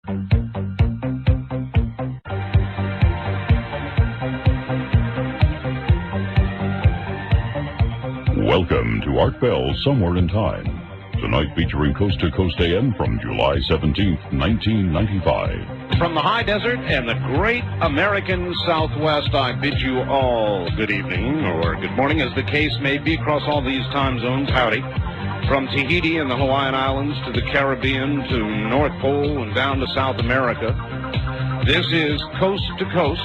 Welcome to Art Bell's Somewhere in Time. Tonight featuring Coast to Coast AM from July 17th, 1995. From the high desert and the great American Southwest, I bid you all good evening, or good morning, as the case may be, across all these time zones. Howdy. From Tahiti and the Hawaiian Islands to the Caribbean to North Pole and down to South America, this is Coast to Coast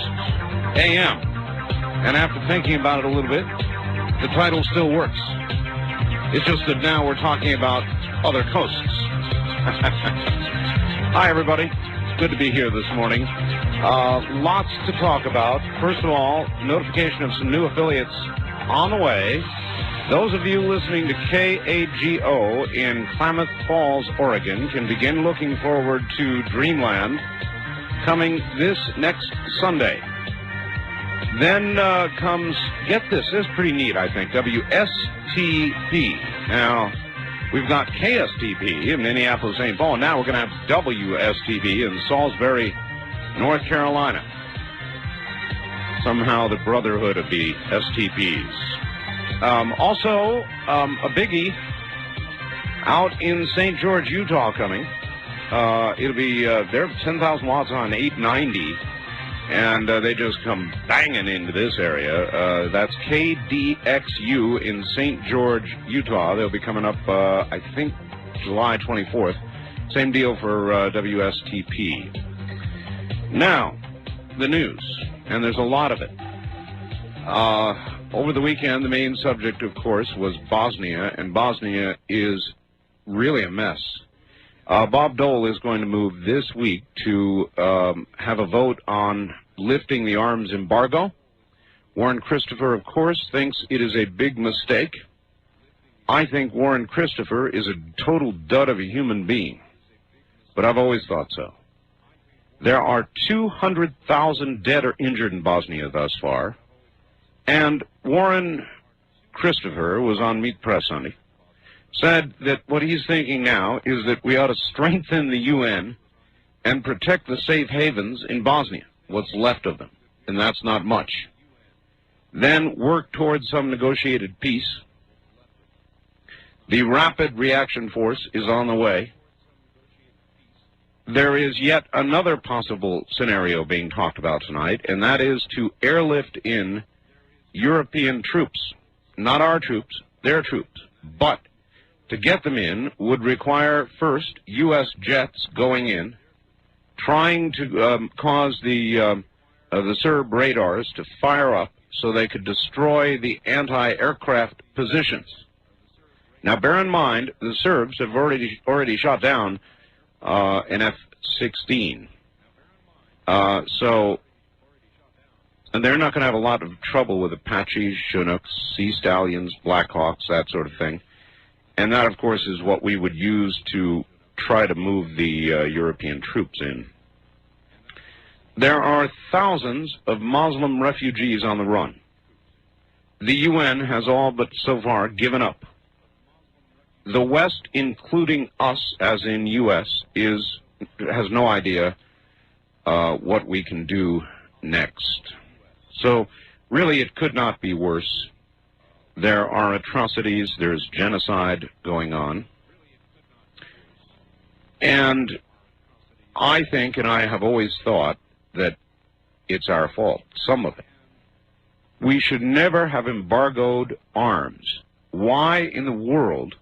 AM. And after thinking about it a little bit, the title still works. It's just that now we're talking about other coasts. Hi, everybody. It's good to be here this morning. Lots to talk about. First of all, notification of some new affiliates on the way. Those of you listening to KAGO in Klamath Falls, Oregon, can begin looking forward to Dreamland coming this next Sunday. Then comes, get this is pretty neat, I think, WSTP. Now, we've got KSTP in Minneapolis, St. Paul. Now we're going to have WSTP in Salisbury, North Carolina. Somehow the brotherhood of the STPs. Also, a biggie out in St. George, Utah coming. It'll be, they're 10,000 watts on 890. And they just come banging into this area. That's KDXU in St. George, Utah. They'll be coming up, I think, July 24th. Same deal for WSTP. Now, the news, and there's a lot of it. Over the weekend, the main subject, of course, was Bosnia, and Bosnia is really a mess. Bob Dole is going to move this week to have a vote on lifting the arms embargo. Warren Christopher, of course, thinks it is a big mistake. I think Warren Christopher is a total dud of a human being, but I've always thought so. There are 200,000 dead or injured in Bosnia thus far, and Warren Christopher was on Meet Press Sunday, said that what he's thinking now is that we ought to strengthen the UN and protect the safe havens in Bosnia, what's left of them, and that's not much. Then work towards some negotiated peace. The Rapid Reaction Force is on the way. There is yet another possible scenario being talked about tonight, and that is to airlift in European troops. Not our troops, their troops. But to get them in would require, first, U.S. jets going in, trying to cause the Serb radars to fire up so they could destroy the anti-aircraft positions. Now, bear in mind, the Serbs have already shot down an F-16. And they're not going to have a lot of trouble with Apaches, Chinooks, Sea Stallions, Blackhawks, that sort of thing. And that, of course, is what we would use to try to move the European troops in. There are thousands of Muslim refugees on the run. The UN has all but so far given up. The West, including us, as in U.S., has no idea what we can do next. So, really, it could not be worse. There are atrocities, there's genocide going on. And I think, and I have always thought, that it's our fault, some of it. We should never have embargoed arms. Why in the world,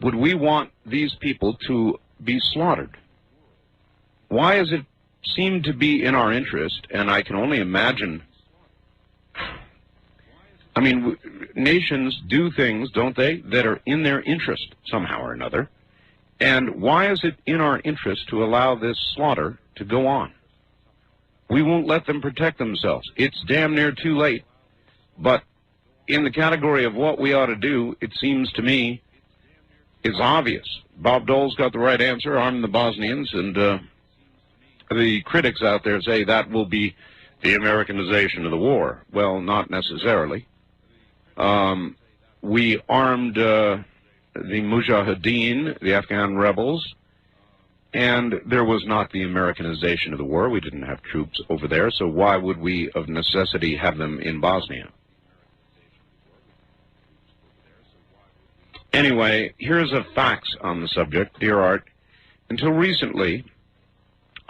would we want these people to be slaughtered? Why does it seem to be in our interest, and I can only imagine, I mean, nations do things, don't they, that are in their interest somehow or another. And why is it in our interest to allow this slaughter to go on? We won't let them protect themselves. It's damn near too late. But in the category of what we ought to do, it seems to me, is obvious. Bob Dole's got the right answer, arm the Bosnians, and the critics out there say that will be the Americanization of the war. Well, not necessarily. We armed the Mujahideen, the Afghan rebels, And there was not the Americanization of the war. We didn't have troops over there, so why would we, of necessity, have them in Bosnia? Anyway, here's a facts on the subject, dear Art. Until recently,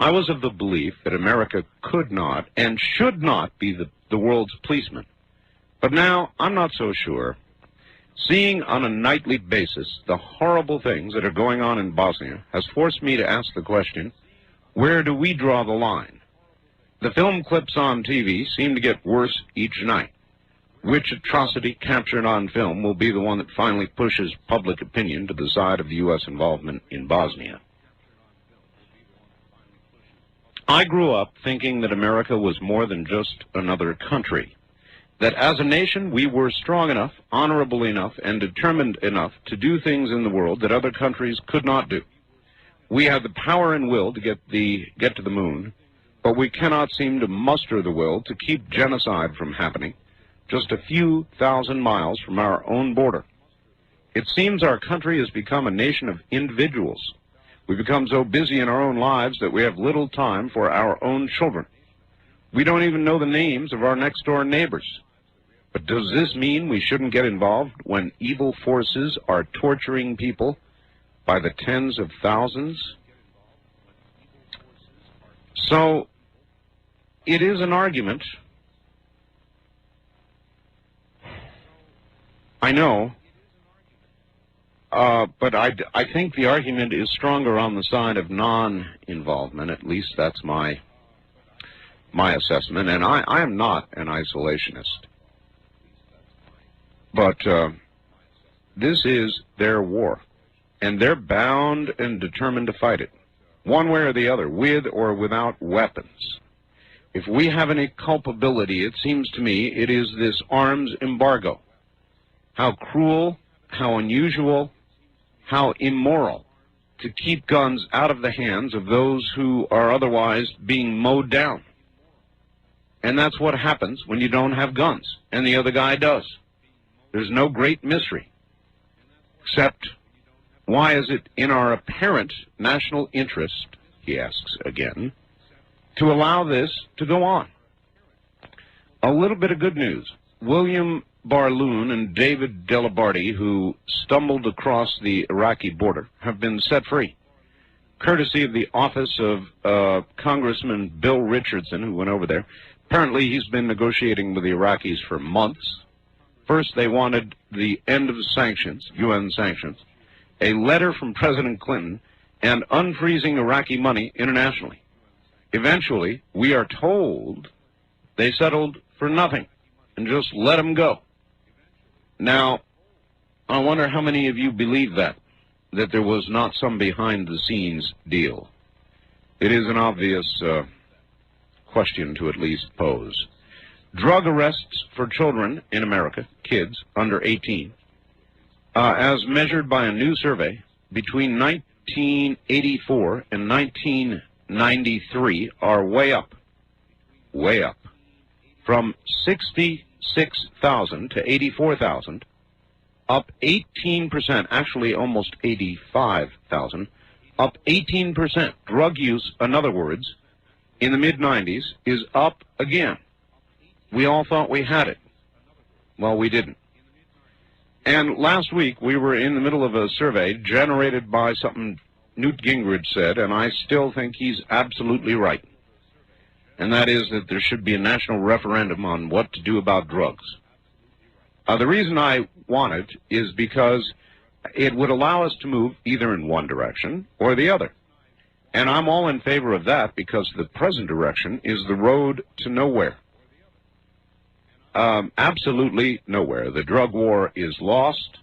I was of the belief that America could not and should not be the world's policeman. But now, I'm not so sure. Seeing on a nightly basis the horrible things that are going on in Bosnia has forced me to ask the question, where do we draw the line? The film clips on TV seem to get worse each night. Which atrocity captured on film will be the one that finally pushes public opinion to the side of the U.S. involvement in Bosnia? I grew up thinking that America was more than just another country. That as a nation, we were strong enough, honorable enough, and determined enough to do things in the world that other countries could not do. We had the power and will to get to the moon, but we cannot seem to muster the will to keep genocide from happening just a few thousand miles from our own border. It seems our country has become a nation of individuals. We become so busy in our own lives that we have little time for our own children. We don't even know the names of our next-door neighbors. But does this mean we shouldn't get involved when evil forces are torturing people by the tens of thousands? So, it is an argument. I know. But I think the argument is stronger on the side of non-involvement. At least that's my assessment. And I am not an isolationist. But this is their war, and they're bound and determined to fight it, one way or the other, with or without weapons. If we have any culpability, it seems to me, it is this arms embargo. How cruel, how unusual, how immoral to keep guns out of the hands of those who are otherwise being mowed down. And that's what happens when you don't have guns, and the other guy does. There's no great mystery, except why is it in our apparent national interest, he asks again, to allow this to go on? A little bit of good news. William Barloon and David Delabarty, who stumbled across the Iraqi border, have been set free, courtesy of the office of Congressman Bill Richardson, who went over there. Apparently he's been negotiating with the Iraqis for months. First, they wanted the end of sanctions, UN sanctions, a letter from President Clinton, and unfreezing Iraqi money internationally. Eventually, we are told they settled for nothing and just let them go. Now, I wonder how many of you believe that there was not some behind-the-scenes deal. It is an obvious question to at least pose. Drug arrests for children in America, kids under 18, as measured by a new survey between 1984 and 1993 are way up, from 66,000 to 84,000, up 18%, actually almost 85,000, up 18%. Drug use, in other words, in the mid-90s is up again. We all thought we had it. Well, we didn't. And last week, we were in the middle of a survey generated by something Newt Gingrich said, and I still think he's absolutely right. And that is that there should be a national referendum on what to do about drugs. The reason I want it is because it would allow us to move either in one direction or the other. And I'm all in favor of that because the present direction is the road to nowhere. Absolutely nowhere. The drug war is lost.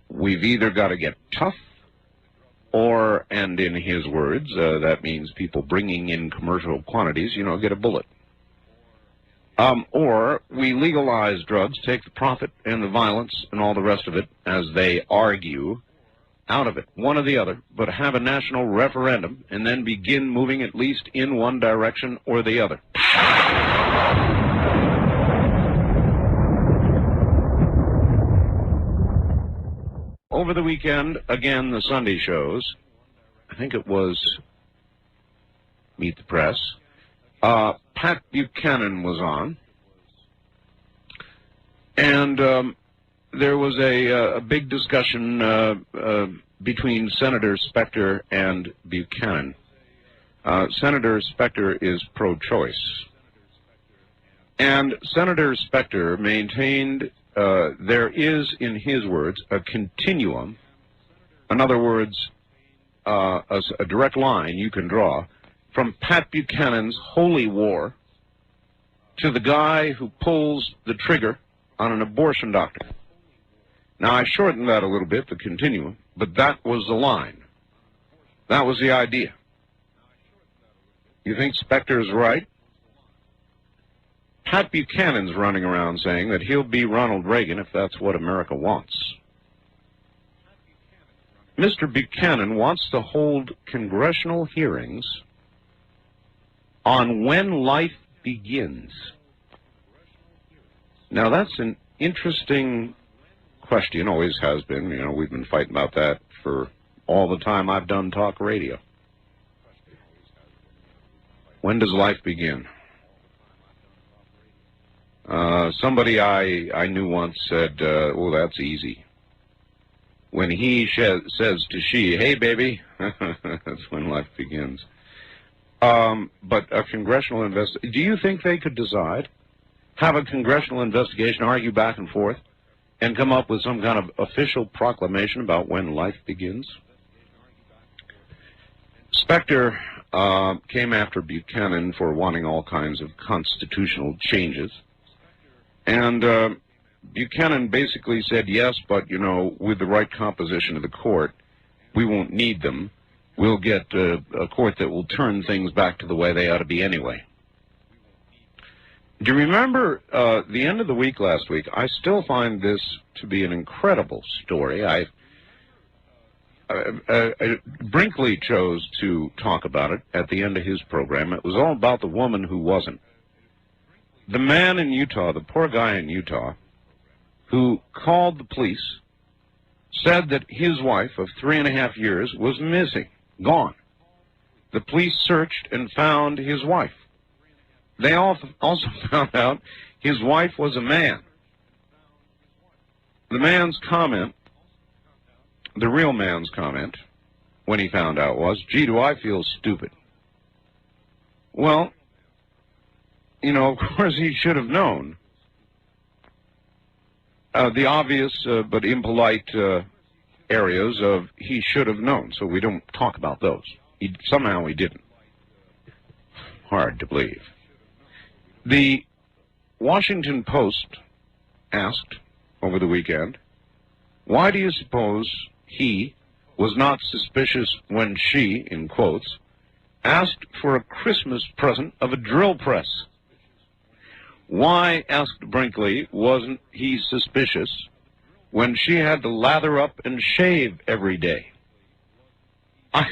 We've either got to get tough or, and in his words, that means people bringing in commercial quantities, get a bullet. Or we legalize drugs, take the profit and the violence and all the rest of it, as they argue, out of it, one or the other, but have a national referendum and then begin moving at least in one direction or the other. Over the weekend, again, the Sunday shows, think it was Meet the Press. Pat Buchanan was on, and there was a big discussion between Senator Specter and Buchanan. Senator Specter is pro-choice, and Senator Specter maintained there is, in his words, a continuum. In other words, a direct line you can draw from Pat Buchanan's holy war to the guy who pulls the trigger on an abortion doctor. Now, I shortened that a little bit, the continuum, but that was the line. That was the idea. You think Specter's right? Pat Buchanan's running around saying that he'll be Ronald Reagan if that's what America wants. Mr. Buchanan wants to hold congressional hearings on when life begins. Now, that's an interesting question, always has been. You know, we've been fighting about that for all the time I've done talk radio. When does life begin? Somebody I knew once said, oh, that's easy. When he says to she, hey, baby, that's when life begins. But a congressional investigation, do you think they could decide, have a congressional investigation, argue back and forth, and come up with some kind of official proclamation about when life begins? Specter came after Buchanan for wanting all kinds of constitutional changes. And Buchanan basically said, yes, but, you know, with the right composition of the court, we won't need them. We'll get a court that will turn things back to the way they ought to be anyway. Do you remember the end of the week last week? I still find this to be an incredible story. Brinkley chose to talk about it at the end of his program. It was all about the woman who wasn't. The man in Utah, the poor guy in Utah, who called the police, said that his wife of 3.5 years was missing, gone. The police searched and found his wife. They also found out his wife was a man. The man's comment, the real man's comment, when he found out was, gee, do I feel stupid. Well, you know, of course he should have known. The obvious but impolite areas of he should have known, so we don't talk about those. Somehow he didn't. Hard to believe. The Washington Post asked over the weekend, why do you suppose he was not suspicious when she, in quotes, asked for a Christmas present of a drill press? Why, asked Brinkley, wasn't he suspicious when she had to lather up and shave every day? I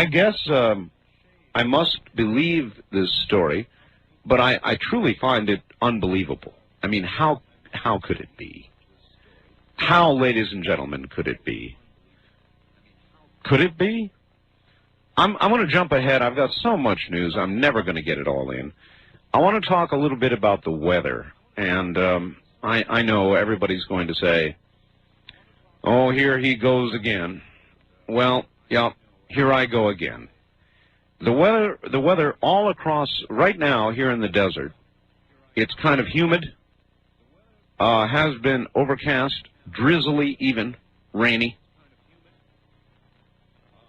guess I must believe this story, but I truly find it unbelievable. I mean, how could it be? How, ladies and gentlemen, could it be? Could it be? I'm going to jump ahead. I've got so much news. I'm never going to get it all in. I want to talk a little bit about the weather. And I know everybody's going to say, oh, here he goes again. Well, yeah, here I go again. The weather all across, right now here in the desert, it's kind of humid, has been overcast, drizzly even, rainy.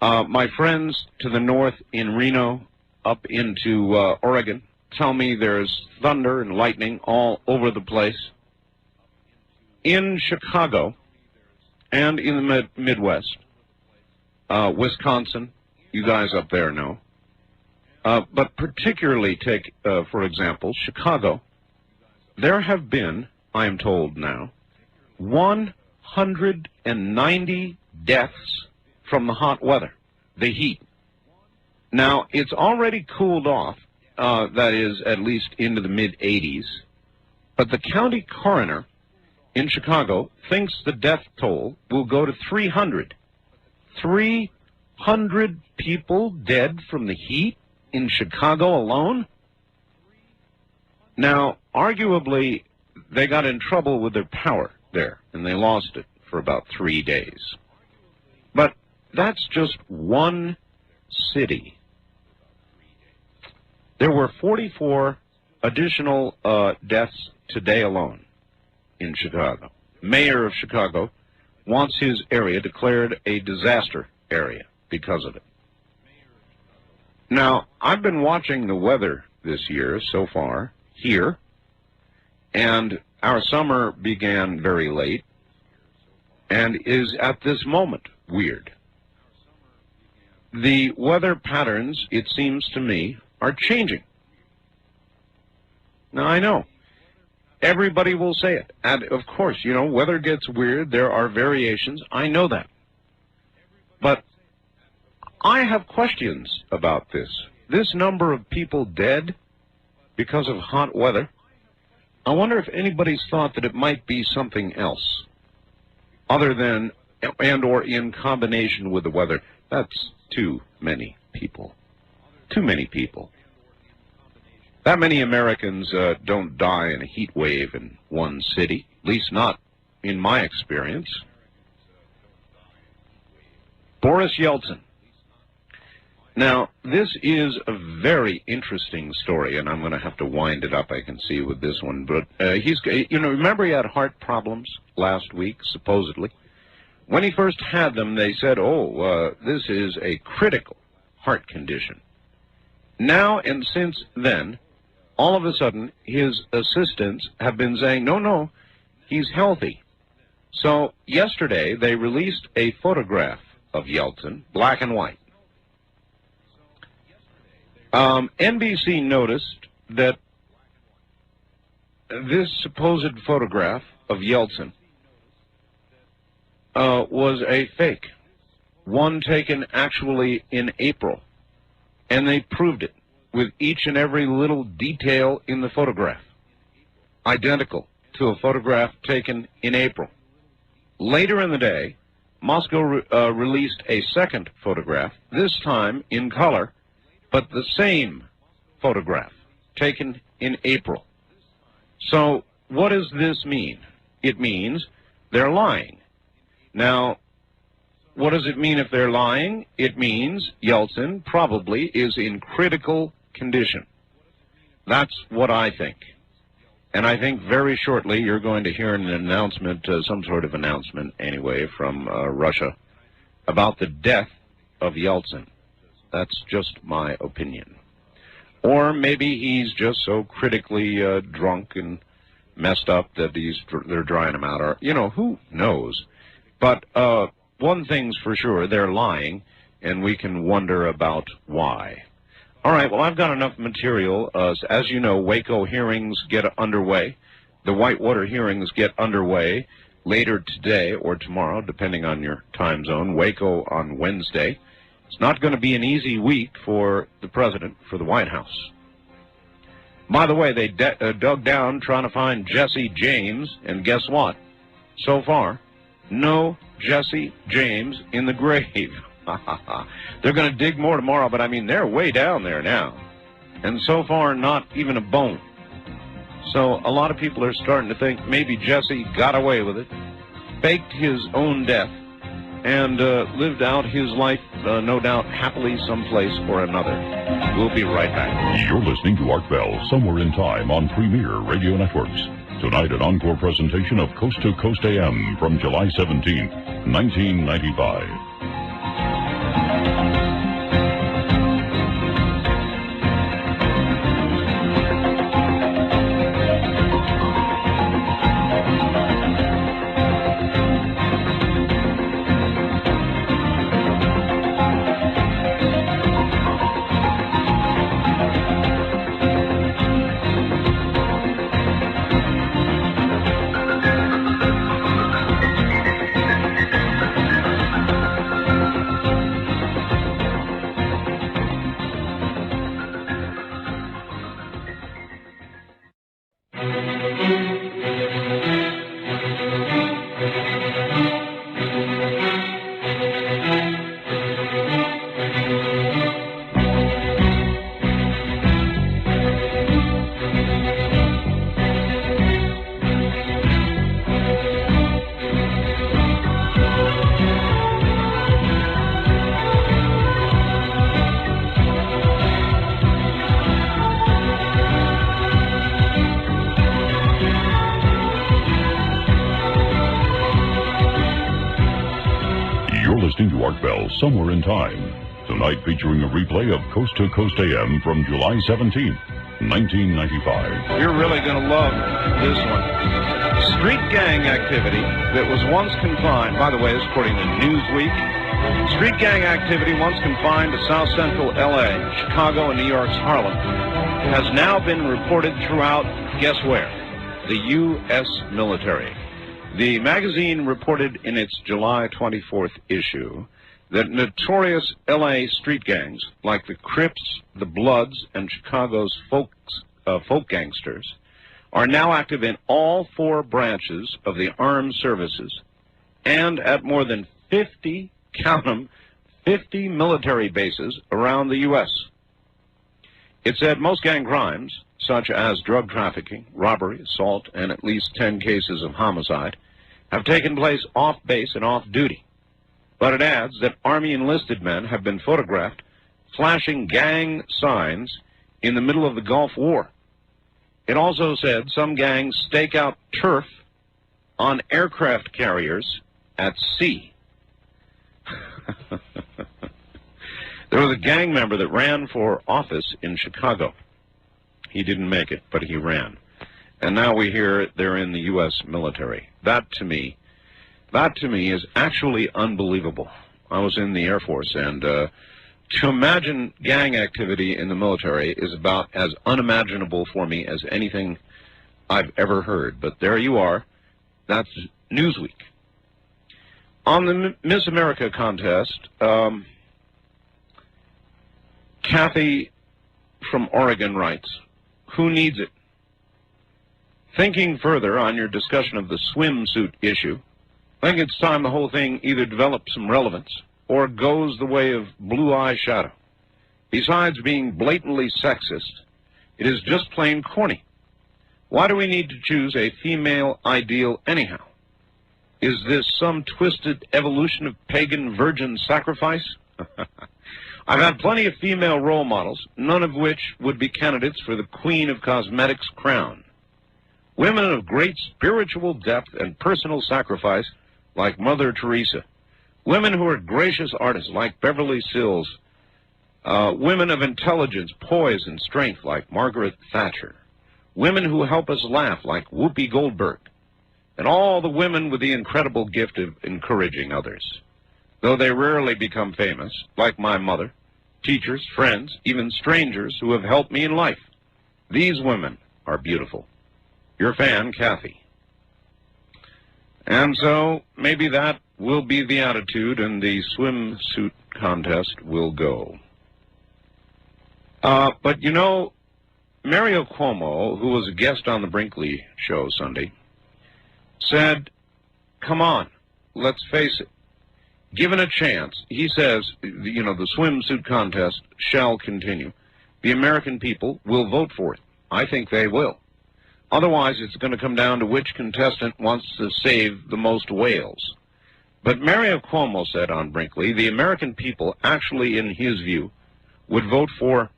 My friends to the north in Reno, up into Oregon, tell me there's thunder and lightning all over the place. In Chicago and in the Midwest, Wisconsin, you guys up there know. But particularly take, for example, Chicago. There have been, I am told now, 190 deaths from the hot weather, the heat. Now, it's already cooled off, that is, at least into the mid-80s, but the county coroner in Chicago thinks the death toll will go to 300. 300 people dead from the heat in Chicago alone? Now, arguably, they got in trouble with their power there, and they lost it for about 3 days. But that's just one city. There were 44 additional deaths today alone in Chicago. Mayor of Chicago wants his area declared a disaster area because of it. Now, I've been watching the weather this year so far here, and our summer began very late and is at this moment weird. The weather patterns, it seems to me, are changing. Now, I know everybody will say it, and of course, you know, weather gets weird, there are variations, I know that. But I have questions about this. This number of people dead because of hot weather, I wonder if anybody's thought that it might be something else other than and or in combination with the weather. That's too many people. Too many people. That many Americans don't die in a heat wave in one city, at least not in my experience. Boris Yeltsin. Now, this is a very interesting story, and I'm going to have to wind it up, I can see, with this one. But remember he had heart problems last week, supposedly? When he first had them, they said, this is a critical heart condition. Now, and since then, all of a sudden, his assistants have been saying, no, he's healthy. So, yesterday, they released a photograph of Yeltsin, black and white. NBC noticed that this supposed photograph of Yeltsin was a fake, one taken actually in April, and they proved it with each and every little detail in the photograph, identical to a photograph taken in April. Later in the day, Moscow released a second photograph, this time in color, but the same photograph, taken in April. So, what does this mean? It means they're lying. Now, what does it mean if they're lying? It means Yeltsin probably is in critical condition. That's what I think. And I think very shortly you're going to hear an announcement, some sort of announcement anyway, from Russia about the death of Yeltsin. That's just my opinion. Or maybe he's just so critically drunk and messed up that they're drying him out. Or, who knows? But one thing's for sure, they're lying, and we can wonder about why. All right, well, I've got enough material. As you know, Waco hearings get underway. The Whitewater hearings get underway later today or tomorrow, depending on your time zone. Waco on Wednesday. It's not going to be an easy week for the president, for the White House. By the way, they dug down trying to find Jesse James, and guess what? So far, no Jesse James in the grave. They're going to dig more tomorrow, but I mean, they're way down there now. And so far, not even a bone. So a lot of people are starting to think maybe Jesse got away with it, faked his own death, and lived out his life, no doubt, happily someplace or another. We'll be right back. You're listening to Art Bell, Somewhere in Time on Premier Radio Networks. Tonight, an encore presentation of Coast to Coast AM from July 17th, 1995. listening to Art Bell Somewhere in Time. Tonight featuring a replay of Coast to Coast AM from July 17th, 1995. You're really going to love this one. Street gang activity that was once confined, by the way, this according to Newsweek, street gang activity once confined to South Central L.A., Chicago, and New York's Harlem, has now been reported throughout, guess where? The U.S. military. The magazine reported in its July 24th issue that notorious L.A. street gangs, like the Crips, the Bloods, and Chicago's folk gangsters, are now active in all 4 branches of the armed services and at more than 50, count them, 50 military bases around the U.S. It said most gang crimes, such as drug trafficking, robbery, assault, and at least 10 cases of homicide, have taken place off-base and off-duty. But it adds that Army enlisted men have been photographed flashing gang signs in the middle of the Gulf War. It also said some gangs stake out turf on aircraft carriers at sea. There was a gang member that ran for office in Chicago. He didn't make it, but he ran. And now we hear they're in the U.S. military. That to me is actually unbelievable. I was in the Air Force, and to imagine gang activity in the military is about as unimaginable for me as anything I've ever heard. But there you are. That's Newsweek. On the Miss America contest, Kathy from Oregon writes, "Who needs it?" Thinking further on your discussion of the swimsuit issue, I think it's time the whole thing either develops some relevance or goes the way of blue eye shadow. Besides being blatantly sexist, it is just plain corny. Why do we need to choose a female ideal anyhow? Is this some twisted evolution of pagan virgin sacrifice? I've had plenty of female role models, none of which would be candidates for the Queen of Cosmetics crown. Women of great spiritual depth and personal sacrifice, like Mother Teresa. Women who are gracious artists, like Beverly Sills. Women of intelligence, poise, and strength, like Margaret Thatcher. Women who help us laugh, like Whoopi Goldberg. And all the women with the incredible gift of encouraging others. Though they rarely become famous, like my mother, teachers, friends, even strangers who have helped me in life. These women are beautiful. Your fan, Kathy. And so maybe that will be the attitude, and the swimsuit contest will go. But you know, Mario Cuomo, who was a guest on the Brinkley show Sunday, said, come on, let's face it. Given a chance, he says, you know, the swimsuit contest shall continue. The American people will vote for it. I think they will. Otherwise, it's going to come down to which contestant wants to save the most whales. But Mario Cuomo said on Brinkley, the American people actually, in his view, would vote for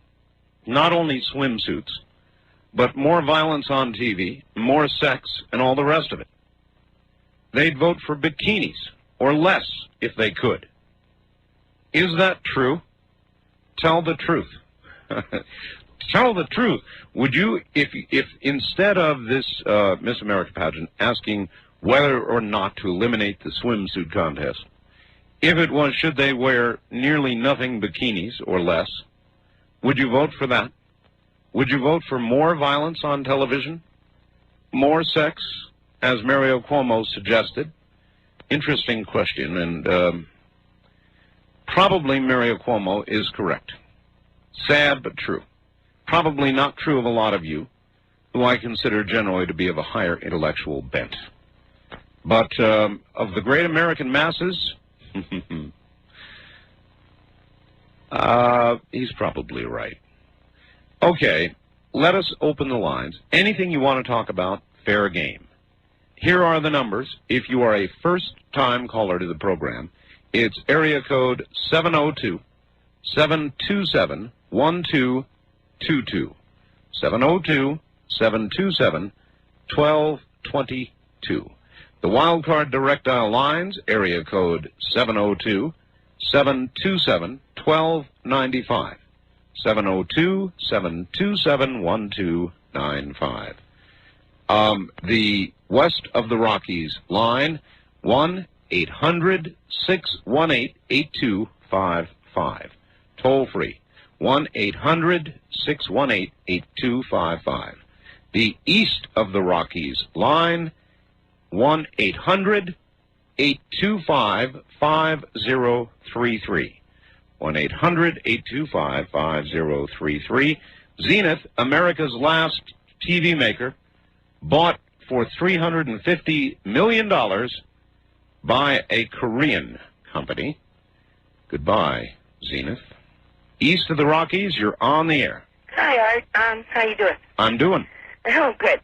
not only swimsuits, but more violence on TV, more sex, and all the rest of it. They'd vote for bikinis, or less, if they could. Is that true? Tell the truth. Tell the truth. Would you, if instead of this Miss America pageant asking whether or not to eliminate the swimsuit contest, if it was should they wear nearly nothing bikinis or less, would you vote for that? Would you vote for more violence on television? More sex, as Mario Cuomo suggested? Interesting question, and probably Mario Cuomo is correct. Sad but true. Probably not true of a lot of you, who I consider generally to be of a higher intellectual bent. But of the great American masses, he's probably right. Okay, let us open the lines. Anything you want to talk about, fair game. Here are the numbers. If you are a first-time caller to the program, it's area code 702-727-1222. 702-727-1222. The wildcard direct dial lines, area code 727-1295. 702-727-1295. The West of the Rockies line, 1-800-618-8255. Toll free, 1-800-618-8255. The East of the Rockies line, 1-800-825-5033. 1-800-825-5033. Zenith, America's last TV maker, bought for $350 million by a Korean company. Goodbye, Zenith. East of the Rockies, you're on the air. Hi, Art. How you doing? I'm doing. Oh, good.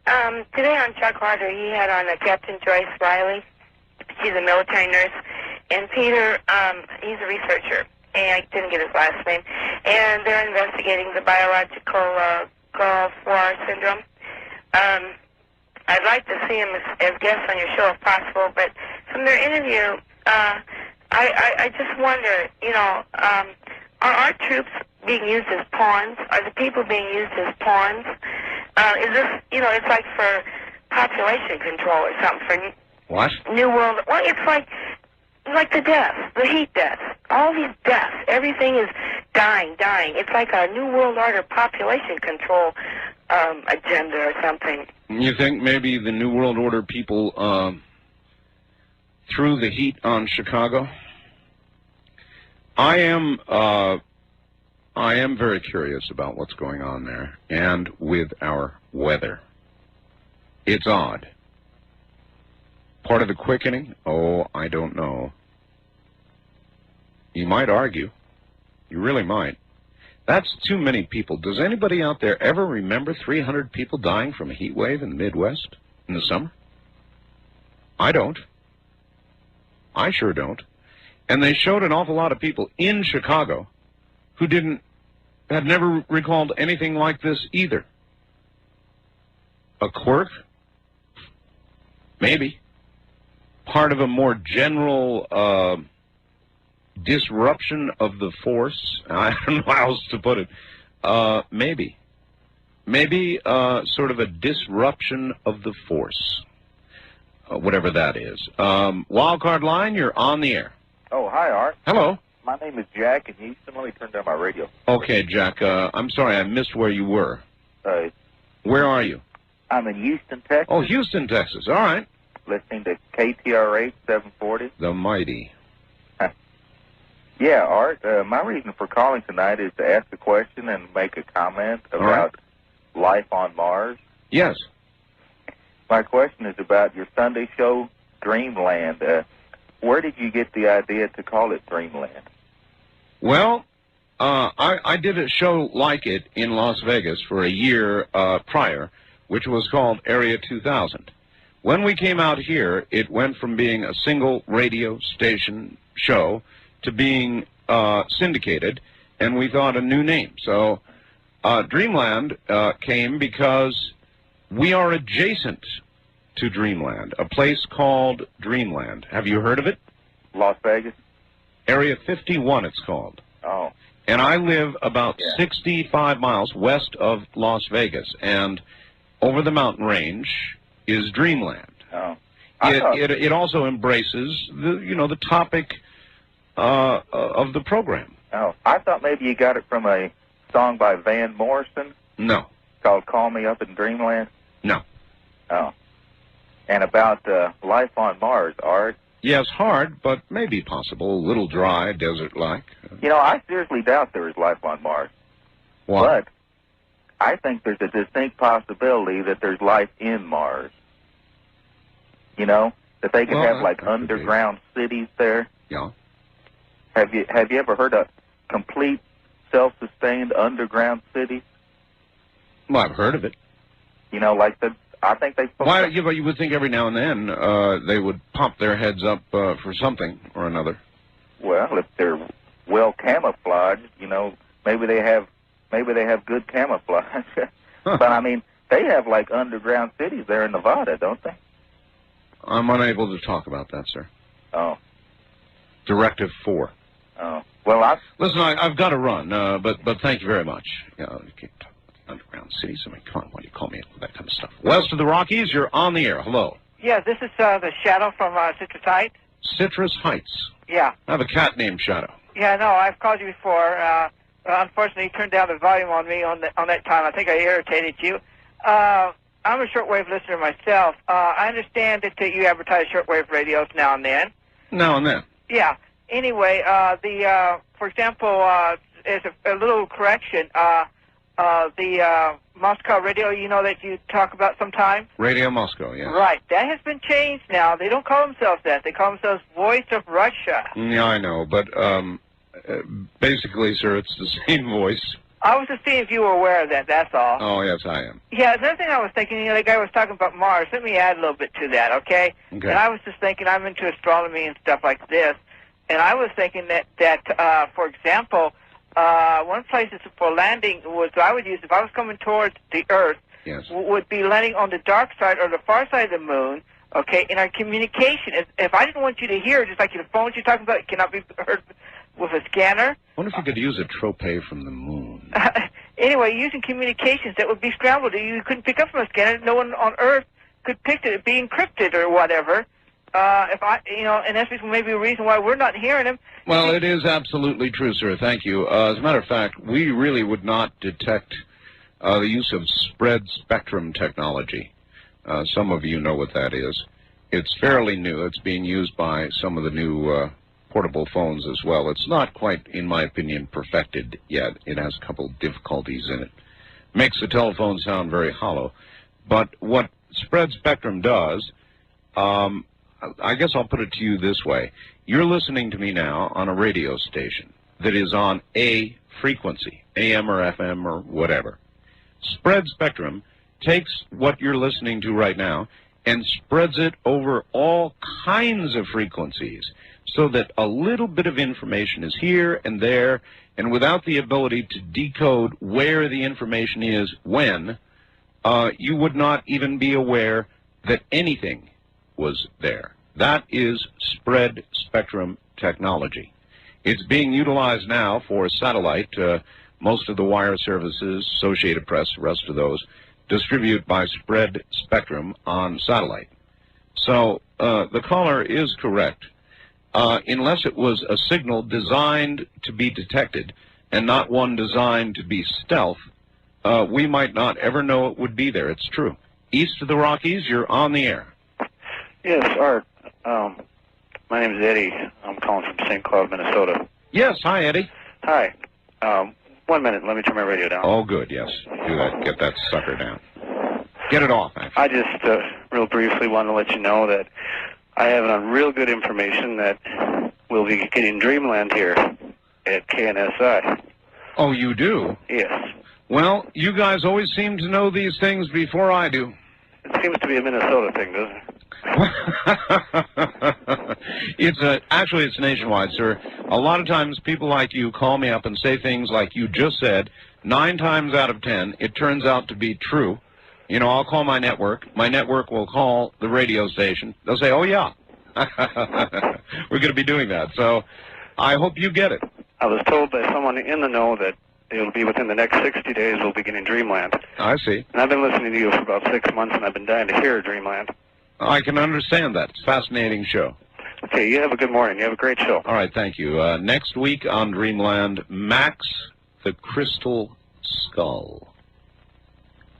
Today on Chuck Harder, he had on Captain Joyce Riley. She's a military nurse. And Peter, he's a researcher. And I didn't get his last name. And they're investigating the biological Gulf War syndrome. I'd like to see him as guests on your show if possible, but from their interview, I just wonder, are our troops being used as pawns? Are the people being used as pawns? Is this, it's like for population control or something, for What? New World. Well, it's like the deaths, the heat deaths, all these deaths. Everything is dying. It's like a New World Order population control agenda or something. You think maybe the New World Order people threw the heat on Chicago? I am very curious about what's going on there and with our weather. It's odd. Part of the quickening? Oh, I don't know. You might argue. You really might. That's too many people. Does anybody out there ever remember 300 people dying from a heat wave in the Midwest in the summer? I don't. I sure don't. And they showed an awful lot of people in Chicago who had never recalled anything like this either. A quirk? Maybe. Part of a more general disruption of the force. I don't know how else to put it. Maybe. Maybe sort of a disruption of the force. Whatever that is. Wildcard line, you're on the air. Oh, hi, Art. Hello. My name is Jack in Houston. Let me turn down my radio. Okay, Jack. I'm sorry, I missed where you were. Where are you? I'm in Houston, Texas. Oh, Houston, Texas. All right. Listening to KTRH 740. The mighty. Yeah, Art. My reason for calling tonight is to ask a question and make a comment about life on Mars. Yes. My question is about your Sunday show, Dreamland. Where did you get the idea to call it Dreamland? Well, I did a show like it in Las Vegas for a year prior, which was called Area 2000. When we came out here, it went from being a single radio station show to being syndicated, and we thought a new name. So Dreamland came because we are adjacent to Dreamland, a place called Dreamland. Have you heard of it? Las Vegas? Area 51, it's called. Oh. And I live about 65 miles west of Las Vegas, and over the mountain range is Dreamland. Oh. It also embraces the topic of the program. Oh. I thought maybe you got it from a song by Van Morrison. No. Called Call Me Up in Dreamland. No. Oh. And about life on Mars, Art. Yes, hard, but maybe possible. A little dry, desert-like. I seriously doubt there is life on Mars. What? But I think there's a distinct possibility that there's life in Mars. That they could have like underground cities there. Yeah. Have you ever heard of complete self-sustained underground cities? Well, I've heard of it. I think they... Why? But you would think every now and then they would pop their heads up for something or another. Well, if they're well camouflaged, maybe they have good camouflage. But I mean, they have like underground cities there in Nevada, don't they? I'm unable to talk about that, sir. Oh. Directive 4. Oh, well, Listen, I've got to run, but thank you very much. You keep talking about underground cities. I mean, come on, why do you call me with that kind of stuff? West of the Rockies, you're on the air. Hello. Yeah, this is the Shadow from Citrus Heights. Citrus Heights. Yeah. I have a cat named Shadow. Yeah, no, I've called you before. Unfortunately, you turned down the volume on me on that time. I think I irritated you. I'm a shortwave listener myself. I understand that you advertise shortwave radios now and then. Now and then. Yeah. Anyway, for example, as a little correction, the Moscow radio, you know, that you talk about sometimes? Radio Moscow, yes. Right. That has been changed now. They don't call themselves that. They call themselves Voice of Russia. Yeah, I know, but basically, sir, it's the same voice. I was just seeing if you were aware of that, that's all. Oh, yes, I am. Yeah, another thing I was thinking, the guy was talking about Mars. Let me add a little bit to that, okay? Okay. And I was just thinking, I'm into astronomy and stuff like this, and I was thinking that for example, one place for landing I would use if I was coming towards the Earth, yes, would be landing on the dark side or the far side of the moon, okay, in our communication. If I didn't want you to hear, just like the phones you're talking about, it cannot be heard with a scanner. I wonder if you could use a trope from the moon. Anyway, using communications, that would be scrambled. You couldn't pick up from a scanner. No one on Earth could pick it. It'd be encrypted or whatever. And that's maybe a reason why we're not hearing them. Well, it is absolutely true, sir. Thank you. As a matter of fact, we really would not detect the use of spread spectrum technology. Some of you know what that is. It's fairly new. It's being used by some of the new portable phones as well. It's not quite, in my opinion, perfected yet. It has a couple difficulties in it. Makes the telephone sound very hollow. But what spread spectrum does, I guess I'll put it to you this way. You're listening to me now on a radio station that is on a frequency, AM or FM or whatever. Spread spectrum takes what you're listening to right now and spreads it over all kinds of frequencies so that a little bit of information is here and there, and without the ability to decode where the information is when, you would not even be aware that anything was there. That is spread spectrum technology. It's being utilized now for satellite. Most of the wire services, Associated Press, the rest of those, distribute by spread spectrum on satellite. So the caller is correct. Unless it was a signal designed to be detected and not one designed to be stealth, we might not ever know it would be there. It's true. East of the Rockies, you're on the air. Yes, Art. My name is Eddie. I'm calling from St. Cloud, Minnesota. Yes, hi, Eddie. Hi. 1 minute. Let me turn my radio down. Oh, good, yes. Do that. Get that sucker down. Get it off, actually. I just real briefly want to let you know that I have real good information that we'll be getting Dreamland here at KNSI. Oh, you do? Yes. Well, you guys always seem to know these things before I do. It seems to be a Minnesota thing, doesn't it? Actually, it's nationwide, sir. A lot of times people like you call me up and say things like you just said. 9 times out of 10, it turns out to be true. You know, I'll call my network. My network will call the radio station. They'll say, oh, yeah, we're going to be doing that. So I hope you get it. I was told by someone in the know that it'll be within the next 60 days we'll be getting Dreamland. I see. And I've been listening to you for about 6 months, and I've been dying to hear Dreamland. I can understand that. It's a fascinating show. Okay, you have a good morning. You have a great show. All right, thank you. Next week on Dreamland, Max the Crystal Skull.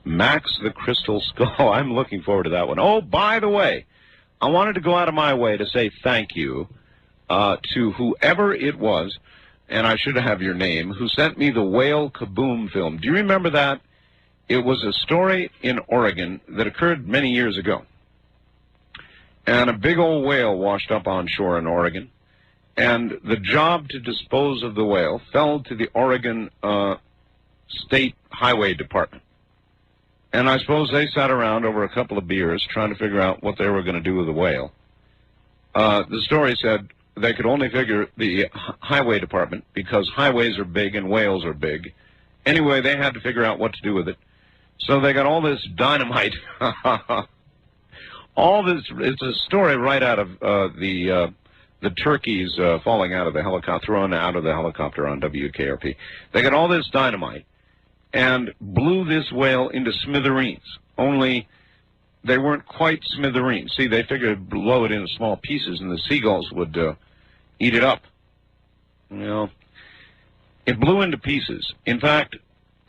Max the Crystal Skull. I'm looking forward to that one. Oh, by the way, I wanted to go out of my way to say thank you to whoever it was, and I should have your name, who sent me the Whale Kaboom film. Do you remember that? It was a story in Oregon that occurred many years ago. And a big old whale washed up on shore in Oregon. And the job to dispose of the whale fell to the Oregon State Highway Department. And I suppose they sat around over a couple of beers trying to figure out what they were going to do with the whale. The story said they could only figure the highway department because highways are big and whales are big. Anyway, they had to figure out what to do with it. So they got all this dynamite. All this, it's a story right out of the the turkeys falling out of the helicopter, thrown out of the helicopter on WKRP. They got all this dynamite and blew this whale into smithereens, only they weren't quite smithereens. See, they figured to blow it into small pieces and the seagulls would eat it up. You know, it blew into pieces. In fact,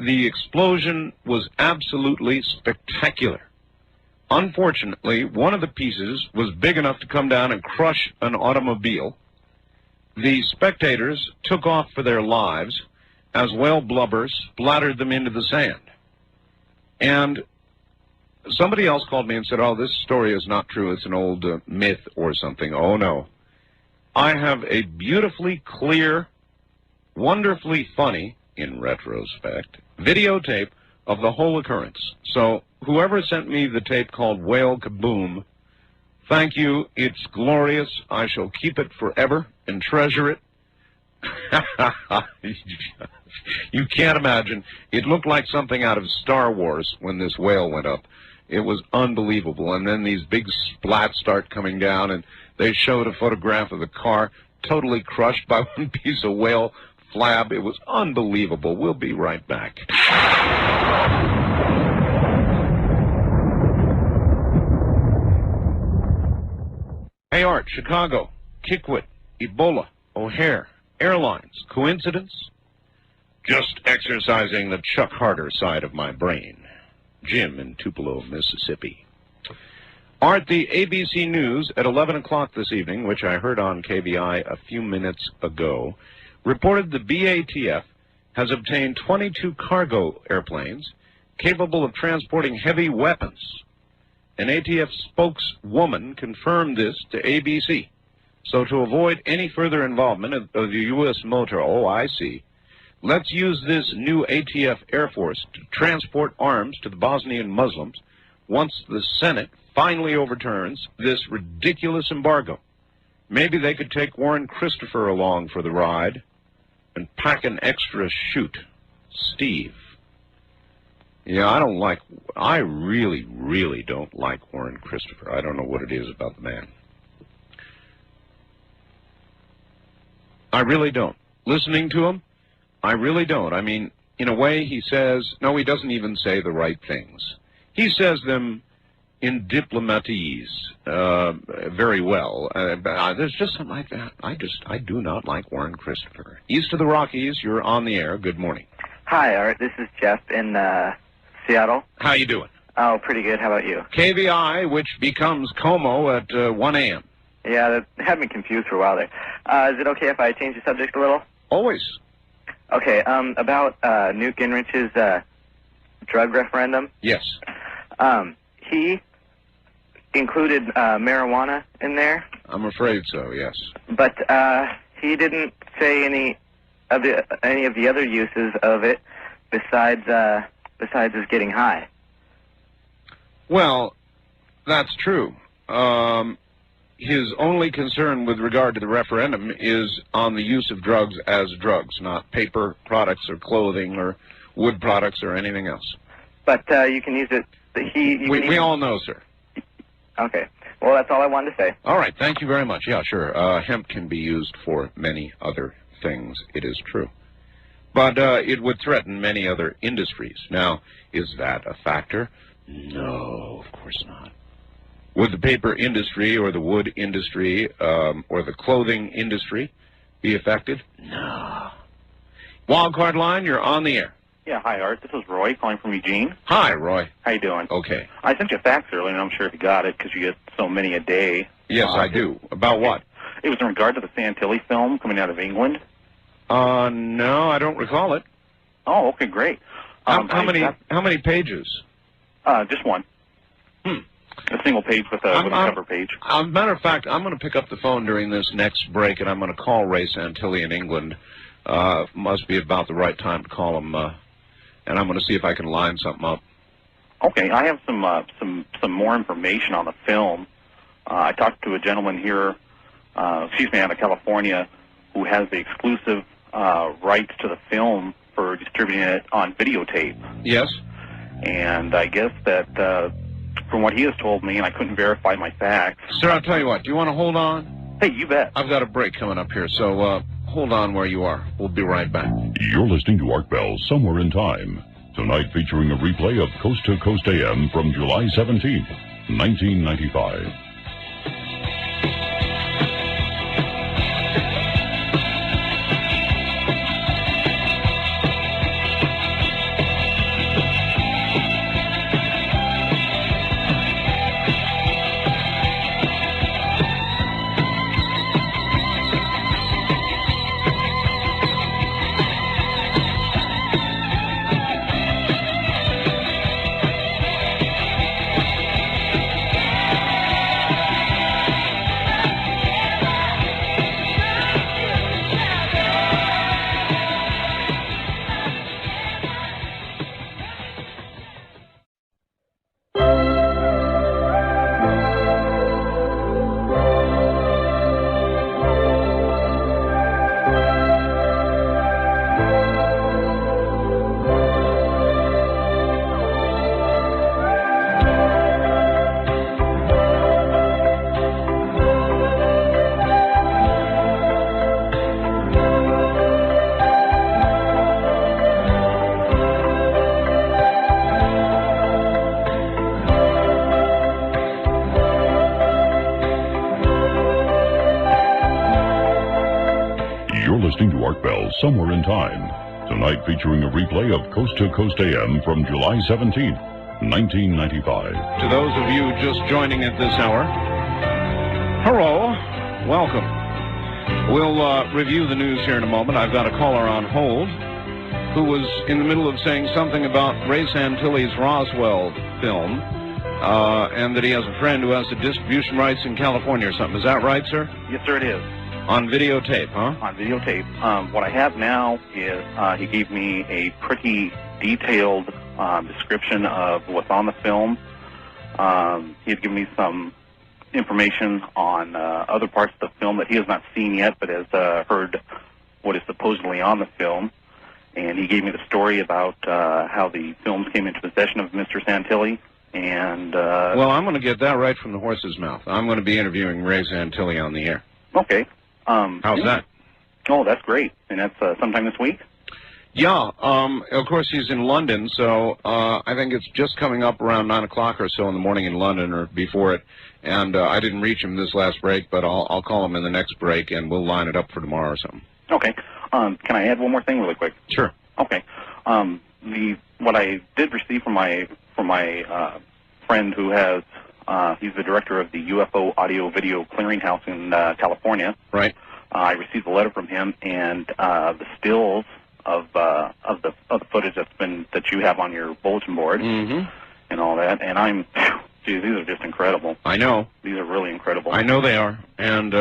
the explosion was absolutely spectacular. Unfortunately, one of the pieces was big enough to come down and crush an automobile. The spectators took off for their lives as whale blubber splattered them into the sand. And somebody else called me and said, oh, this story is not true. It's an old myth or something. Oh, no. I have a beautifully clear, wonderfully funny, in retrospect, videotape of the whole occurrence. So whoever sent me the tape called Whale Kaboom, thank you. It's glorious. I shall keep it forever and treasure it. You can't imagine. It looked like something out of Star Wars when this whale went up. It was unbelievable. And then these big splats start coming down, and they showed a photograph of the car totally crushed by one piece of whale flab. It was unbelievable. We'll be right back. Hey, Art, Chicago, Kikwit, Ebola, O'Hare, Airlines. Coincidence? Just exercising the Chuck Harder side of my brain. Jim in Tupelo, Mississippi. Art, the ABC News at 11 o'clock this evening, which I heard on KVI a few minutes ago, reported the BATF has obtained 22 cargo airplanes capable of transporting heavy weapons. An ATF spokeswoman confirmed this to ABC. So to avoid any further involvement of the U.S. motor, oh, I see, let's use this new ATF Air Force to transport arms to the Bosnian Muslims once the Senate finally overturns this ridiculous embargo. Maybe they could take Warren Christopher along for the ride and pack an extra chute. Steve. Yeah, I really, really don't like Warren Christopher. I don't know what it is about the man. I really don't. Listening to him, I really don't. I mean, in a way, he says, no, he doesn't even say the right things. He says them in diplomatese very well. There's just something like that. I do not like Warren Christopher. East of the Rockies, you're on the air. Good morning. Hi, Art. This is Jeff in Seattle. How you doing? Oh, pretty good. How about you? KVI, which becomes Como at 1 a.m. Yeah, that had me confused for a while there. Is it okay if I change the subject a little? Always. Okay, about Newt Gingrich's drug referendum. Yes. He included marijuana in there. I'm afraid so, yes. But he didn't say any of the other uses of it besides us getting high. Well, that's true. His only concern with regard to the referendum is on the use of drugs as drugs, not paper products or clothing or wood products or anything else. But you can use it. We all know, sir. Okay. Well, that's all I wanted to say. All right. Thank you very much. Yeah, sure. Hemp can be used for many other things. It is true. But it would threaten many other industries. Now, is that a factor? No, of course not. Would the paper industry or the wood industry or the clothing industry be affected? No. Wildcard line, you're on the air. Yeah, hi, Art. This is Roy calling from Eugene. Hi, Roy. How you doing? Okay. I sent you a fax earlier, and I'm sure if you got it because you get so many a day. Yes, I do. About what? It was in regard to the Santilly film coming out of England. No, I don't recall it. Oh, okay, great. How many pages? Just one. A single page with a cover page. As a matter of fact, I'm going to pick up the phone during this next break, and I'm going to call Ray Santilly in England. Must be about the right time to call him, and I'm going to see if I can line something up. Okay, I have some more information on the film. I talked to a gentleman here, out of California, who has the exclusive rights to the film for distributing it on videotape. Yes. And I guess that, from what he has told me, and I couldn't verify my facts. Sir, I'll tell you what. Do you want to hold on? Hey, you bet. I've got a break coming up here, so hold on where you are. We'll be right back. You're listening to Art Bell Somewhere in Time. Tonight featuring a replay of Coast to Coast AM from July 17th, 1995. Listening to Art Bell Somewhere in Time. Tonight featuring a replay of Coast to Coast AM from July 17th, 1995. To those of you just joining at this hour, hello, welcome. We'll review the news here in a moment. I've got a caller on hold who was in the middle of saying something about Ray Santilly's Roswell film, and that he has a friend who has the distribution rights in California or something. Is that right, sir? Yes, sir, it is. On videotape, huh? On videotape. What I have now is he gave me a pretty detailed description of what's on the film. He had given me some information on other parts of the film that he has not seen yet, but has heard what is supposedly on the film. And he gave me the story about how the films came into possession of Mr. Santilly. And well, I'm going to get that right from the horse's mouth. I'm going to be interviewing Ray Santilly on the air. Okay. How's that? Oh, that's great. And that's sometime this week? Yeah. Of course, he's in London, so I think it's just coming up around 9 o'clock or so in the morning in London or before it. And I didn't reach him this last break, but I'll call him in the next break, and we'll line it up for tomorrow or something. Okay. Can I add one more thing really quick? Sure. Okay. What I did receive from my friend who has he's the director of the UFO Audio Video Clearinghouse in California. Right. I received a letter from him, and the stills of the footage that you have on your bulletin board and all that. And geez, these are just incredible. I know. These are really incredible. I know they are, and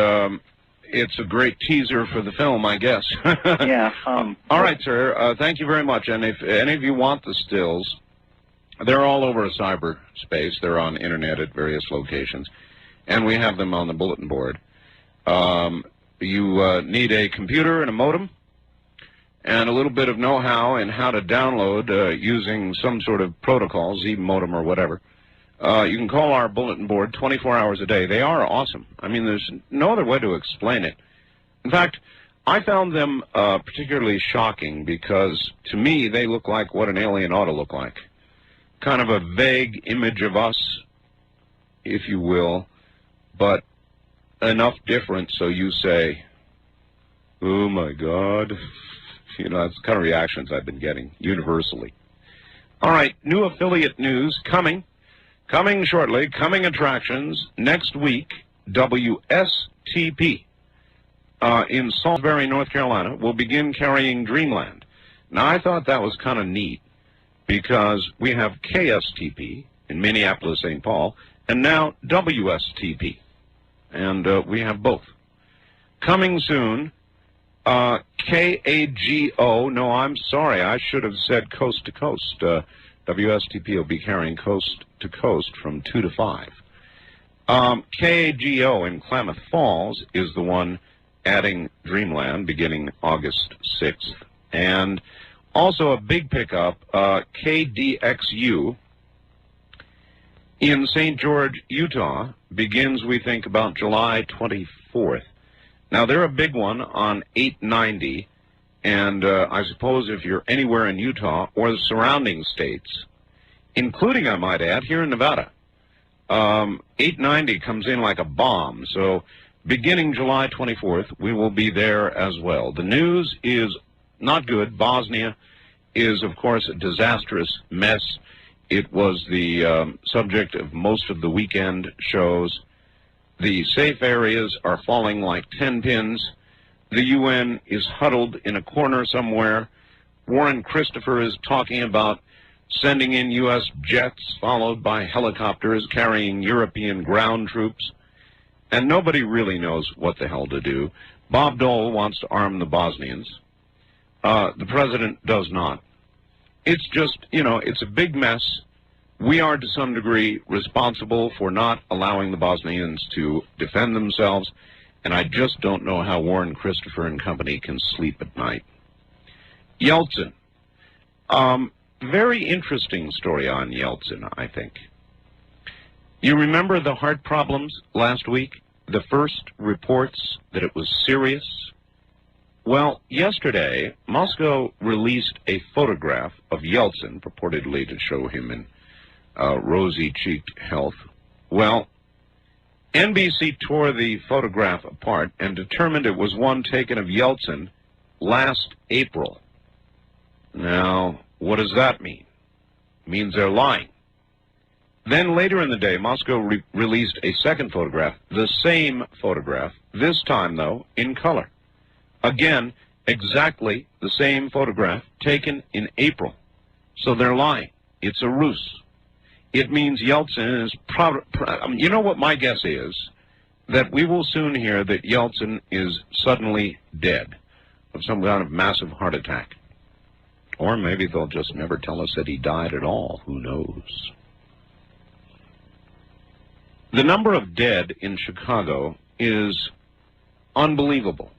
it's a great teaser for the film, I guess. Yeah. All right, sir. Thank you very much. And if any of you want the stills, they're all over cyberspace. They're on internet at various locations, and we have them on the bulletin board. You need a computer and a modem and a little bit of know-how in how to download using some sort of protocol, Z modem or whatever. You can call our bulletin board 24 hours a day. They are awesome. I mean, there's no other way to explain it. In fact, I found them particularly shocking because, to me, they look like what an alien ought to look like. Kind of a vague image of us, if you will, but enough different so you say, oh my God. You know, that's the kind of reactions I've been getting universally. All right, new affiliate news coming shortly, coming attractions next week. WSTP in Salisbury, North Carolina, will begin carrying Dreamland. Now, I thought that was kind of neat, because we have KSTP in Minneapolis, St. Paul, and now WSTP. And we have both. Coming soon, KAGO, no, I'm sorry, I should have said Coast to Coast. WSTP will be carrying Coast to Coast from 2 to 5. KAGO in Klamath Falls is the one adding Dreamland beginning August 6th. And also a big pickup, KDXU in St. George, Utah, begins, we think, about July 24th. Now, they're a big one on 890, and I suppose if you're anywhere in Utah or the surrounding states, including, I might add, here in Nevada, 890 comes in like a bomb. So beginning July 24th, we will be there as well. The news is not good. Bosnia is, of course, a disastrous mess. It was the subject of most of the weekend shows. The safe areas are falling like 10 pins. The UN is huddled in a corner somewhere. Warren Christopher is talking about sending in U.S. jets followed by helicopters carrying European ground troops. And nobody really knows what the hell to do. Bob Dole wants to arm the Bosnians. The president does not. It's just, you know, it's a big mess. We are, to some degree, responsible for not allowing the Bosnians to defend themselves, and I just don't know how Warren Christopher and company can sleep at night. Yeltsin. Very interesting story on Yeltsin, I think. You remember the heart problems last week? The first reports that it was serious? Well, yesterday, Moscow released a photograph of Yeltsin, purportedly to show him in rosy-cheeked health. Well, NBC tore the photograph apart and determined it was one taken of Yeltsin last April. Now, what does that mean? It means they're lying. Then later in the day, Moscow released a second photograph, the same photograph, this time, though, in color. Again, exactly the same photograph taken in April. So they're lying. It's a ruse. It means Yeltsin is you know what my guess is? That we will soon hear that Yeltsin is suddenly dead of some kind of massive heart attack. Or maybe they'll just never tell us that he died at all. Who knows? The number of dead in Chicago is unbelievable.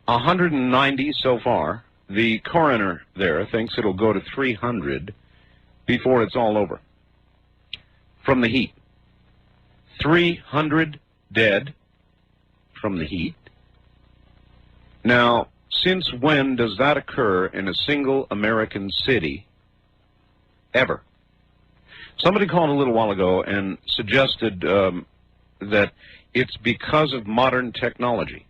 190 so far. The coroner there thinks it'll go to 300 before it's all over. From the heat. 300 dead from the heat. Now, since when does that occur in a single American city? Ever. Somebody called a little while ago and suggested that it's because of modern technology.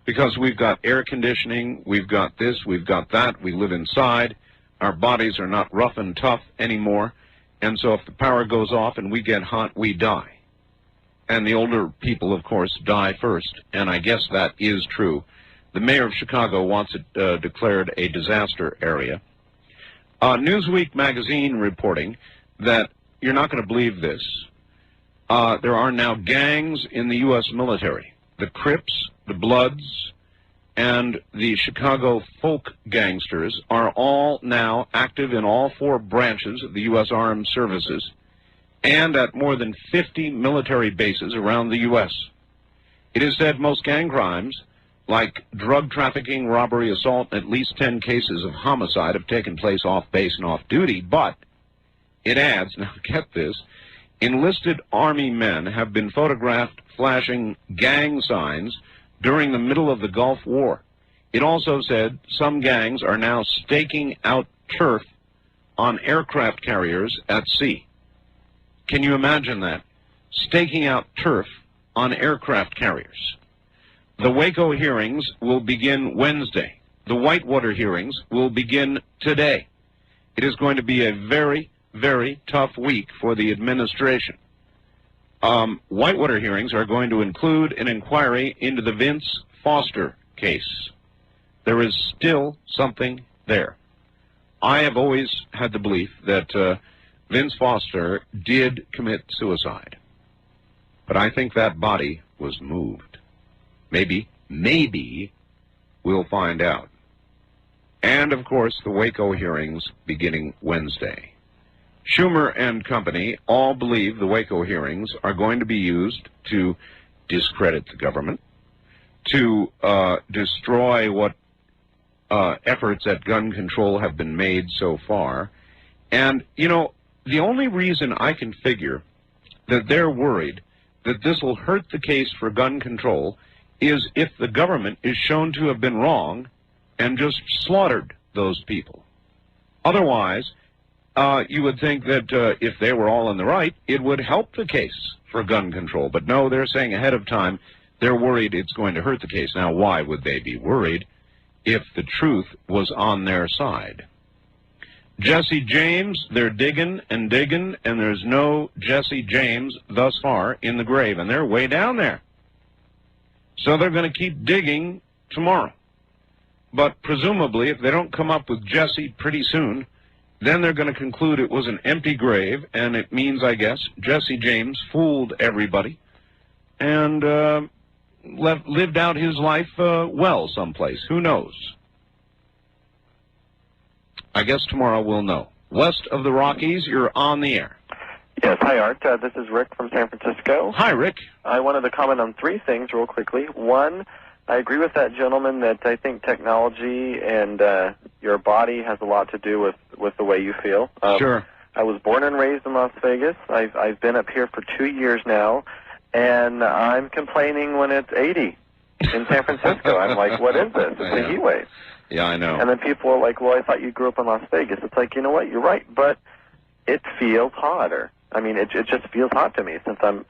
Because we've got air conditioning, we've got this, we've got that, we live inside, our bodies are not rough and tough anymore, and so if the power goes off and we get hot, we die. And the older people, of course, die first, and I guess that is true. The mayor of Chicago wants it declared a disaster area. Newsweek magazine reporting that, you're not going to believe this, there are now gangs in the U.S. military. The Crips, the Bloods, and the Chicago folk gangsters are all now active in all four branches of the U.S. Armed Services and at more than 50 military bases around the U.S. It is said most gang crimes, like drug trafficking, robbery, assault, and at least 10 cases of homicide have taken place off base and off duty, but it adds, now get this, enlisted Army men have been photographed flashing gang signs during the middle of the Gulf War. It also said some gangs are now staking out turf on aircraft carriers at sea. Can you imagine that? Staking out turf on aircraft carriers. The Waco hearings will begin Wednesday. The Whitewater hearings will begin today. It is going to be a very, very tough week for the administration. Whitewater hearings are going to include an inquiry into the Vince Foster case. There is still something there. I have always had the belief that Vince Foster did commit suicide. But I think that body was moved. Maybe we'll find out. And, of course, the Waco hearings beginning Wednesday. Schumer and company all believe the Waco hearings are going to be used to discredit the government, to destroy what efforts at gun control have been made so far. And, you know, the only reason I can figure that they're worried that this will hurt the case for gun control is if the government is shown to have been wrong and just slaughtered those people. Otherwise, you would think that if they were all in the right, it would help the case for gun control. But no, they're saying ahead of time they're worried it's going to hurt the case. Now, why would they be worried if the truth was on their side? Jesse James, they're digging, and there's no Jesse James thus far in the grave, and they're way down there. So they're going to keep digging tomorrow. But presumably, if they don't come up with Jesse pretty soon, then they're going to conclude it was an empty grave, and it means, I guess, Jesse James fooled everybody and lived out his life well someplace. Who knows? I guess tomorrow we'll know. West of the Rockies, you're on the air. Yes, hi, Art. This is Rick from San Francisco. Hi, Rick. I wanted to comment on three things real quickly. One, I agree with that gentleman that I think technology and your body has a lot to do with the way you feel. Sure. I was born and raised in Las Vegas. I've been up here for 2 years now, and I'm complaining when it's 80 in San Francisco. I'm like, what is this? It's a heat wave. Yeah, I know. And then people are like, well, I thought you grew up in Las Vegas. It's like, you know what? You're right, but it feels hotter. I mean, it just feels hot to me since I'm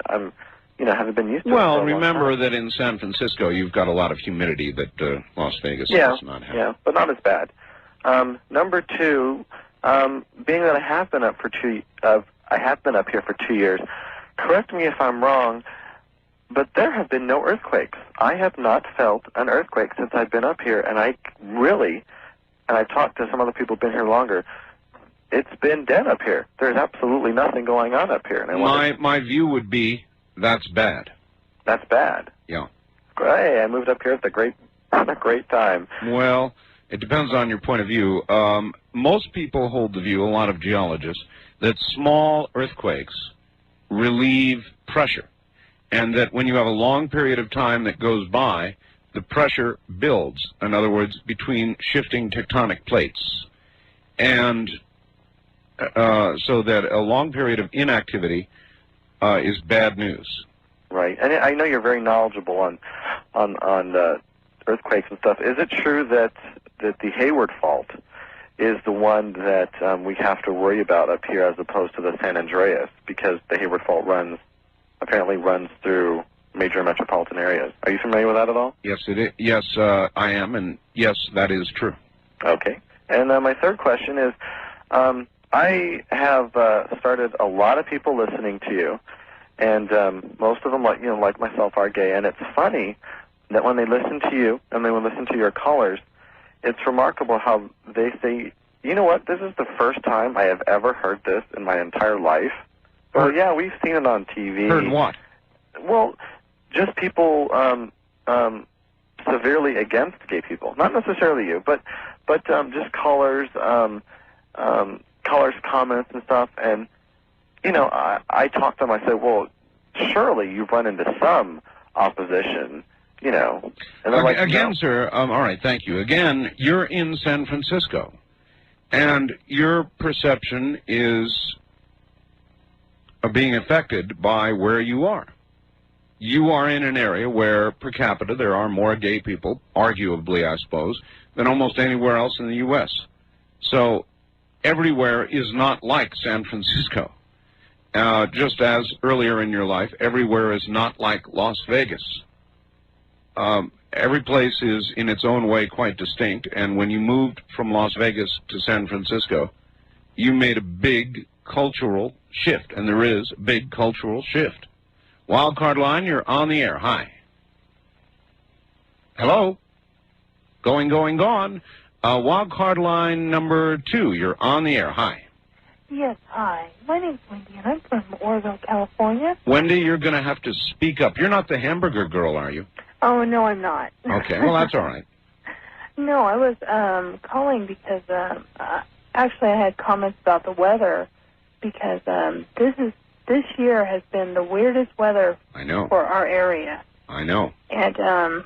haven't been used to it. Well, remember that in San Francisco you've got a lot of humidity that Las Vegas does not have. Yeah, but not as bad. Number two, being that I have been up here for 2 years. Correct me if I'm wrong, but there have been no earthquakes. I have not felt an earthquake since I've been up here, and I've talked to some other people who've been here longer. It's been dead up here. There's absolutely nothing going on up here. And my view would be that's bad. That's bad. Yeah. Hey, I moved up here at a great time. Well, it depends on your point of view. Most people hold the view, a lot of geologists, that small earthquakes relieve pressure, and that when you have a long period of time that goes by, the pressure builds, in other words, between shifting tectonic plates. And so that a long period of inactivity is bad news. Right, and I know you're very knowledgeable on earthquakes and stuff. Is it true that the Hayward Fault is the one that we have to worry about up here as opposed to the San Andreas, because the Hayward Fault apparently runs through major metropolitan areas? Are you familiar with that at all? Yes, it is. Yes, I am, and yes, that is true. Okay, and my third question is, I have started a lot of people listening to you, and most of them, like myself, are gay. And it's funny that when they listen to you and they will listen to your callers, it's remarkable how they say, you know what, this is the first time I have ever heard this in my entire life. Well, yeah, we've seen it on TV. Heard what? Well, just people severely against gay people. Not necessarily you, but just callers, callers' comments and stuff. And, I talked to them. I said, well, surely you've run into some opposition, And they're like, again, no. sir, all right, thank you. Again, you're in San Francisco, and your perception is being affected by where you are. You are in an area where, per capita, there are more gay people, arguably, I suppose, than almost anywhere else in the U.S. So everywhere is not like San Francisco. Just as earlier in your life, everywhere is not like Las Vegas. Every place is, in its own way, quite distinct, and when you moved from Las Vegas to San Francisco, you made a big cultural shift, and there is a big cultural shift. Wildcard line, you're on the air. Hi. Hello? Going, gone. Wildcard line number 2, you're on the air. Hi. Yes, hi. My name's Wendy, and I'm from Oroville, California. Wendy, you're going to have to speak up. You're not the hamburger girl, are you? Oh, no, I'm not. Okay, well, that's all right. No, I was calling because actually I had comments about the weather, because this year has been the weirdest weather I know. For our area. I know. And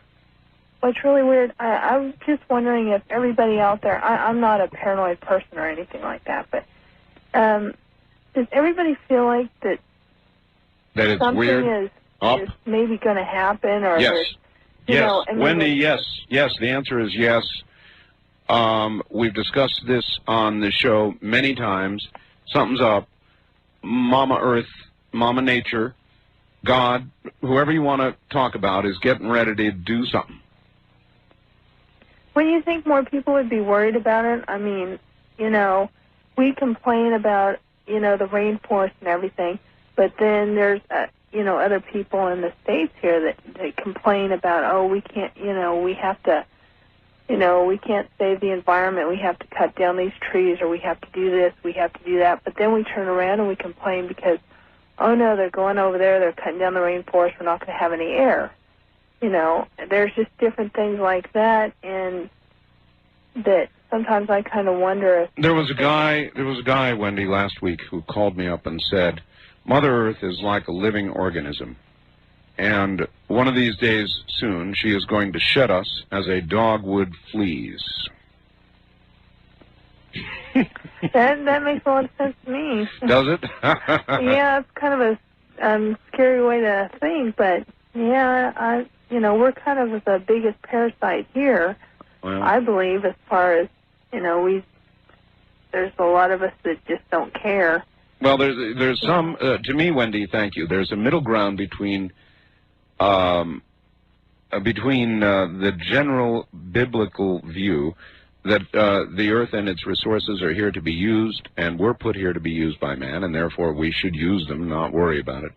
what's really weird, I'm just wondering if everybody out there, I'm not a paranoid person or anything like that, but does everybody feel like that That it's something weird? is maybe going to happen, or Yes. you Yes. know, I mean, Wendy, yes. Yes, the answer is yes. We've discussed this on the show many times. Something's up. Mama Earth, Mama Nature, God, whoever you want to talk about is getting ready to do something. When you think more people would be worried about it, I mean, you know, we complain about, you know, the rainforest and everything, but then there's, you know, other people in the States here that complain about, oh, we can't, you know, we have to, you know, we can't save the environment, we have to cut down these trees, or we have to do this, we have to do that, but then we turn around and we complain because, oh, no, they're going over there, they're cutting down the rainforest, we're not going to have any air. You know, there's just different things like that, and that sometimes I kind of wonder if... There was a guy, Wendy, last week who called me up and said, Mother Earth is like a living organism, and one of these days soon she is going to shed us as a dog would fleas. That makes a lot of sense to me. Does it? Yeah, it's kind of a scary way to think, but yeah, you know, we're kind of the biggest parasite here, well, I believe, as far as, you know, there's a lot of us that just don't care. Well, there's some, to me, Wendy, thank you, there's a middle ground between the general biblical view that the earth and its resources are here to be used, and we're put here to be used by man, and therefore we should use them, not worry about it.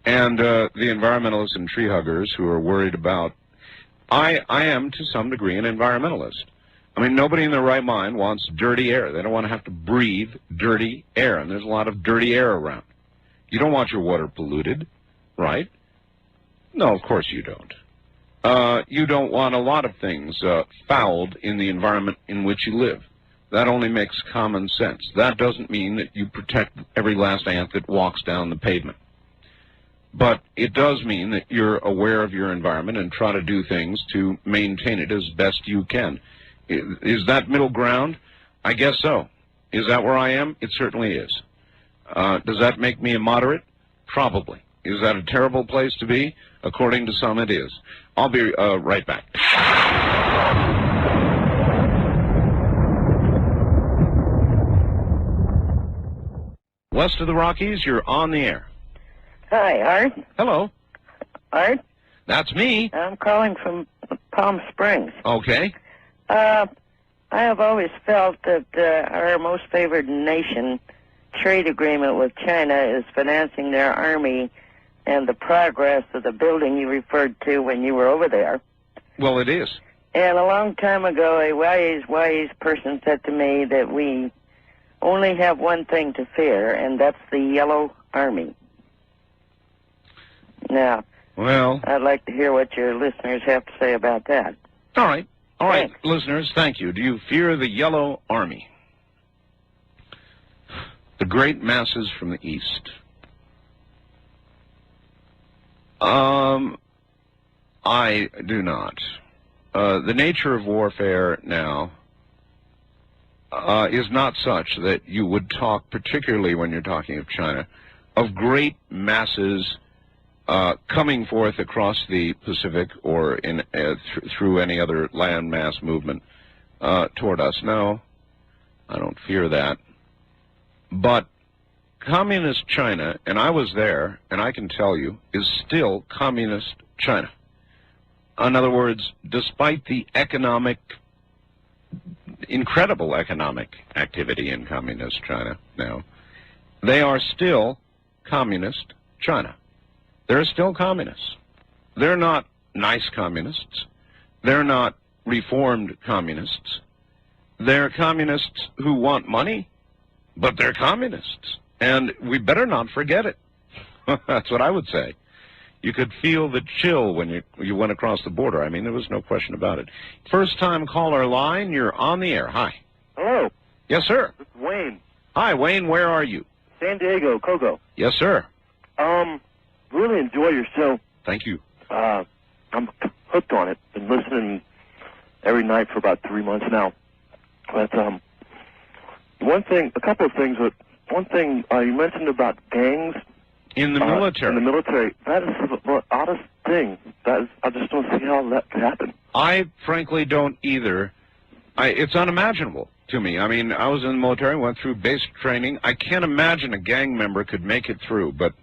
And the environmentalists and tree huggers who are worried about... I am, to some degree, an environmentalist. I mean, nobody in their right mind wants dirty air. They don't want to have to breathe dirty air, and there's a lot of dirty air around. You don't want your water polluted, right? No, of course you don't. You don't want a lot of things fouled in the environment in which you live. That only makes common sense. That doesn't mean that you protect every last ant that walks down the pavement. But it does mean that you're aware of your environment and try to do things to maintain it as best you can. Is that middle ground? I guess so. Is that where I am? It certainly is. Does that make me a moderate? Probably. Is that a terrible place to be? According to some, it is. I'll be right back. West of the Rockies, you're on the air. Hi, Art. Hello. Art? That's me. I'm calling from Palm Springs. Okay. I have always felt that our most favored nation trade agreement with China is financing their army and the progress of the building you referred to when you were over there. Well, it is. And a long time ago, a wise person said to me that we only have one thing to fear, and that's the Yellow Army. Now, well, I'd like to hear what your listeners have to say about that. All right. All right, Thanks. listeners, thank you. Do you fear the Yellow Army? The great masses from the East. I do not. The nature of warfare now is not such that you would talk, particularly when you're talking of China, of great masses coming forth across the Pacific or in through any other land mass movement toward us. No, I don't fear that. But communist China, and I was there, and I can tell you, is still communist China. In other words, despite the incredible economic activity in communist China now, they are still communist China. They're still communists. They're not nice communists. They're not reformed communists. They're communists who want money, but they're communists. And we better not forget it. That's what I would say. You could feel the chill when you went across the border. I mean, there was no question about it. First-time caller line, you're on the air. Hi. Hello. Yes, sir. This is Wayne. Hi, Wayne. Where are you? San Diego, Cocoa. Yes, sir. Really enjoy your show. Thank you. I'm hooked on it. Been listening every night for about 3 months now. But one thing, a couple of things. One thing you mentioned about gangs. In the military? In the military. That is the oddest thing. I just don't see how that could happen. I frankly don't either. It's unimaginable to me. I mean, I was in the military, went through basic training. I can't imagine a gang member could make it through, but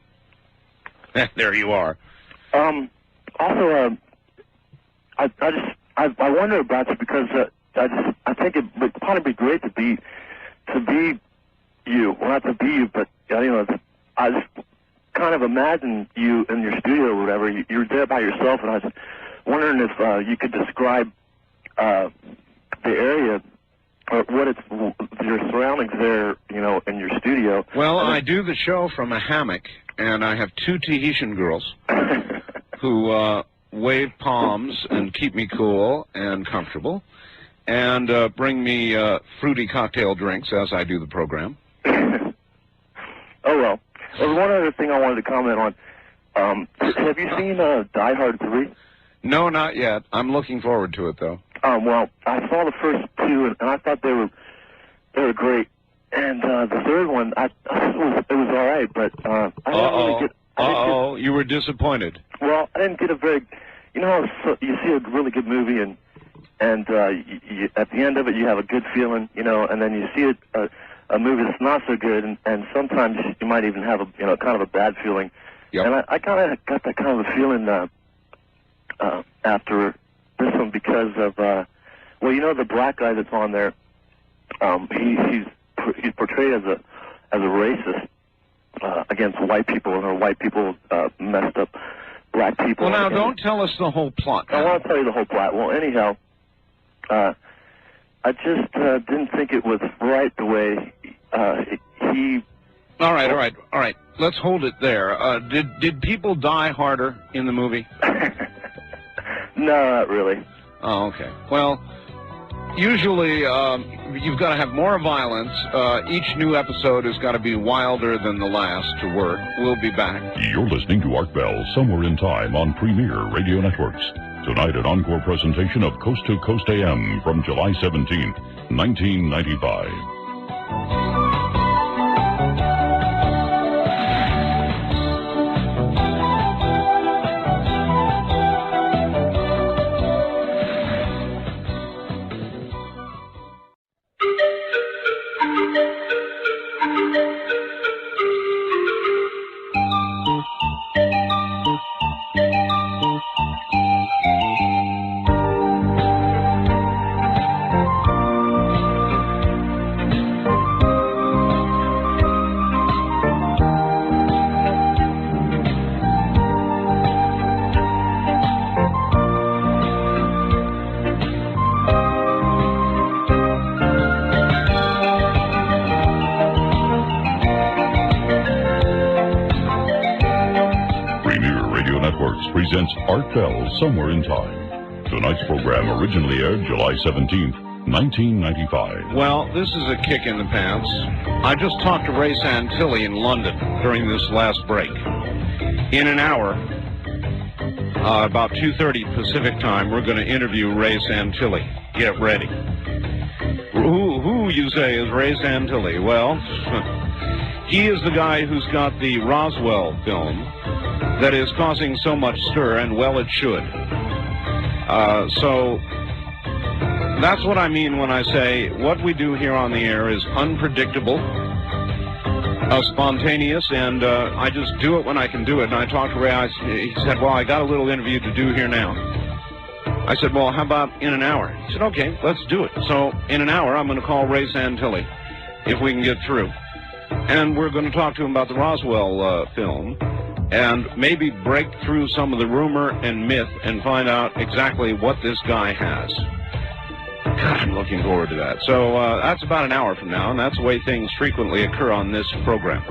there you are. Also, I wonder about you because I think it would probably be great to be you. Well, not to be you, but I just kind of imagine you in your studio or whatever. You're there by yourself, and I was wondering if you could describe the area or your surroundings there, in your studio. Well, I do the show from a hammock, and I have 2 Tahitian girls who wave palms and keep me cool and comfortable, and bring me fruity cocktail drinks as I do the program. Oh, well. There's one other thing I wanted to comment on. Have you seen Die Hard 3? No, not yet. I'm looking forward to it, though. Well, I saw the first 2, and I thought they were great. And the third one, it was all right, but I didn't really get... You were disappointed. Well, I didn't get a very... you see a really good movie, and at the end of it, you have a good feeling, and then you see a movie that's not so good, and sometimes you might even have a kind of a bad feeling. Yep. And I kind of got that kind of a feeling after this one because of the black guy that's on there. He's portrayed as a racist against white people, and white people messed up black people. Well, now don't tell us the whole plot. I want to tell you the whole plot. Well, anyhow, I just didn't think it was right the way he... All right. Let's hold it there. Did people die harder in the movie? No, not really. Oh, okay. Well, usually you've got to have more violence. Each new episode has got to be wilder than the last to work. We'll be back. You're listening to Art Bell Somewhere in Time on Premier Radio Networks. Tonight, an encore presentation of Coast to Coast AM from July 17th, 1995. Presents Art Bell Somewhere in Time. Tonight's program originally aired July 17th, 1995. Well, this is a kick in the pants. I just talked to Ray Santilly in London during this last break. In an hour, about 2:30 Pacific time, we're going to interview Ray Santilly. Get ready. Who you say is Ray Santilly? Well, he is the guy who's got the Roswell film that is causing so much stir, and well it should. So that's what I mean when I say what we do here on the air is unpredictable, spontaneous, and I just do it when I can do it. And I talked to Ray. He said, well, I got a little interview to do here now. I said, well, how about in an hour? He said, okay, let's do it. So in an hour, I'm going to call Ray Santilly, if we can get through. And we're going to talk to him about the Roswell film, and maybe break through some of the rumor and myth and find out exactly what this guy has. God, I'm looking forward to that. So that's about an hour from now, and that's the way things frequently occur on this program.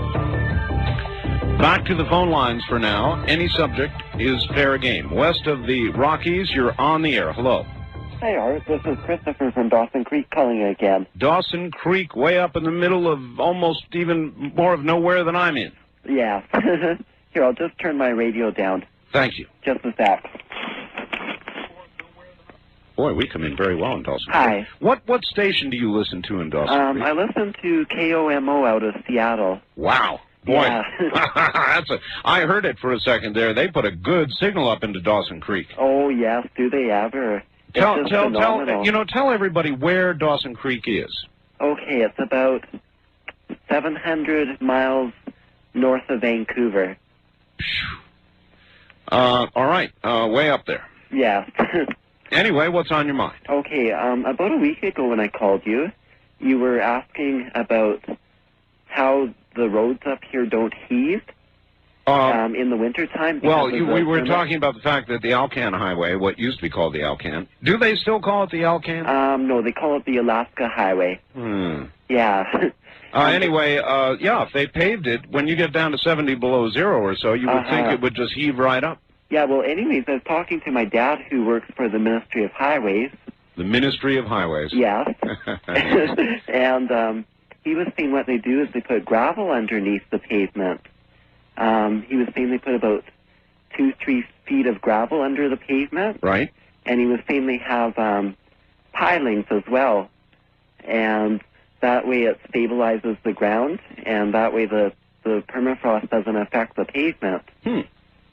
Back to the phone lines for now. Any subject is fair game. West of the Rockies, you're on the air. Hello. Hey, Art. This is Christopher from Dawson Creek calling you again. Dawson Creek, way up in the middle of almost even more of nowhere than I'm in. Yeah. Here, I'll just turn my radio down. Thank you. Just a sec. Boy, we come in very well in Dawson Creek. Hi. What station do you listen to in Dawson Creek? I listen to KOMO out of Seattle. Wow. Boy, I heard it for a second there. They put a good signal up into Dawson Creek. Oh, yes. Do they ever? Tell everybody where Dawson Creek is. Okay, it's about 700 miles north of Vancouver. All right, way up there. Yes. Anyway, what's on your mind? Okay, about a week ago when I called you, you were asking about how the roads up here don't heave in the wintertime. Well, we were talking about the fact that the Alcan Highway, what used to be called the Alcan, do they still call it the Alcan? No, they call it the Alaska Highway. Yeah. Anyway, if they paved it, when you get down to 70 below zero or so, you would think it would just heave right up. Yeah, well, anyways, I was talking to my dad who works for the Ministry of Highways. The Ministry of Highways? Yes. And he was saying what they do is they put gravel underneath the pavement. He was saying they put about 2-3 feet of gravel under the pavement. Right. And he was saying they have pilings as well. And that way it stabilizes the ground, and that way the permafrost doesn't affect the pavement.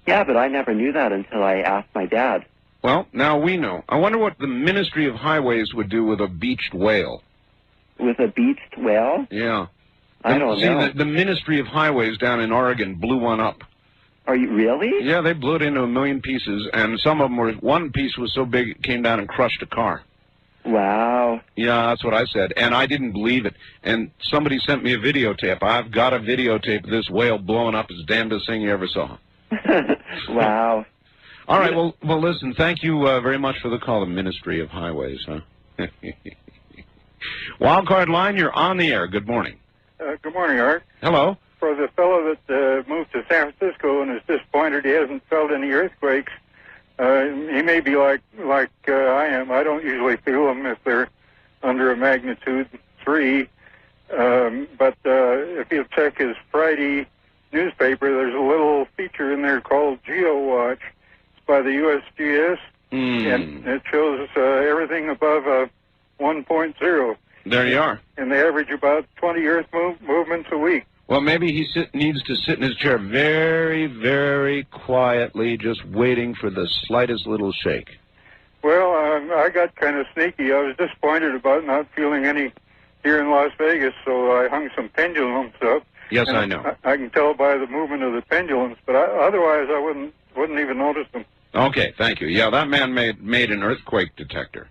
Yeah, but I never knew that until I asked my dad. Well, now we know. I wonder what the Ministry of Highways would do with a beached whale. With a beached whale? Yeah. I don't know. The Ministry of Highways down in Oregon blew one up. Are you really? Yeah, they blew it into 1 million pieces, and some of them were, one piece was so big it came down and crushed a car. Wow. Yeah, that's what I said, and I didn't believe it. And somebody sent me a videotape. I've got a videotape of this whale blowing up. It's the damnedest thing you ever saw. Wow. All right, well, listen, thank you very much for the call, the Ministry of Highways, huh? Wildcard line, you're on the air. Good morning. Good morning, Art. Hello. For the fellow that moved to San Francisco and is disappointed he hasn't felt any earthquakes, he may be like I am. I don't usually feel them if they're under a magnitude 3. But if you check his Friday newspaper, there's a little feature in there called GeoWatch. It's by the USGS, and it shows everything above 1.0. There you are. And they average about 20 Earth movements a week. Well, maybe he needs to sit in his chair very, very quietly, just waiting for the slightest little shake. Well, I got kind of sneaky. I was disappointed about not feeling any here in Las Vegas, so I hung some pendulums up. Yes, I know. I can tell by the movement of the pendulums, but otherwise I wouldn't even notice them. Okay, thank you. Yeah, that man made an earthquake detector,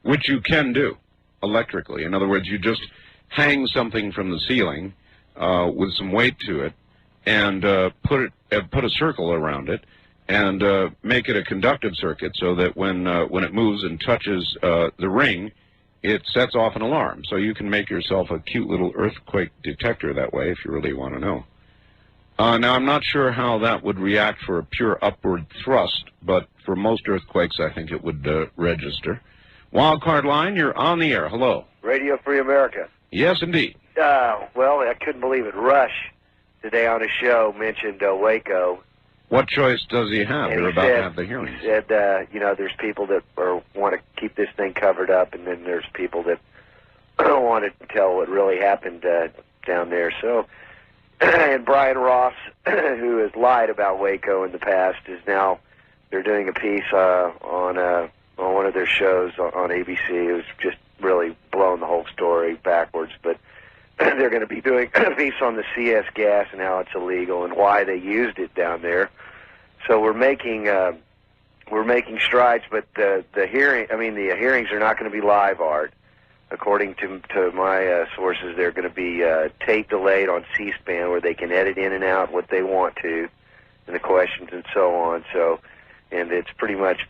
which you can do electrically. In other words, you just hang something from the ceiling with some weight to it, and put a circle around it, and make it a conductive circuit so that when it moves and touches the ring, it sets off an alarm. So you can make yourself a cute little earthquake detector that way if you really want to know. Now, I'm not sure how that would react for a pure upward thrust, but for most earthquakes, I think it would register. Wildcard line, you're on the air. Hello. Radio Free America. Yes, indeed. Well, I couldn't believe it. Rush, today on his show, mentioned Waco. What choice does he have? They're about to have the hearings. He said, there's people that want to keep this thing covered up, and then there's people that want to tell what really happened down there. So, and Brian Ross, who has lied about Waco in the past, they're doing a piece on one of their shows on ABC. It was just really blowing the whole story backwards, but they're going to be doing a piece on the CS gas and how it's illegal and why they used it down there. So we're making strides, but the hearings are not going to be live, Art. According to my sources, they're going to be tape delayed on C-SPAN, where they can edit in and out what they want to, and the questions and so on. So, and it's pretty much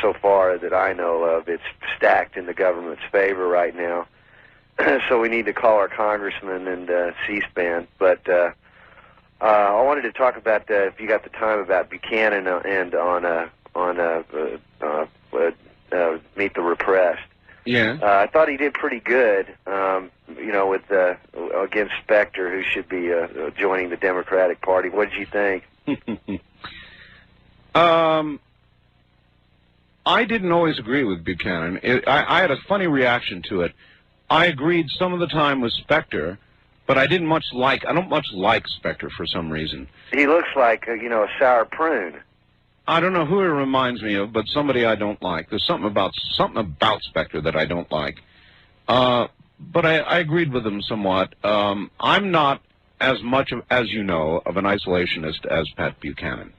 so far that I know of, it's stacked in the government's favor right now. So we need to call our congressman and C-SPAN. But I wanted to talk about, if you got the time, about Buchanan and on Meet the Repressed. Yeah. I thought he did pretty good, with against Specter, who should be joining the Democratic Party. What did you think? I didn't always agree with Buchanan. I had a funny reaction to it. I agreed some of the time with Specter, But I don't much like Spectre for some reason. He looks like, a sour prune. I don't know who he reminds me of, but somebody I don't like. There's something about Spectre that I don't like. But I agreed with him somewhat. I'm not as much as you know, of an isolationist as Pat Buchanan.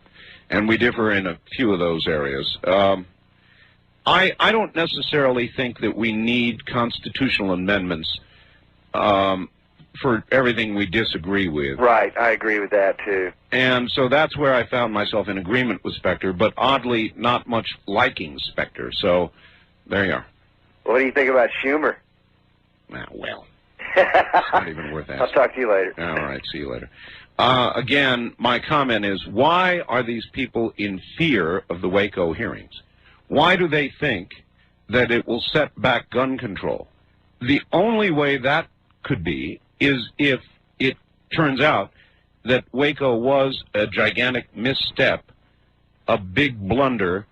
And we differ in a few of those areas. I don't necessarily think that we need constitutional amendments for everything we disagree with. Right, I agree with that, too. And so that's where I found myself in agreement with Spectre, but oddly not much liking Spectre. So there you are. What do you think about Schumer? Well, it's not even worth asking. I'll talk to you later. All right, see you later. Again, my comment is, why are these people in fear of the Waco hearings? Why do they think that it will set back gun control? The only way that could be is if it turns out that Waco was a gigantic misstep, a big blunder,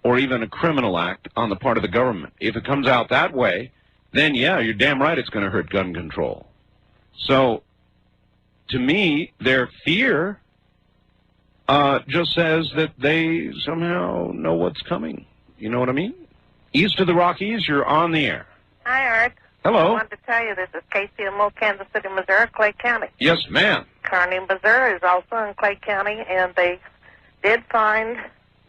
or even a criminal act on the part of the government. If it comes out that way, then yeah, you're damn right it's going to hurt gun control. So, to me, their fear just says that they somehow know what's coming. You know what I mean? East of the Rockies, you're on the air. Hi, Art. Hello. I wanted to tell you this is KCMO, Kansas City, Missouri, Clay County. Yes, ma'am. Kearney, Missouri is also in Clay County, and they did find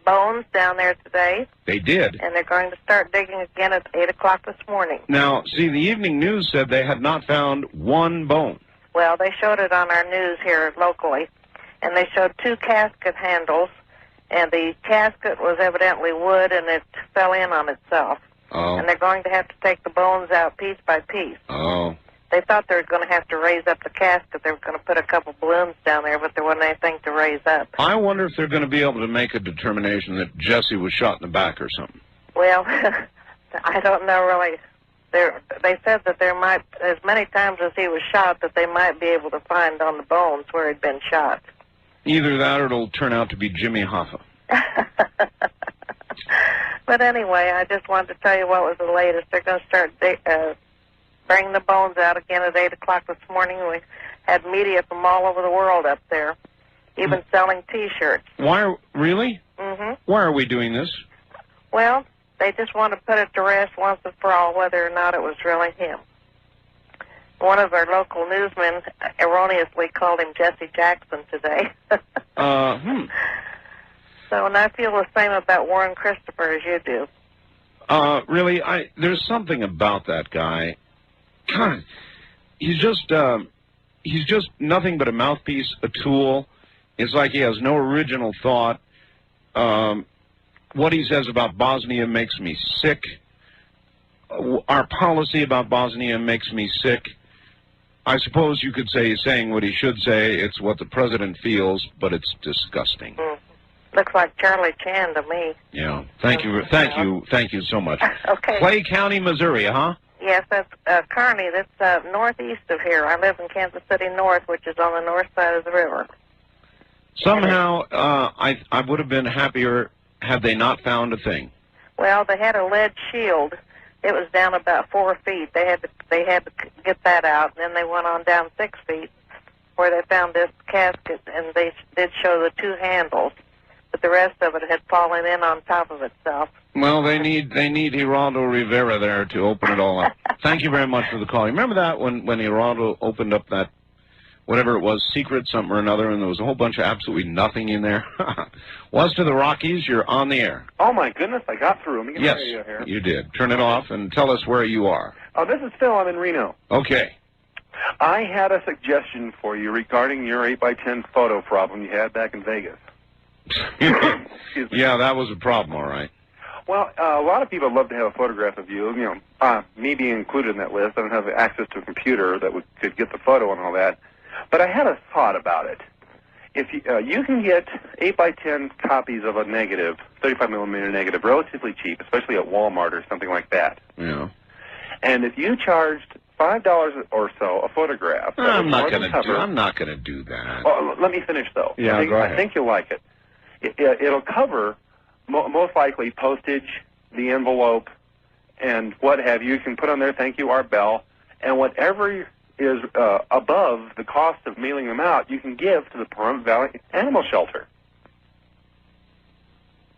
bones down there today. They did. And they're going to start digging again at 8 o'clock this morning. Now, see, the evening news said they had not found one bone. Well, they showed it on our news here locally, and they showed 2 casket handles, and the casket was evidently wood, and it fell in on itself. Oh. And they're going to have to take the bones out piece by piece. Oh. They thought they were going to have to raise up the casket. They were going to put a couple balloons down there, but there wasn't anything to raise up. I wonder if they're going to be able to make a determination that Jesse was shot in the back or something. Well, I don't know really. They said that there might, as many times as he was shot, that they might be able to find on the bones where he'd been shot. Either that or it'll turn out to be Jimmy Hoffa. But anyway, I just wanted to tell you what was the latest. They're going to start bringing the bones out again at 8 o'clock this morning. We had media from all over the world up there, even selling T-shirts. Really? Mm-hmm. Why are we doing this? Well, they just want to put it to rest once and for all whether or not it was really him. One of our local newsmen erroneously called him Jesse Jackson today. So, and I feel the same about Warren Christopher as you do. Really, there's something about that guy. God, he's just nothing but a mouthpiece, a tool. It's like he has no original thought. What he says about Bosnia makes me sick. Our policy about Bosnia makes me sick. I suppose you could say he's saying what he should say. It's what the president feels, but it's disgusting. Looks like Charlie Chan to me. Yeah. Thank you so much. Okay. Clay County, Missouri, huh? Yes, that's Kearney. That's northeast of here. I live in Kansas City North, which is on the north side of the river. Somehow, I would have been happier had they not found a thing. Well, they had a lead shield. It was down about 4 feet. They had to get that out, and then they went on down 6 feet, where they found this casket, and they did show the 2 handles, but the rest of it had fallen in on top of itself. Well, they need Geraldo Rivera there to open it all up. Thank you very much for the call. You remember that when Geraldo opened up that, whatever it was, secret something or another, and there was a whole bunch of absolutely nothing in there? West of the Rockies, you're on the air. Oh, my goodness, I got through. Let me get Yes, the radio here. you did. Turn it off and tell us where you are. Oh, this is Phil. I'm in Reno. Okay. I had a suggestion for you regarding your 8x10 photo problem you had back in Vegas. Yeah, that was a problem, all right. Well, a lot of people love to have a photograph of you. Me being included in that list. I don't have access to a computer that could get the photo and all that. But I had a thought about it. If you can get 8x10 copies of a negative, 35mm negative, relatively cheap, especially at Walmart or something like that. Yeah. And if you charged $5 or so a photograph, I'm not going to do that. Well, let me finish though. Yeah, go ahead. I think you'll like it. It'll cover most likely postage, the envelope, and what have you. You can put on there, "Thank you, Art Bell," and whatever is above the cost of mailing them out, you can give to the Pahrump Valley Animal Shelter.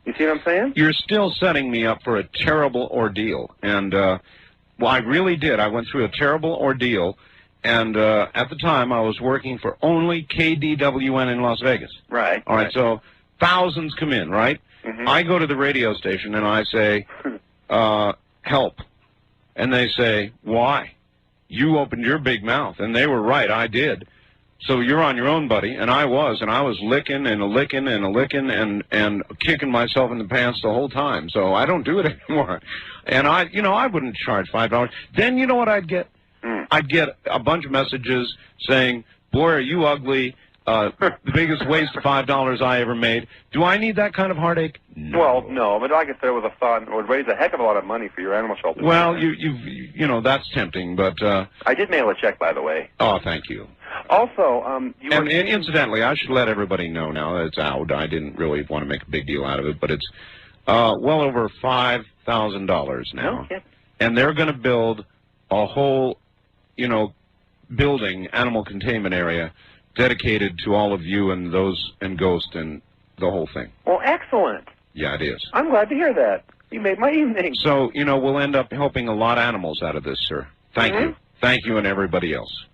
You see what I'm saying? You're still setting me up for a terrible ordeal. And, well, I really did. I went through a terrible ordeal. And at the time, I was working for only KDWN in Las Vegas. Right. All right, so thousands come in, right? I go to the radio station and I say, help. And they say, why? You opened your big mouth. And they were right, I did. So you're on your own, buddy. And I was licking and licking and licking and kicking myself in the pants the whole time. So I don't do it anymore. And I wouldn't charge $5. Then you know what I'd get? I'd get a bunch of messages saying, boy, are you ugly, the biggest waste of $5 I ever made. Do I need that kind of heartache? No. Well, no, but like I said, with a thought, it would raise a heck of a lot of money for your animal shelter. Well, you know, that's tempting, but... I did mail a check, by the way. Oh, thank you. Also, and incidentally, I should let everybody know now that it's out. I didn't really want to make a big deal out of it, but it's well over $5,000 now. Okay. And they're going to build a whole, building, animal containment area, dedicated to all of you and those and Ghost and the whole thing. Well, excellent. Yeah, it is. I'm glad to hear that. You made my evening. So, we'll end up helping a lot of animals out of this, sir. Thank you. Thank you and everybody else.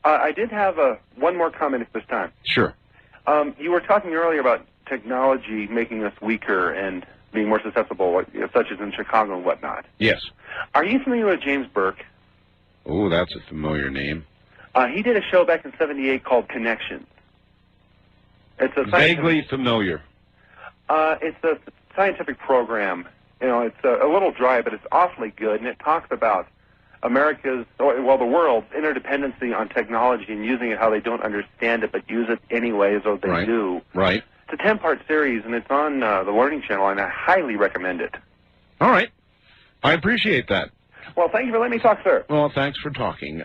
I did have one more comment at this time. Sure. You were talking earlier about technology making us weaker and being more susceptible, such as in Chicago and whatnot. Yes. Are you familiar with James Burke? Oh, that's a familiar name. He did a show back in '78 called Connections. It's a vaguely familiar. It's a scientific program. It's a little dry, but it's awfully good, and it talks about the world's interdependency on technology and using it how they don't understand it, but use it anyway as though they do. Right. It's a 10-part series, and it's on the Learning Channel, and I highly recommend it. All right. I appreciate that. Well, thank you for letting me talk, sir. Well, thanks for talking.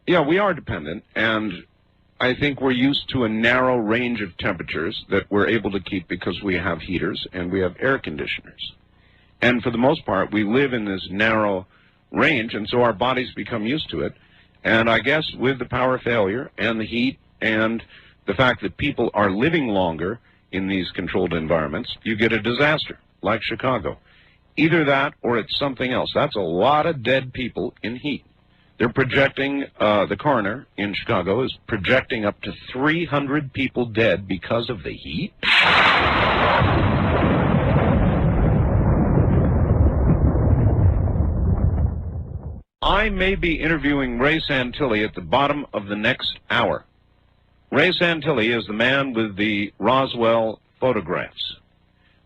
Yeah, we are dependent, and I think we're used to a narrow range of temperatures that we're able to keep because we have heaters and we have air conditioners. And for the most part, we live in this narrow range, and so our bodies become used to it. And I guess with the power failure and the heat and the fact that people are living longer in these controlled environments, you get a disaster like Chicago. Either that or it's something else. That's a lot of dead people in heat. They're projecting, the coroner in Chicago is projecting up to 300 people dead because of the heat. I may be interviewing Ray Santilly at the bottom of the next hour. Ray Santilly is the man with the Roswell photographs.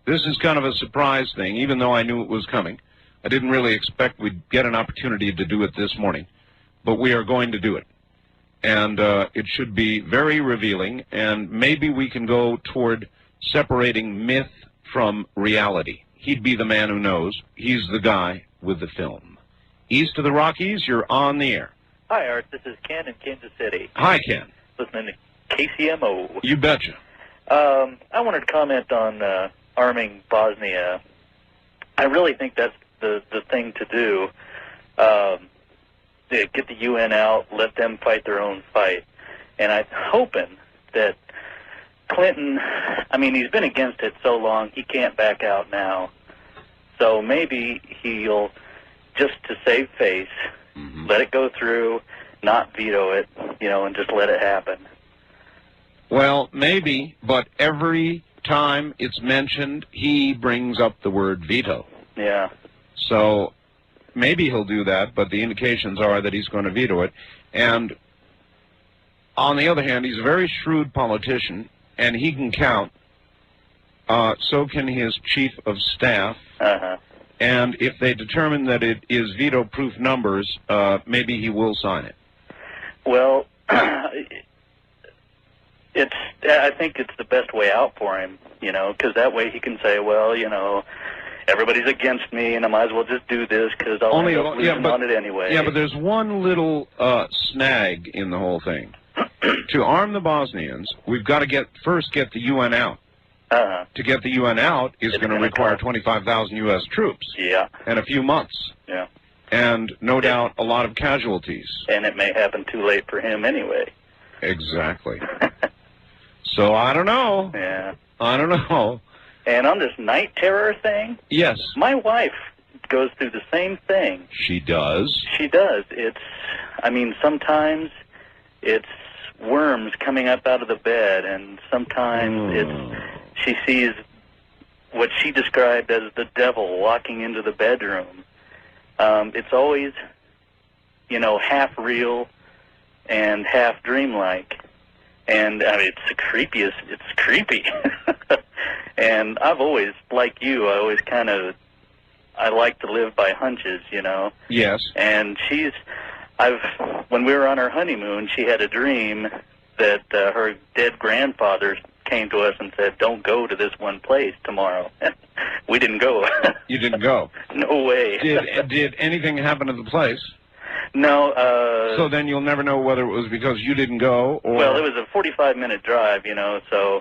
This is kind of a surprise thing, even though I knew it was coming. I didn't really expect we'd get an opportunity to do it this morning, but we are going to do it. And it should be very revealing, and maybe we can go toward separating myth from reality. He'd be the man who knows. He's the guy with the film. East of the Rockies, you're on the air. Hi, Art. This is Ken in Kansas City. Hi, Ken. Listening to KCMO. You betcha. I wanted to comment on arming Bosnia. I really think that's the thing to do. Get the UN out, let them fight their own fight. And I'm hoping that Clinton, he's been against it so long, he can't back out now. So maybe he'll, just to save face, let it go through, not veto it, and just let it happen. Well, maybe, but every time it's mentioned, he brings up the word veto. Yeah. So maybe he'll do that, but the indications are that he's going to veto it. And on the other hand, he's a very shrewd politician, and he can count. So can his chief of staff. And if they determine that it is veto-proof numbers, maybe he will sign it. Well, I think it's the best way out for him, because that way he can say, well, everybody's against me, and I might as well just do this because I'll end up losing on it anyway. Yeah, but there's one little snag in the whole thing. To arm the Bosnians, we've got to first get the UN out. To get the UN out is going to require 25,000 U.S. troops. Yeah. And a few months. Yeah. And no doubt a lot of casualties. And it may happen too late for him anyway. Exactly. So I don't know. Yeah. I don't know. And on this night terror thing? Yes. My wife goes through the same thing. She does? She does. Sometimes it's worms coming up out of the bed, and sometimes she sees what she described as the devil walking into the bedroom. It's always, half real and half dreamlike. And, it's the creepiest. It's creepy. And I've always, like you, I like to live by hunches, Yes. And when we were on our honeymoon, she had a dream that her dead grandfather came to us and said, "Don't go to this one place tomorrow." We didn't go. You didn't go? No way. Did anything happen to the place? No. So then you'll never know whether it was because you didn't go or... Well, it was a 45-minute drive, so...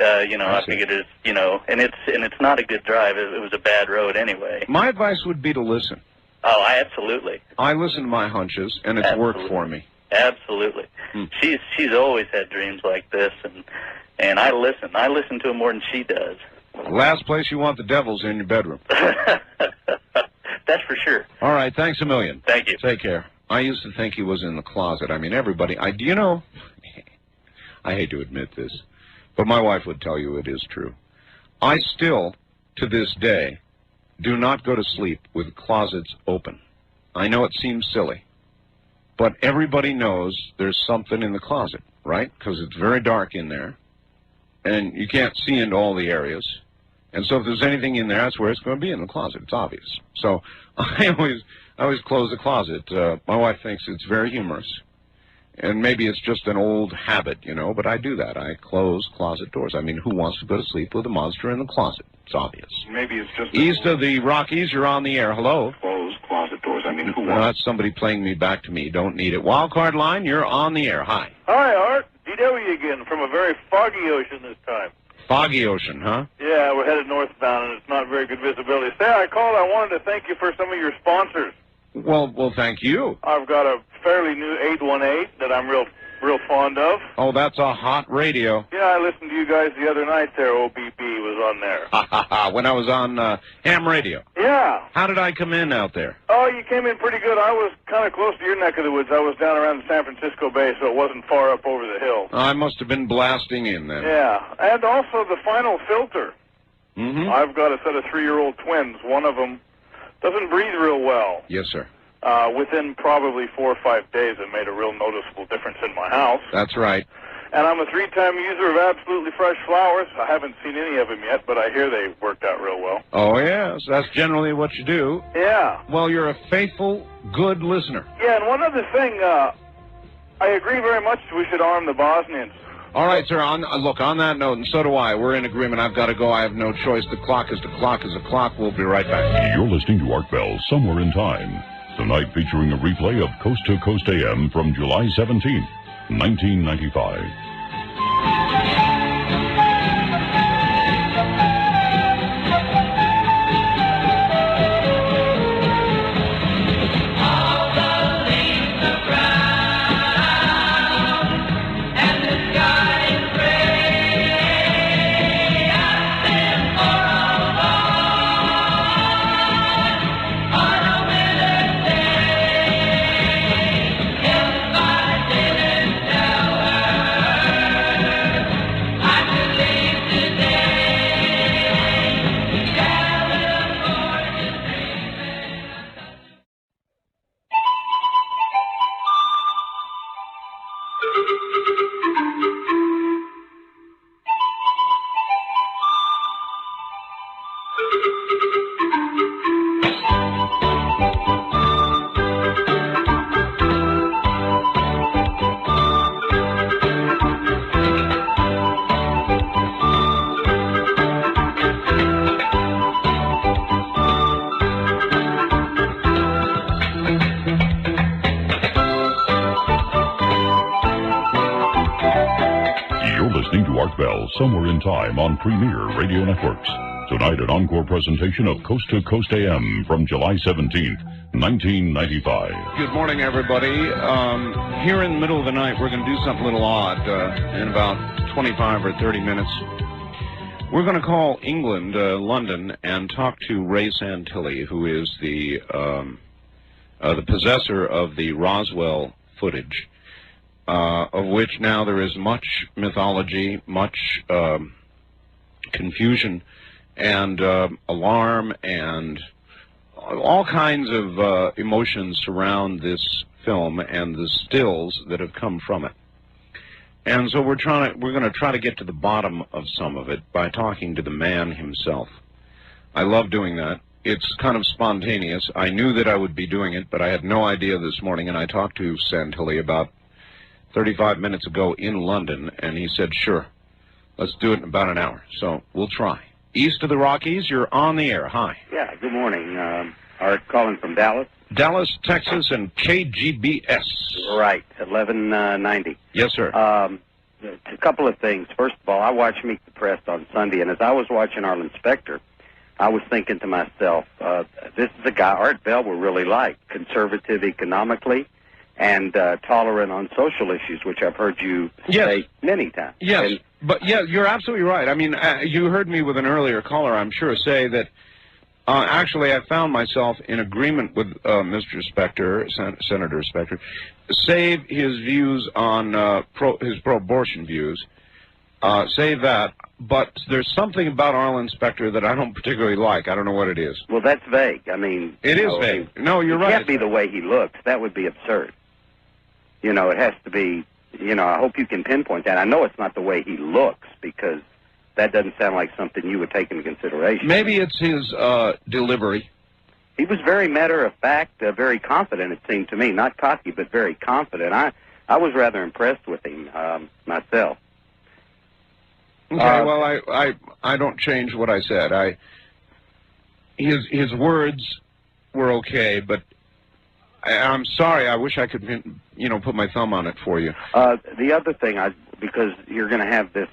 I figured it's, and it's not a good drive. It was a bad road anyway. My advice would be to listen. Oh, absolutely. I listen to my hunches, and it's worked for me. Absolutely. She's always had dreams like this, and I listen. I listen to them more than she does. The last place you want the devil's in your bedroom. That's for sure. All right, thanks a million. Thank you. Take care. I used to think he was in the closet. Everybody... I hate to admit this, but my wife would tell you it is true. I still, to this day, do not go to sleep with closets open. I know it seems silly, but everybody knows there's something in the closet, right? Because it's very dark in there, and you can't see into all the areas. And so if there's anything in there, that's where it's going to be, in the closet. It's obvious. So I always close the closet. My wife thinks it's very humorous. And maybe it's just an old habit, but I do that. I close closet doors. Who wants to go to sleep with a monster in the closet? It's obvious. Maybe it's just... East of the Rockies, you're on the air. Hello? Close closet doors. Who wants... That's somebody playing me back to me. Don't need it. Wildcard line, you're on the air. Hi. Hi, Art. DW again, from a very foggy ocean this time. Foggy ocean, huh? Yeah, we're headed northbound, and it's not very good visibility. Say, I called. I wanted to thank you for some of your sponsors. Well, thank you. I've got a fairly new 818 that I'm real fond of. Oh, that's a hot radio. Yeah, I listened to you guys the other night there. OBB was on there. When I was on ham radio. Yeah. How did I come in out there? Oh, you came in pretty good. I was kind of close to your neck of the woods. I was down around the San Francisco Bay, so it wasn't far up over the hill. I must have been blasting in then. Yeah, and also the final filter. Mm-hmm. I've got a set of 3-year-old twins. One of them doesn't breathe real well. Yes, sir. Within probably 4 or 5 days, it made a real noticeable difference in my house. That's right. And I'm a 3-time user of Absolutely Fresh Flowers. I haven't seen any of them yet, but I hear they worked out real well. Oh, yes. That's generally what you do. Yeah. Well, you're a faithful, good listener. Yeah, and one other thing, I agree very much we should arm the Bosnians. All right, sir. Look, on that note, and so do I. We're in agreement. I've got to go. I have no choice. The clock is a clock. We'll be right back. You're listening to Art Bell, Somewhere in Time. Tonight featuring a replay of Coast to Coast AM from July 17th, 1995. Somewhere in Time on Premier Radio Networks. Tonight, an encore presentation of Coast to Coast AM from July 17th, 1995. Good morning, everybody. Here in the middle of the night, we're going to do something a little odd in about 25 or 30 minutes. We're going to call England, London, and talk to Ray Santilly, who is the possessor of the Roswell footage, of which now there is much mythology, much confusion, and alarm, and all kinds of emotions surround this film and the stills that have come from it. And so we're going to try to get to the bottom of some of it by talking to the man himself. I love doing that. It's kind of spontaneous. I knew that I would be doing it, but I had no idea this morning, and I talked to Santilly about 35 minutes ago in London, and he said, sure, let's do it in about an hour. So we'll try. East of the Rockies, you're on the air. Hi. Yeah, good morning. Art calling from Dallas. Dallas, Texas, and KGBS. Right, 1190. Yes, sir. A couple of things. First of all, I watched Meet the Press on Sunday, and as I was watching Arlen Specter, I was thinking to myself, this is a guy Art Bell will really like, conservative economically and tolerant on social issues, which I've heard you say many times. Yes, but yeah, you're absolutely right. I mean, you heard me with an earlier caller, I'm sure, say that actually I found myself in agreement with Mr. Specter, Senator Specter, save his views on his pro-abortion views, save that, but there's something about Arlen Specter that I don't particularly like. I don't know what it is. Well, that's vague. I mean... It is vague. No, you're right. It can't be the way he looks. That would be absurd. You know, it has to be, you know, I hope you can pinpoint that. I know it's not the way he looks, because that doesn't sound like something you would take into consideration. Maybe it's his delivery. He was very matter-of-fact, very confident, it seemed to me. Not cocky, but very confident. I was rather impressed with him myself. Okay, well, I don't change what I said. His words were okay, but I'm sorry. I wish I could, put my thumb on it for you. The other thing, because you're going to have this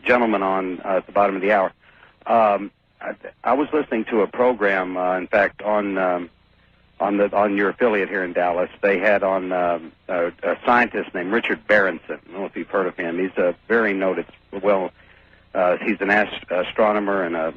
gentleman on at the bottom of the hour, I was listening to a program, in fact, on your affiliate here in Dallas. They had on a scientist named Richard Berenson. I don't know if you've heard of him. He's a very noted, he's an astronomer and a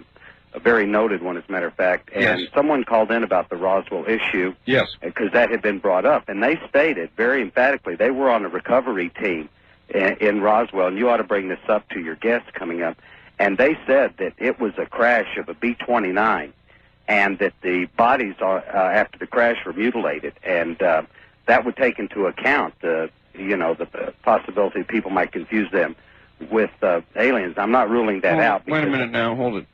very noted one, as a matter of fact. And someone called in about the Roswell issue. Yes. Because that had been brought up. And they stated very emphatically they were on a recovery team in Roswell, and you ought to bring this up to your guests coming up. And they said that it was a crash of a B-29, and that the bodies after the crash were mutilated. And that would take into account, the possibility people might confuse them with aliens. I'm not ruling that out. Wait a minute now, hold it.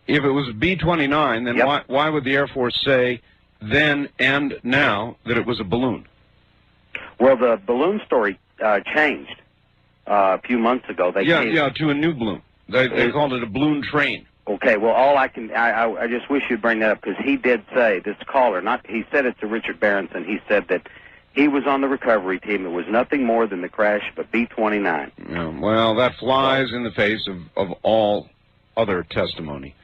If it was a B-29, then why would the Air Force say then and now that it was a balloon? Well, the balloon story changed a few months ago. They to a new balloon. They called it a balloon train. Okay, well, I just wish you'd bring that up, because he did say, this caller, he said it to Richard Berenson, he said that he was on the recovery team. It was nothing more than the crash of a B-29. Yeah, well, that flies in the face of all other testimony.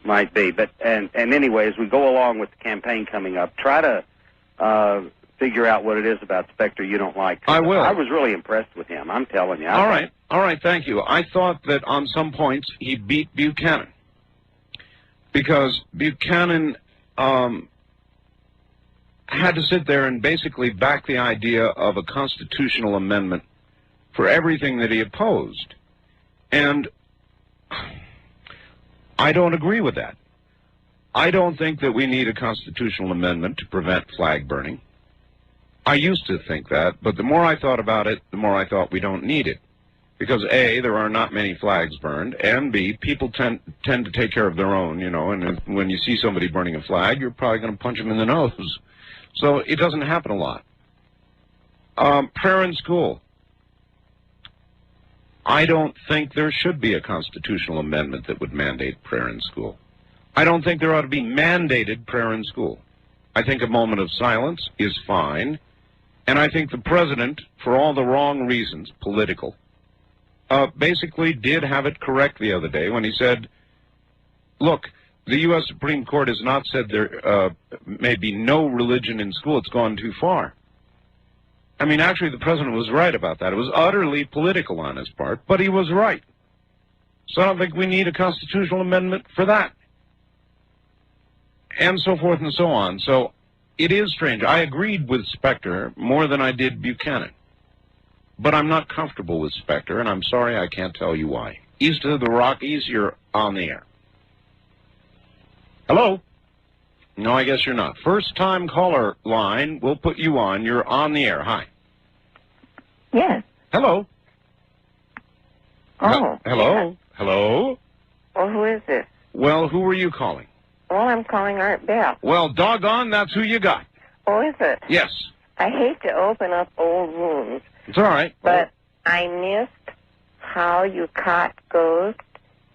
Might be, but and anyway, as we go along with the campaign coming up, try to figure out what it is about Specter you don't like. I will. I was really impressed with him, I'm telling you. All right, thank you. I thought that on some points he beat Buchanan, because Buchanan had to sit there and basically back the idea of a constitutional amendment for everything that he opposed. And I don't agree with that. I don't think that we need a constitutional amendment to prevent flag burning. I used to think that, but the more I thought about it, the more I thought we don't need it. Because A, there are not many flags burned, and B, people tend to take care of their own, and when you see somebody burning a flag, you're probably going to punch them in the nose. So it doesn't happen a lot. Prayer in school. I don't think there should be a constitutional amendment that would mandate prayer in school. I don't think there ought to be mandated prayer in school. I think a moment of silence is fine, and I think the president, for all the wrong reasons, political, basically did have it correct the other day when he said, look, The U.S. Supreme Court has not said there may be no religion in school. It's gone too far. I mean, actually, the president was right about that. It was utterly political on his part, but he was right. So I don't think we need a constitutional amendment for that. And so forth and so on. So it is strange. I agreed with Specter more than I did Buchanan. But I'm not comfortable with Specter, and I'm sorry I can't tell you why. East of the Rockies, you're on the air. Hello? No, I guess you're not. First-time caller line, we'll put you on. You're on the air. Hi. Yes. Hello? Oh. Hello? Yes. Hello? Well, who is this? Well, who are you calling? Well, I'm calling Art Bell. Well, doggone, that's who you got. Oh, is it? Yes. I hate to open up old wounds. It's all right. But I missed how you caught Ghost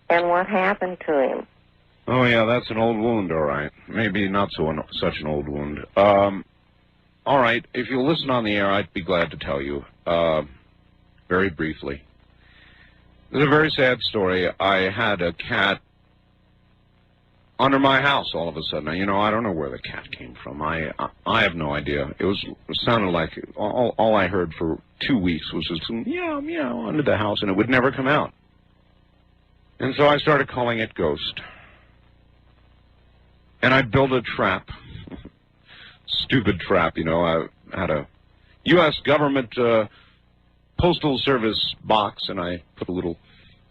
and what happened to him. Oh, yeah, that's an old wound, all right. Maybe not such an old wound. All right, if you'll listen on the air, I'd be glad to tell you, very briefly. It's a very sad story. I had a cat under my house all of a sudden. You know, I don't know where the cat came from. I have no idea. It sounded like all I heard for 2 weeks was just meow, meow under the house, and it would never come out. And so I started calling it Ghost. And I built a trap. Stupid trap, you know. I had a U.S. government postal service box, and I put a little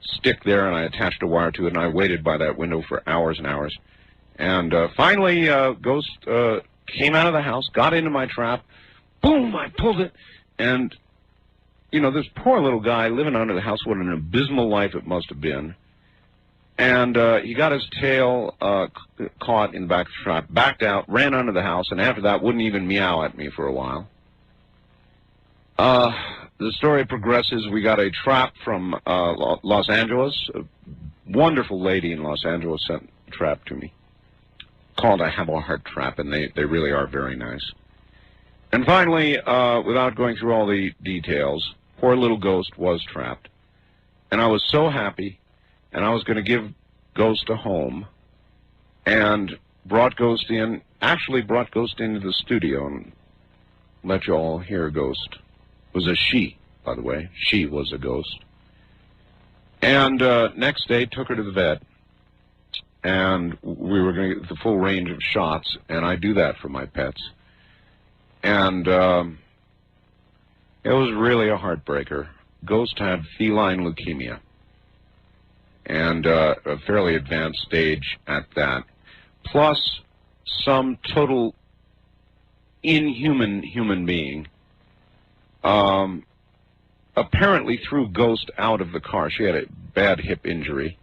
stick there, and I attached a wire to it, and I waited by that window for hours and hours. And finally, Ghost came out of the house, got into my trap. Boom! I pulled it. And, you know, this poor little guy living under the house, what an abysmal life it must have been. And he got his tail caught in the back of the trap, backed out, ran under the house, and after that wouldn't even meow at me for a while. The story progresses. We got a trap from Los Angeles. A wonderful lady in Los Angeles sent a trap to me called a Have a Heart trap, and they really are very nice. And finally, without going through all the details, poor little Ghost was trapped. And I was so happy. And I was going to give Ghost a home, and brought Ghost in, actually brought Ghost into the studio and let you all hear Ghost. It was a she, by the way. She was a ghost. And next day, took her to the vet, and we were going to get the full range of shots, and I do that for my pets. And it was really a heartbreaker. Ghost had feline leukemia. And a fairly advanced stage at that, plus some total inhuman human being apparently threw Ghost out of the car. She had a bad hip injury,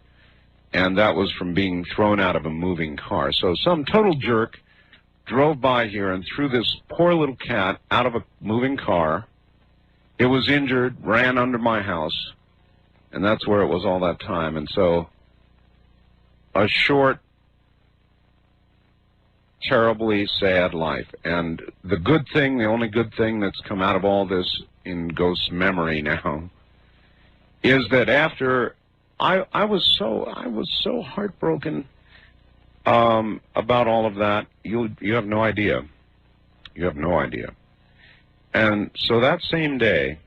and that was from being thrown out of a moving car. So some total jerk drove by here and threw this poor little cat out of a moving car. It was injured, ran under my house. And that's where it was all that time. And so a short, terribly sad life. And the good thing, the only good thing that's come out of all this in Ghost's memory now, is that after I was so heartbroken about all of that. You have no idea. You have no idea. And so that same day,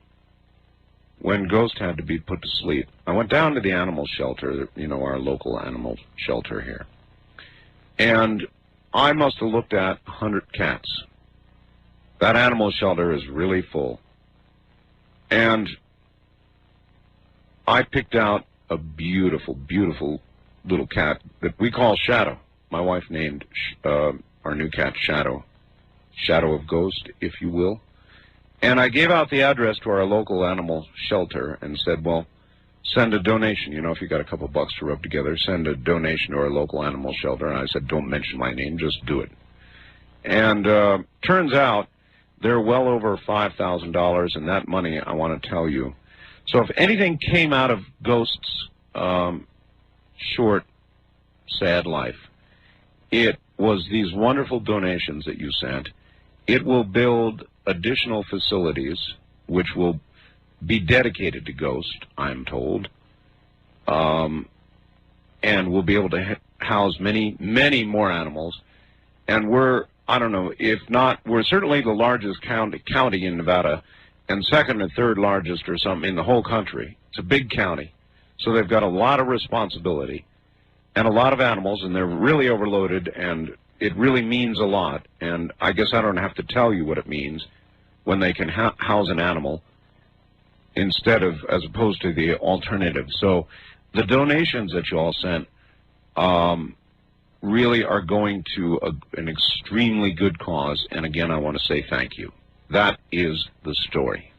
when Ghost had to be put to sleep, I went down to the animal shelter, you know, our local animal shelter here. And I must have looked at 100 cats. That animal shelter is really full. And I picked out a beautiful, beautiful little cat that we call Shadow. My wife named our new cat Shadow. Shadow of Ghost, if you will. And I gave out the address to our local animal shelter and said, well, send a donation. You know, if you got a couple bucks to rub together, send a donation to our local animal shelter. And I said, don't mention my name, just do it. And turns out they're well over $5,000, and that money, I want to tell you. So if anything came out of Ghost's short, sad life, it was these wonderful donations that you sent. It will build additional facilities which will be dedicated to Ghost, I'm told. and we'll be able to house many, many more animals. And we're, I don't know, if not, we're certainly the largest county in Nevada, and second or third largest or something in the whole country. It's a big county, so they've got a lot of responsibility and a lot of animals, and they're really overloaded, and it really means a lot. And I guess I don't have to tell you what it means when they can house an animal instead of, as opposed to the alternative. So the donations that you all sent really are going to an extremely good cause, and again, I want to say thank you. That is the story.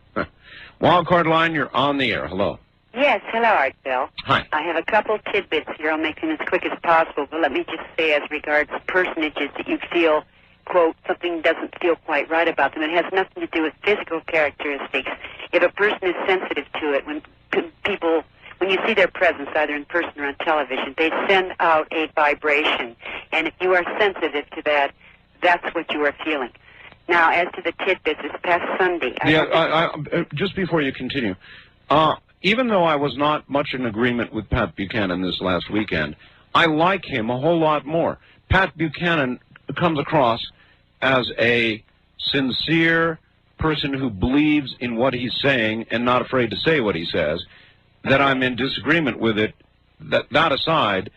Wildcard line, you're on the air. Hello. Yes, hello, Art Bell. Hi. I have a couple tidbits here. I'll make them as quick as possible, but let me just say, as regards personages that you feel, quote, something doesn't feel quite right about them. It has nothing to do with physical characteristics. If a person is sensitive to it, when people, when you see their presence, either in person or on television, they send out a vibration. And if you are sensitive to that, that's what you are feeling. Now, as to the tidbits, this past Sunday... just before you continue, even though I was not much in agreement with Pat Buchanan this last weekend, I like him a whole lot more. Pat Buchanan comes across as a sincere person who believes in what he's saying and not afraid to say what he says. That I'm in disagreement with it, that aside,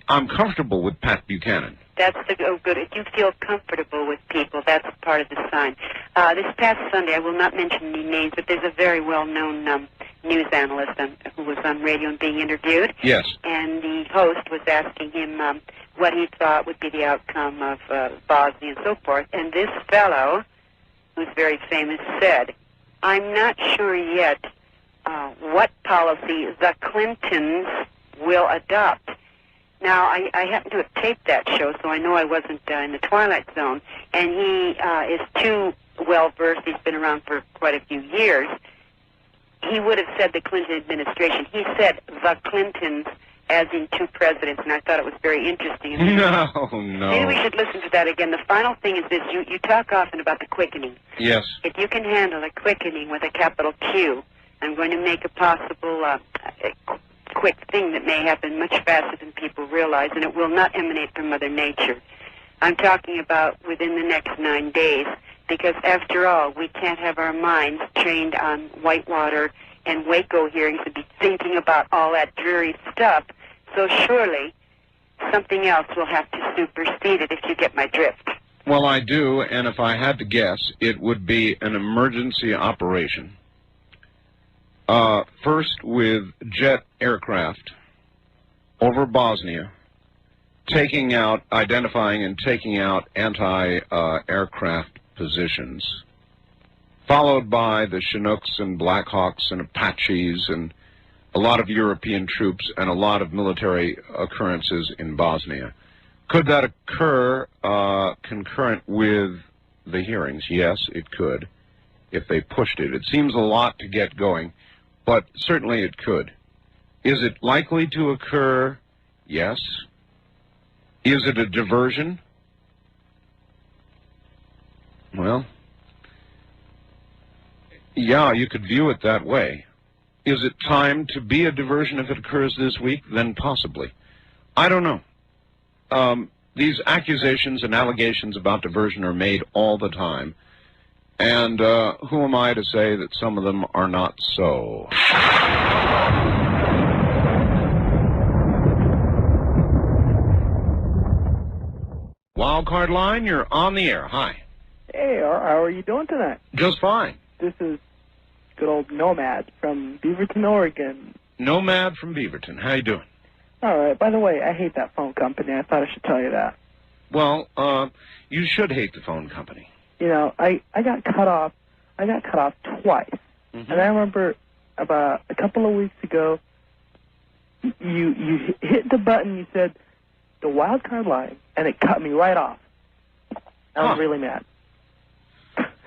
I'm comfortable with Pat Buchanan. That's the good. If you feel comfortable with people, that's part of the sign. This past Sunday, I will not mention any names, but there's a very well-known news analyst who was on radio and being interviewed. Yes. And the host was asking him what he thought would be the outcome of Bosnia and so forth. And this fellow, who's very famous, said, "I'm not sure yet what policy the Clintons will adopt." Now, I happen to have taped that show, so I know I wasn't in the Twilight Zone. And he is too well-versed. He's been around for quite a few years. He would have said the Clinton administration. He said the Clintons, as in two presidents, and I thought it was very interesting. No. Maybe we should listen to that again. The final thing is this. You talk often about the quickening. Yes. If you can handle a quickening with a capital Q, I'm going to make a possible quick thing that may happen much faster than people realize, and it will not emanate from Mother Nature. I'm talking about within the next 9 days, because after all, we can't have our minds trained on Whitewater and Waco hearings and be thinking about all that dreary stuff, so surely something else will have to supersede it, if you get my drift. Well, I do, and if I had to guess, it would be an emergency operation. First with jet aircraft over Bosnia, identifying and taking out anti-aircraft positions, followed by the Chinooks and Blackhawks and Apaches and a lot of European troops and a lot of military occurrences in Bosnia. Could that occur concurrent with the hearings? Yes, it could, if they pushed it. It seems a lot to get going, but certainly it could. Is it likely to occur? Yes. Is it a diversion? Well, yeah, you could view it that way. Is it time to be a diversion if it occurs this week? Then possibly. I don't know. These accusations and allegations about diversion are made all the time. And who am I to say that some of them are not so? Wildcard line, you're on the air. Hi. Hey, how are you doing tonight? Just fine. This is good old Nomad from Beaverton, Oregon. Nomad from Beaverton. How you doing? All right. By the way, I hate that phone company. I thought I should tell you that. Well, you should hate the phone company. You know, I got cut off. I got cut off twice. Mm-hmm. And I remember about a couple of weeks ago, you hit the button, you said, the wildcard line, and it cut me right off. I was really mad.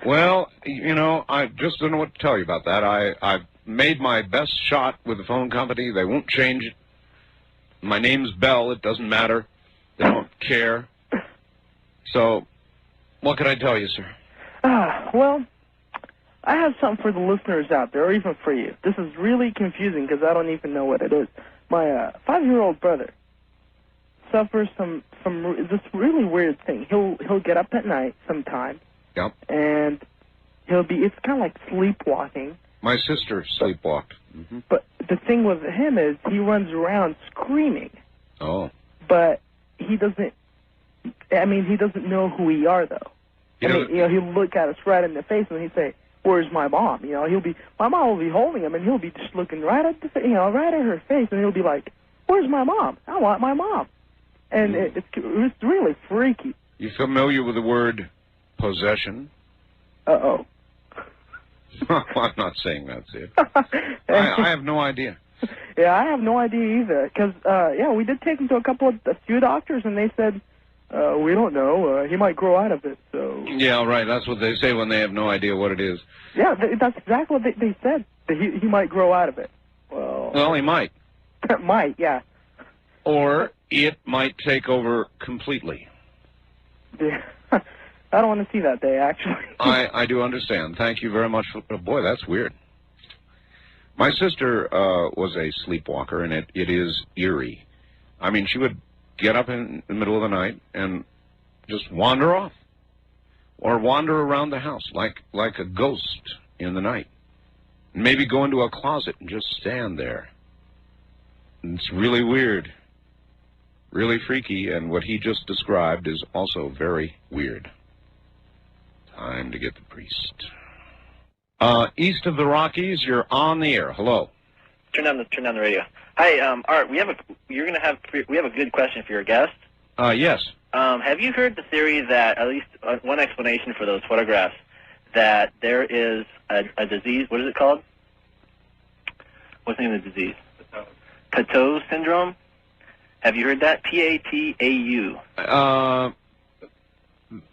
Well, you know, I just don't know what to tell you about that. I've made my best shot with the phone company. They won't change it. My name's Bell. It doesn't matter. They don't care. So, what can I tell you, sir? Well, I have something for the listeners out there, or even for you. This is really confusing because I don't even know what it is. My 5-year-old brother, suffers from this really weird thing. He'll get up at night sometime. Yep. And it's kind of like sleepwalking. My sister sleepwalked. But the thing with him is he runs around screaming. Oh. But he doesn't know who we are, though. He'll look at us right in the face and he'd say, "Where's my mom?" My mom will be holding him and he'll be just looking right at right at her face and he'll be like, "Where's my mom? I want my mom." And it's really freaky. You familiar with the word possession? Uh-oh. I'm not saying that's it. I have no idea. Yeah, I have no idea either. Because, we did take him to a few doctors, and they said, we don't know. He might grow out of it, so... Yeah, right. That's what they say when they have no idea what it is. Yeah, that's exactly what they said. That he might grow out of it. Well, he might. Might, yeah. Or it might take over completely. Yeah. I don't want to see that day, actually. I do understand. Thank you very much. Boy, that's weird. My sister was a sleepwalker, and it is eerie. I mean, she would get up in the middle of the night and just wander off, or wander around the house like a ghost in the night. Maybe go into a closet and just stand there. And it's really weird, really freaky, and what he just described is also very weird. Time to get the priest. East of the Rockies, you're on the air. Hello. Turn down the radio. Hi, Art. We have a good question for your guest. Yes. Have you heard the theory that, at least one explanation for those photographs, that there is a disease? What is it called? What's the name of the disease? Patau syndrome. Have you heard that? P-A-T-A-U.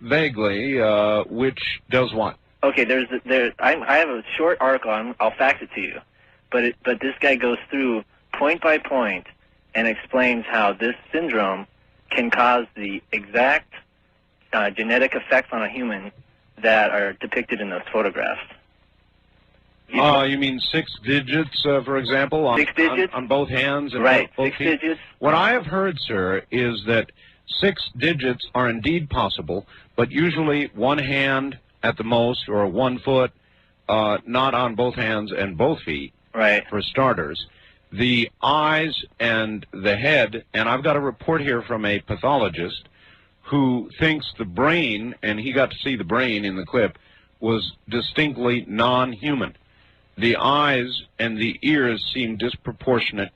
Vaguely, which does what? Okay, I have a short article. I'll fax it to you, but this guy goes through point by point and explains how this syndrome can cause the exact genetic effects on a human that are depicted in those photographs. You mean 6 digits, for example, 6 digits on both hands and right? both 6 feet? digits. What I have heard, sir, is that 6 digits are indeed possible, but usually one hand at the most, or 1 foot, not on both hands and both feet, right? For starters. The eyes and the head, and I've got a report here from a pathologist who thinks the brain, and he got to see the brain in the clip, was distinctly non-human. The eyes and the ears seem disproportionate,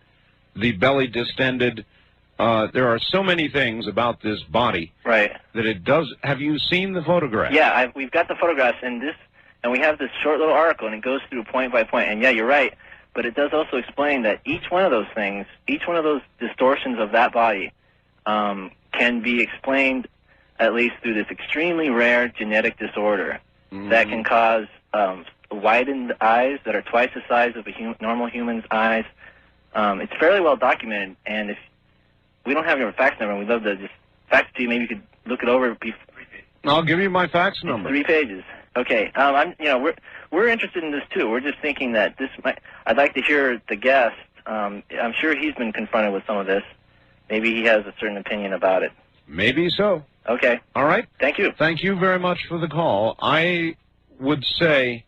the belly distended. There are so many things about this body, right, that it does. Have you seen the photograph? Yeah, we've got the photographs, and we have this short little article, and it goes through point by point. And yeah, you're right, but it does also explain that each one of those things, each one of those distortions of that body, can be explained at least through this extremely rare genetic disorder that can cause widened eyes that are twice the size of a normal human's eyes. It's fairly well documented, and if we don't have your fax number, we'd love to just fax it to you. Maybe you could look it over. I'll give you my fax number. 3 pages. Okay. We're interested in this too. We're just thinking that I'd like to hear the guest. I'm sure he's been confronted with some of this. Maybe he has a certain opinion about it. Maybe so. Okay. All right. Thank you. Thank you very much for the call. I would say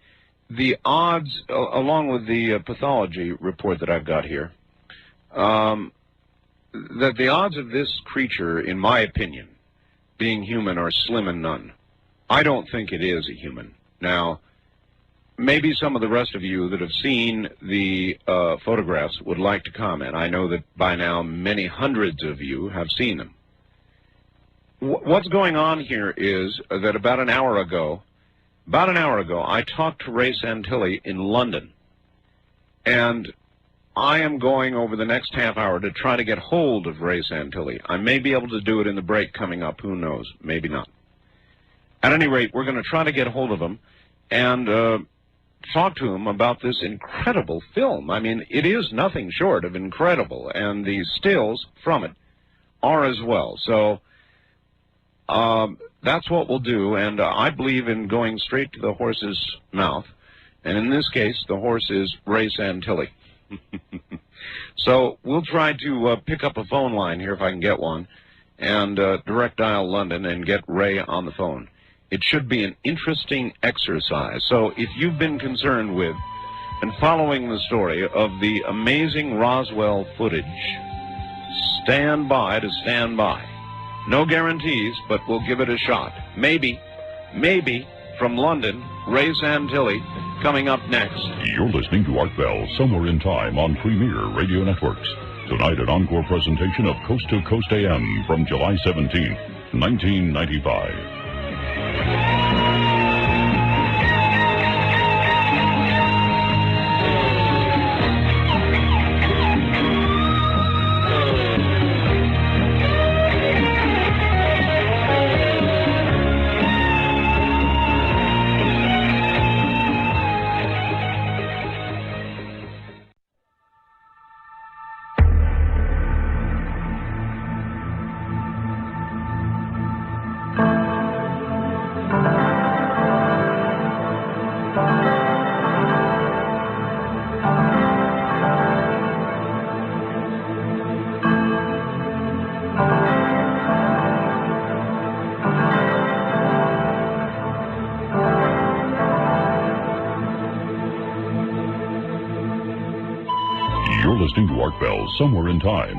the odds, along with the pathology report that I've got here, that the odds of this creature, in my opinion, being human are slim and none. I don't think it is a human. Now, maybe some of the rest of you that have seen the photographs would like to comment. I know that by now many hundreds of you have seen them. What's going on here is that about an hour ago, I talked to Ray Santilly in London, and I am going over the next half hour to try to get hold of Ray Santilly. I may be able to do it in the break coming up. Who knows? Maybe not. At any rate, we're going to try to get hold of him and talk to him about this incredible film. I mean, it is nothing short of incredible, and the stills from it are as well. So that's what we'll do, and I believe in going straight to the horse's mouth, and in this case, the horse is Ray Santilly. So we'll try to pick up a phone line here if I can get one, and direct dial London and get Ray on the phone. It should be an interesting exercise. So if you've been concerned with and following the story of the amazing Roswell footage, stand by to stand by. No guarantees, but we'll give it a shot. Maybe, from London, Ray Santilly, coming up next. You're listening to Art Bell, Somewhere in Time on Premier Radio Networks. Tonight, an encore presentation of Coast to Coast AM from July 17th, 1995. You're listening to Art Bell, Somewhere in Time.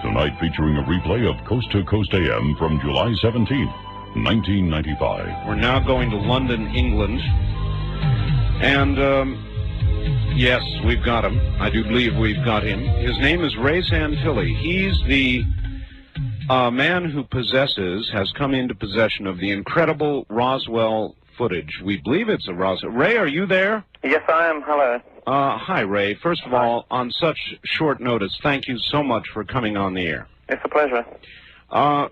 Tonight featuring a replay of Coast to Coast AM from July 17th, 1995. We're now going to London, England. And, yes, we've got him. I do believe we've got him. His name is Ray Santilly. He's the man who has come into possession of the incredible Roswell footage. We believe it's a Roswell. Ray, are you there? Yes, I am. Hello. Hi, Ray. First of all, on such short notice, thank you so much for coming on the air. It's a pleasure.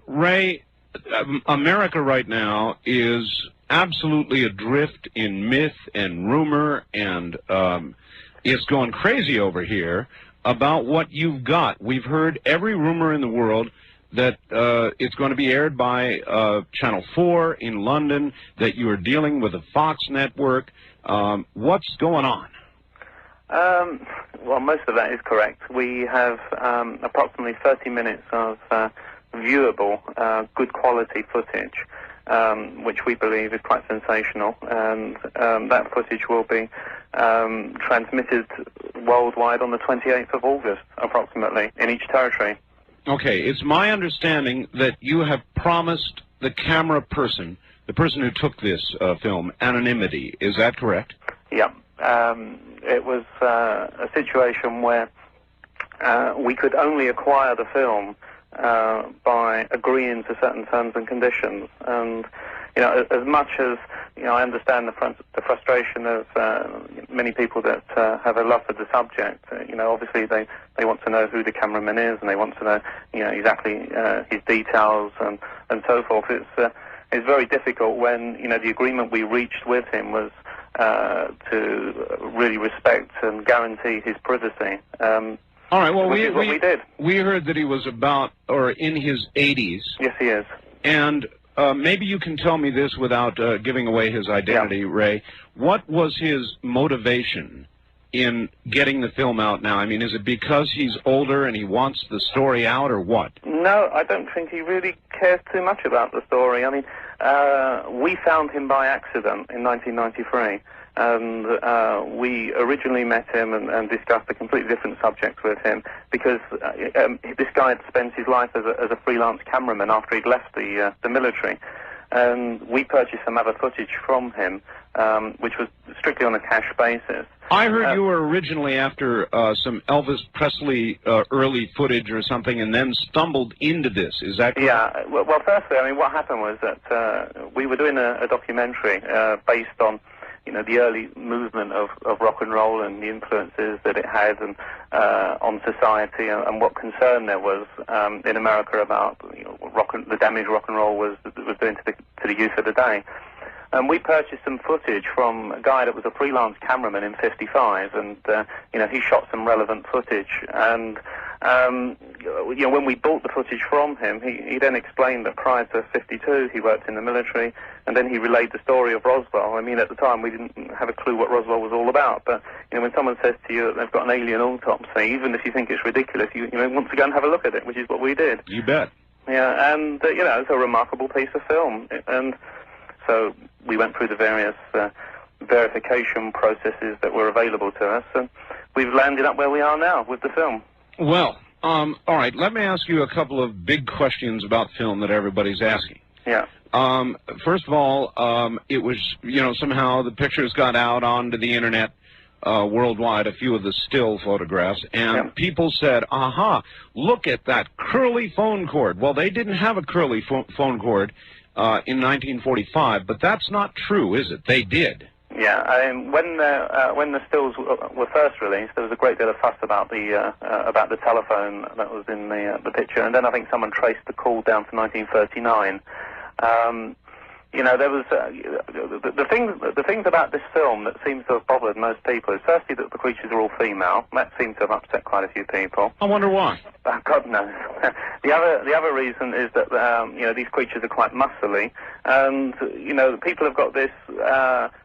Ray, America right now is absolutely adrift in myth and rumor, and it's going crazy over here about what you've got. We've heard every rumor in the world that it's going to be aired by Channel 4 in London, that you are dealing with a Fox network. What's going on? Well, most of that is correct. We have approximately 30 minutes of viewable, good quality footage, which we believe is quite sensational, and that footage will be transmitted worldwide on the 28th of August, approximately, in each territory. Okay, it's my understanding that you have promised the camera person, the person who took this film, anonymity. Is that correct? Yeah. It was a situation where we could only acquire the film by agreeing to certain terms and conditions. And, you know, as much as, you know, I understand the frustration of many people that have a love for the subject, you know, obviously they want to know who the cameraman is, and they want to know, you know, exactly his details and so forth. It's very difficult when, you know, the agreement we reached with him was to really respect and guarantee his privacy. All right, well, we did. We heard that he was about, or in his 80s. Yes, he is. And maybe you can tell me this without giving away his identity, Ray. What was his motivation in getting the film out now? I mean, is it because he's older and he wants the story out, or what? No, I don't think he really cares too much about the story. I mean, we found him by accident in 1993, and we originally met him and discussed a completely different subject with him, because this guy had spent his life as a freelance cameraman after he'd left the military. And we purchased some other footage from him, which was strictly on a cash basis. I heard you were originally after some Elvis Presley early footage or something, and then stumbled into this. Is that correct? Yeah. Well, firstly, I mean, what happened was that we were doing a documentary based on, you know, the early movement of rock and roll and the influences that it had and on society, and what concern there was in America about, you know, the damage rock and roll was doing to the youth of the day. And we purchased some footage from a guy that was a freelance cameraman in '55, and you know, he shot some relevant footage. And you know, when we bought the footage from him, he then explained that prior to '52 he worked in the military, and then he relayed the story of Roswell. I mean, at the time we didn't have a clue what Roswell was all about, but you know, when someone says to you that they've got an alien autopsy, even if you think it's ridiculous, you know, want to go and have a look at it, which is what we did. You bet. Yeah, and it's a remarkable piece of film. And so we went through the various verification processes that were available to us, and we've landed up where we are now with the film. Well, all right, let me ask you a couple of big questions about film that everybody's asking. Yeah. First of all, it was, somehow the pictures got out onto the internet worldwide, a few of the still photographs, and people said, aha, look at that curly phone cord. Well, they didn't have a curly phone cord in 1945, but that's not true, is it? They did. Yeah, when the stills were first released, there was a great deal of fuss about the telephone that was in the picture, and then I think someone traced the call down to 1939. There was the things about this film that seems to have bothered most people is firstly that the creatures are all female. That seems to have upset quite a few people. I wonder why. God knows. The other reason is that these creatures are quite muscly, and people have got this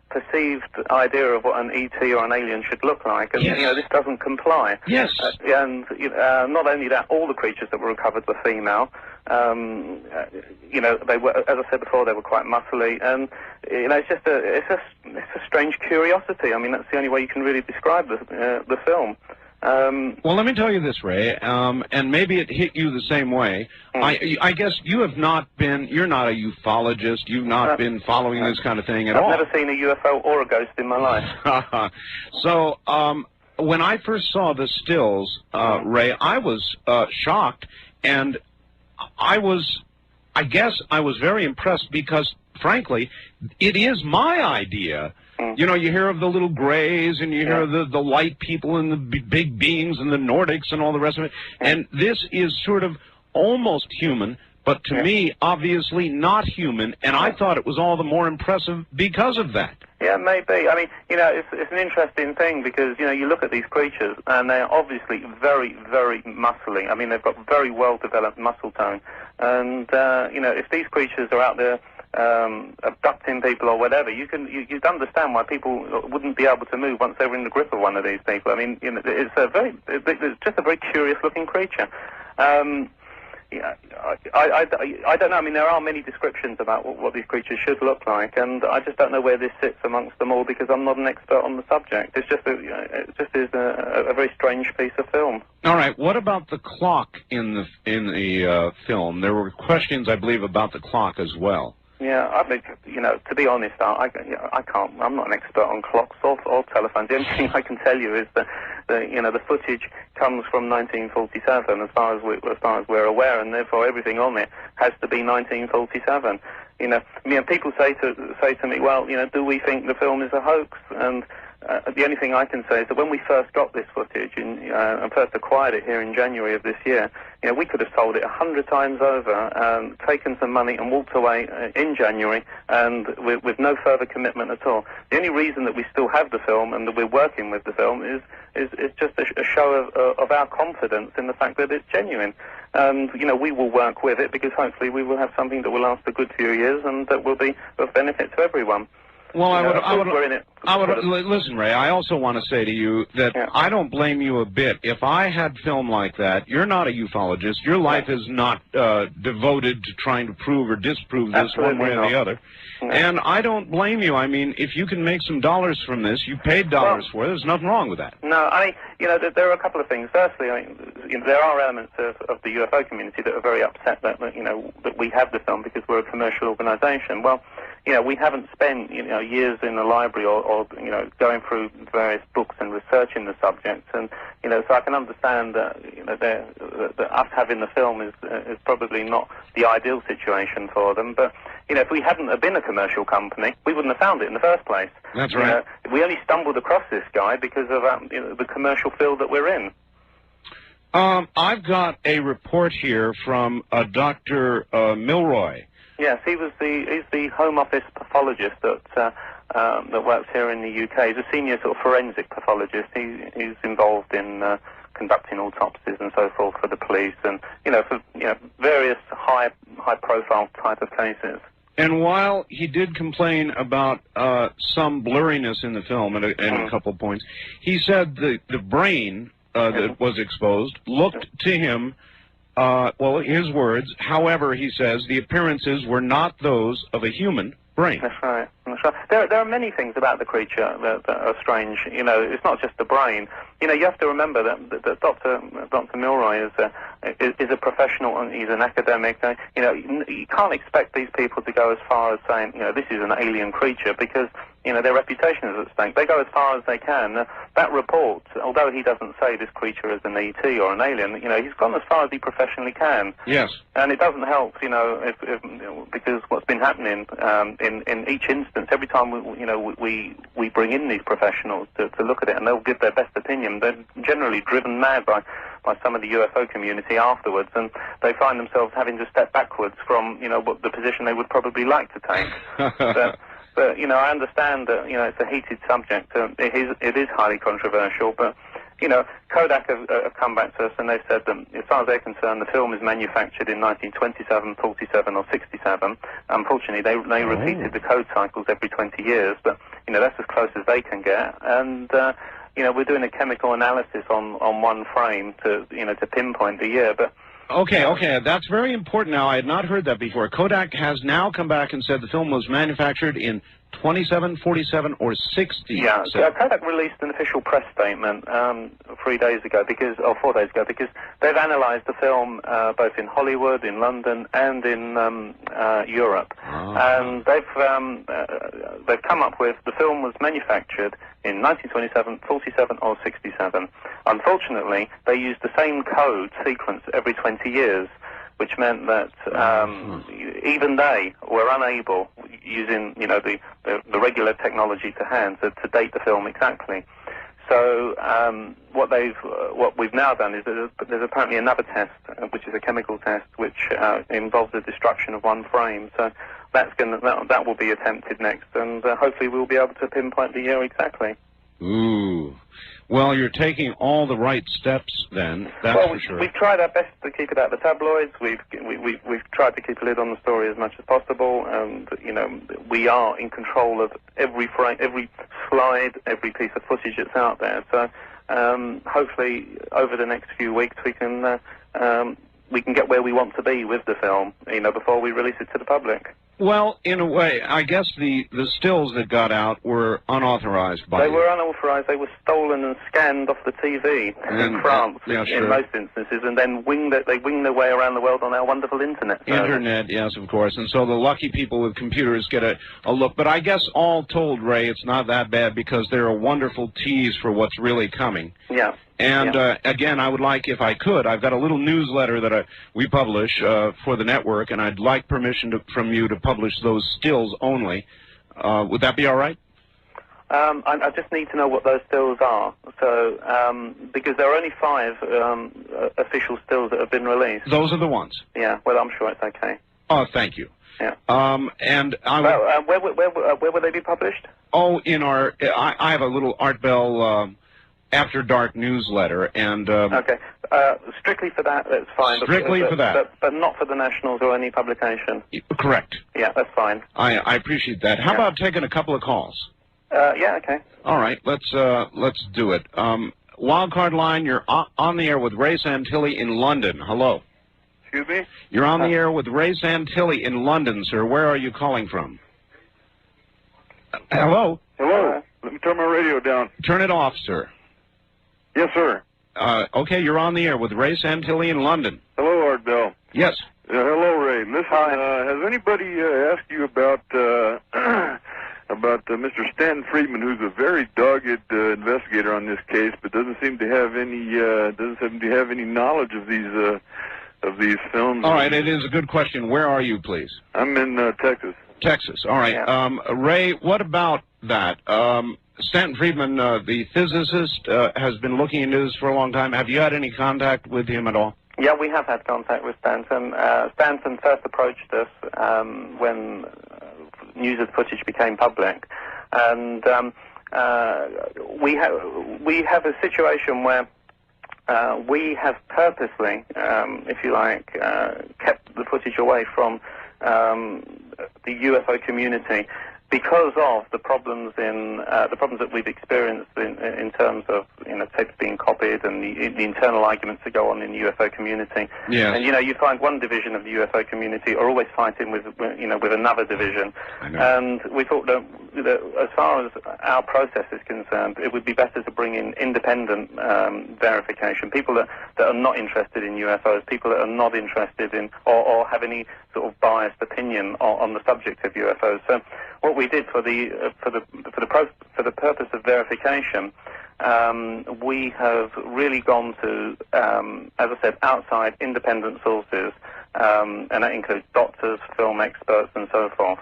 perceived idea of what an ET or an alien should look like, and this doesn't comply. Yes. And not only that, all the creatures that were recovered were female. They were, as I said before, they were quite muscly, and it's a strange curiosity. I mean, that's the only way you can really describe the film. Well, let me tell you this, Ray, and maybe it hit you the same way. I guess you're not a ufologist, you've not been following this kind of thing at all. I've never seen a UFO or a ghost in my life. So, when I first saw the stills, Ray, I was shocked, and I guess I was very impressed because, frankly, it is my idea. You hear of the little grays, and you hear of the light people and the big beings and the Nordics and all the rest of it. And this is sort of almost human, but to me, obviously not human. And I thought it was all the more impressive because of that. Yeah, maybe. I mean, it's an interesting thing because, you look at these creatures and they're obviously very, very muscly. I mean, they've got very well-developed muscle tone. And, if these creatures are out there abducting people or whatever, you'd understand why people wouldn't be able to move once they were in the grip of one of these people. I mean, it's just a very curious-looking creature. I don't know. I mean, there are many descriptions about what these creatures should look like, and I just don't know where this sits amongst them all because I'm not an expert on the subject. It just is a very strange piece of film. All right. What about the clock in the film? There were questions, I believe, about the clock as well. Yeah, I mean, to be honest, I can't. I'm not an expert on clocks or telephones. The only thing I can tell you is that the footage comes from 1947, as far as we're aware, and therefore everything on it has to be 1947. People say to me, well, do we think the film is a hoax? And the only thing I can say is that when we first got this footage and first acquired it here in January of this year, we could have sold it 100 times over, taken some money and walked away in January, and with no further commitment at all. The only reason that we still have the film and that we're working with the film is just a show of our confidence in the fact that it's genuine. And we will work with it because hopefully we will have something that will last a good few years and that will be of benefit to everyone. Well, I would listen, Ray. I also want to say to you that I don't blame you a bit. If I had film like that, you're not a ufologist. Your life is not devoted to trying to prove or disprove this one way or the other. And I don't blame you. I mean, if you can make some dollars from this, you paid dollars for it. There's nothing wrong with that. No, there are a couple of things. Firstly, there are elements of the UFO community that are very upset that we have the film because we're a commercial organisation. Well, we haven't spent years in the library or going through various books and researching the subject, and so I can understand that that us having the film is probably not the ideal situation for them. But if we hadn't have been a commercial company, we wouldn't have found it in the first place. That's right. We only stumbled across this guy because of the commercial field that we're in. I've got a report here from Dr. Milroy. Yes, he's the Home Office pathologist that works here in the UK. He's a senior sort of forensic pathologist. He's involved in conducting autopsies and so forth for the police, and for various high profile type of cases. And while he did complain about some blurriness in the film at a couple of points, he said the brain that was exposed looked to him Well, his words, however, he says, the appearances were not those of a human brain. That's right. That's right. There are many things about the creature that are strange. You know, it's not just the brain. You know, you have to remember that Dr. Milroy is a professional and he's an academic. You know, you can't expect these people to go as far as saying, you know, this is an alien creature, because, you know, their reputation is at stake. They go as far as they can. That report, although he doesn't say this creature is an ET or an alien, you know, he's gone as far as he professionally can. Yes. And it doesn't help, you know, because what's been happening in each instance, every time we bring in these professionals to look at it, and they'll give their best opinion, they're generally driven mad by some of the UFO community afterwards, and they find themselves having to step backwards from, you know, what the position they would probably like to take. But, you know, I understand that, you know, it's a heated subject. It is highly controversial, but, you know, Kodak have come back to us and they've said that, as far as they're concerned, the film is manufactured in 1927, 47, or 67. Unfortunately, they repeated the code cycles every 20 years, but, you know, that's as close as they can get. And, you know, we're doing a chemical analysis on one frame to pinpoint the year, but... Okay, that's very important now. I had not heard that before. Kodak has now come back and said the film was manufactured in 27, 47, or 60. Yeah, Kodak released an official press statement 4 days ago, because they've analysed the film both in Hollywood, in London, and in Europe, and they've come up with the film was manufactured in 1927, 47, or 67. Unfortunately, they used the same code sequence every 20 years, which meant that even they were unable, using, you know, the regular technology to hand, to date the film exactly. So what we've now done is there's apparently another test, which is a chemical test, which involves the destruction of one frame. So that will be attempted next, and hopefully we'll be able to pinpoint the year exactly. Ooh. Well, you're taking all the right steps then, that's for sure. We've tried our best to keep it out of the tabloids. We've tried to keep a lid on the story as much as possible, and, you know, we are in control of every frame, every slide, every piece of footage that's out there. So hopefully over the next few weeks we can get where we want to be with the film, you know, before we release it to the public. Well, in a way, I guess the stills that got out were unauthorized by They were unauthorized. They were stolen and scanned off the TV in France, in most instances, and then they wing their way around the world on our wonderful internet service. Internet, yes, of course. And so the lucky people with computers get a look. But I guess all told, Ray, it's not that bad, because they're a wonderful tease for what's really coming. Yeah. And again, I would like, if I could, I've got a little newsletter that we publish for the network, and I'd like permission from you to publish those stills only. Would that be all right? I just need to know what those stills are. So, because there are only 5 official stills that have been released. Those are the ones? Yeah, well, I'm sure it's okay. Oh, thank you. Yeah. And I where will they be published? Oh, in our, I have a little Art Bell After Dark newsletter, and okay, strictly for that, that's fine. Strictly for that, but not for the Nationals or any publication. Correct. Yeah, that's fine. I appreciate that. How about taking a couple of calls? Yeah, okay. All right, let's do it. Wildcard line, you're on the air with Ray Santilly in London. Hello. Excuse me? You're on the air with Ray Santilly in London, sir. Where are you calling from? Hello. Hello. Let me turn my radio down. Turn it off, sir. Yes, sir. Okay, you're on the air with Ray Santilly in London. Hello, Art Bell. Yes. Hello, Ray. Listen, has anybody asked you about Mr. Stanton Friedman, who's a very dogged investigator on this case, but doesn't seem to have any knowledge of these films? All right, it is a good question. Where are you, please? I'm in Texas. Texas. All right. Yeah. Ray, what about that? Stanton Friedman, the physicist, has been looking into this for a long time. Have you had any contact with him at all? Yeah, we have had contact with Stanton. Stanton first approached us when news of the footage became public, and we have a situation where we have purposely, if you like, kept the footage away from the UFO community. because of the problems that we've experienced in terms of tapes being copied and the internal arguments that go on in the UFO community. Yes. And you find one division of the UFO community are always fighting with another division. I know. And we thought that as far as our process is concerned, it would be better to bring in independent verification, people that are not interested in UFOs, people that are not interested in or have any sort of biased opinion on the subject of UFOs. So what we did for the purpose of verification, we have really gone to, as I said, outside independent sources, and that includes doctors, film experts, and so forth.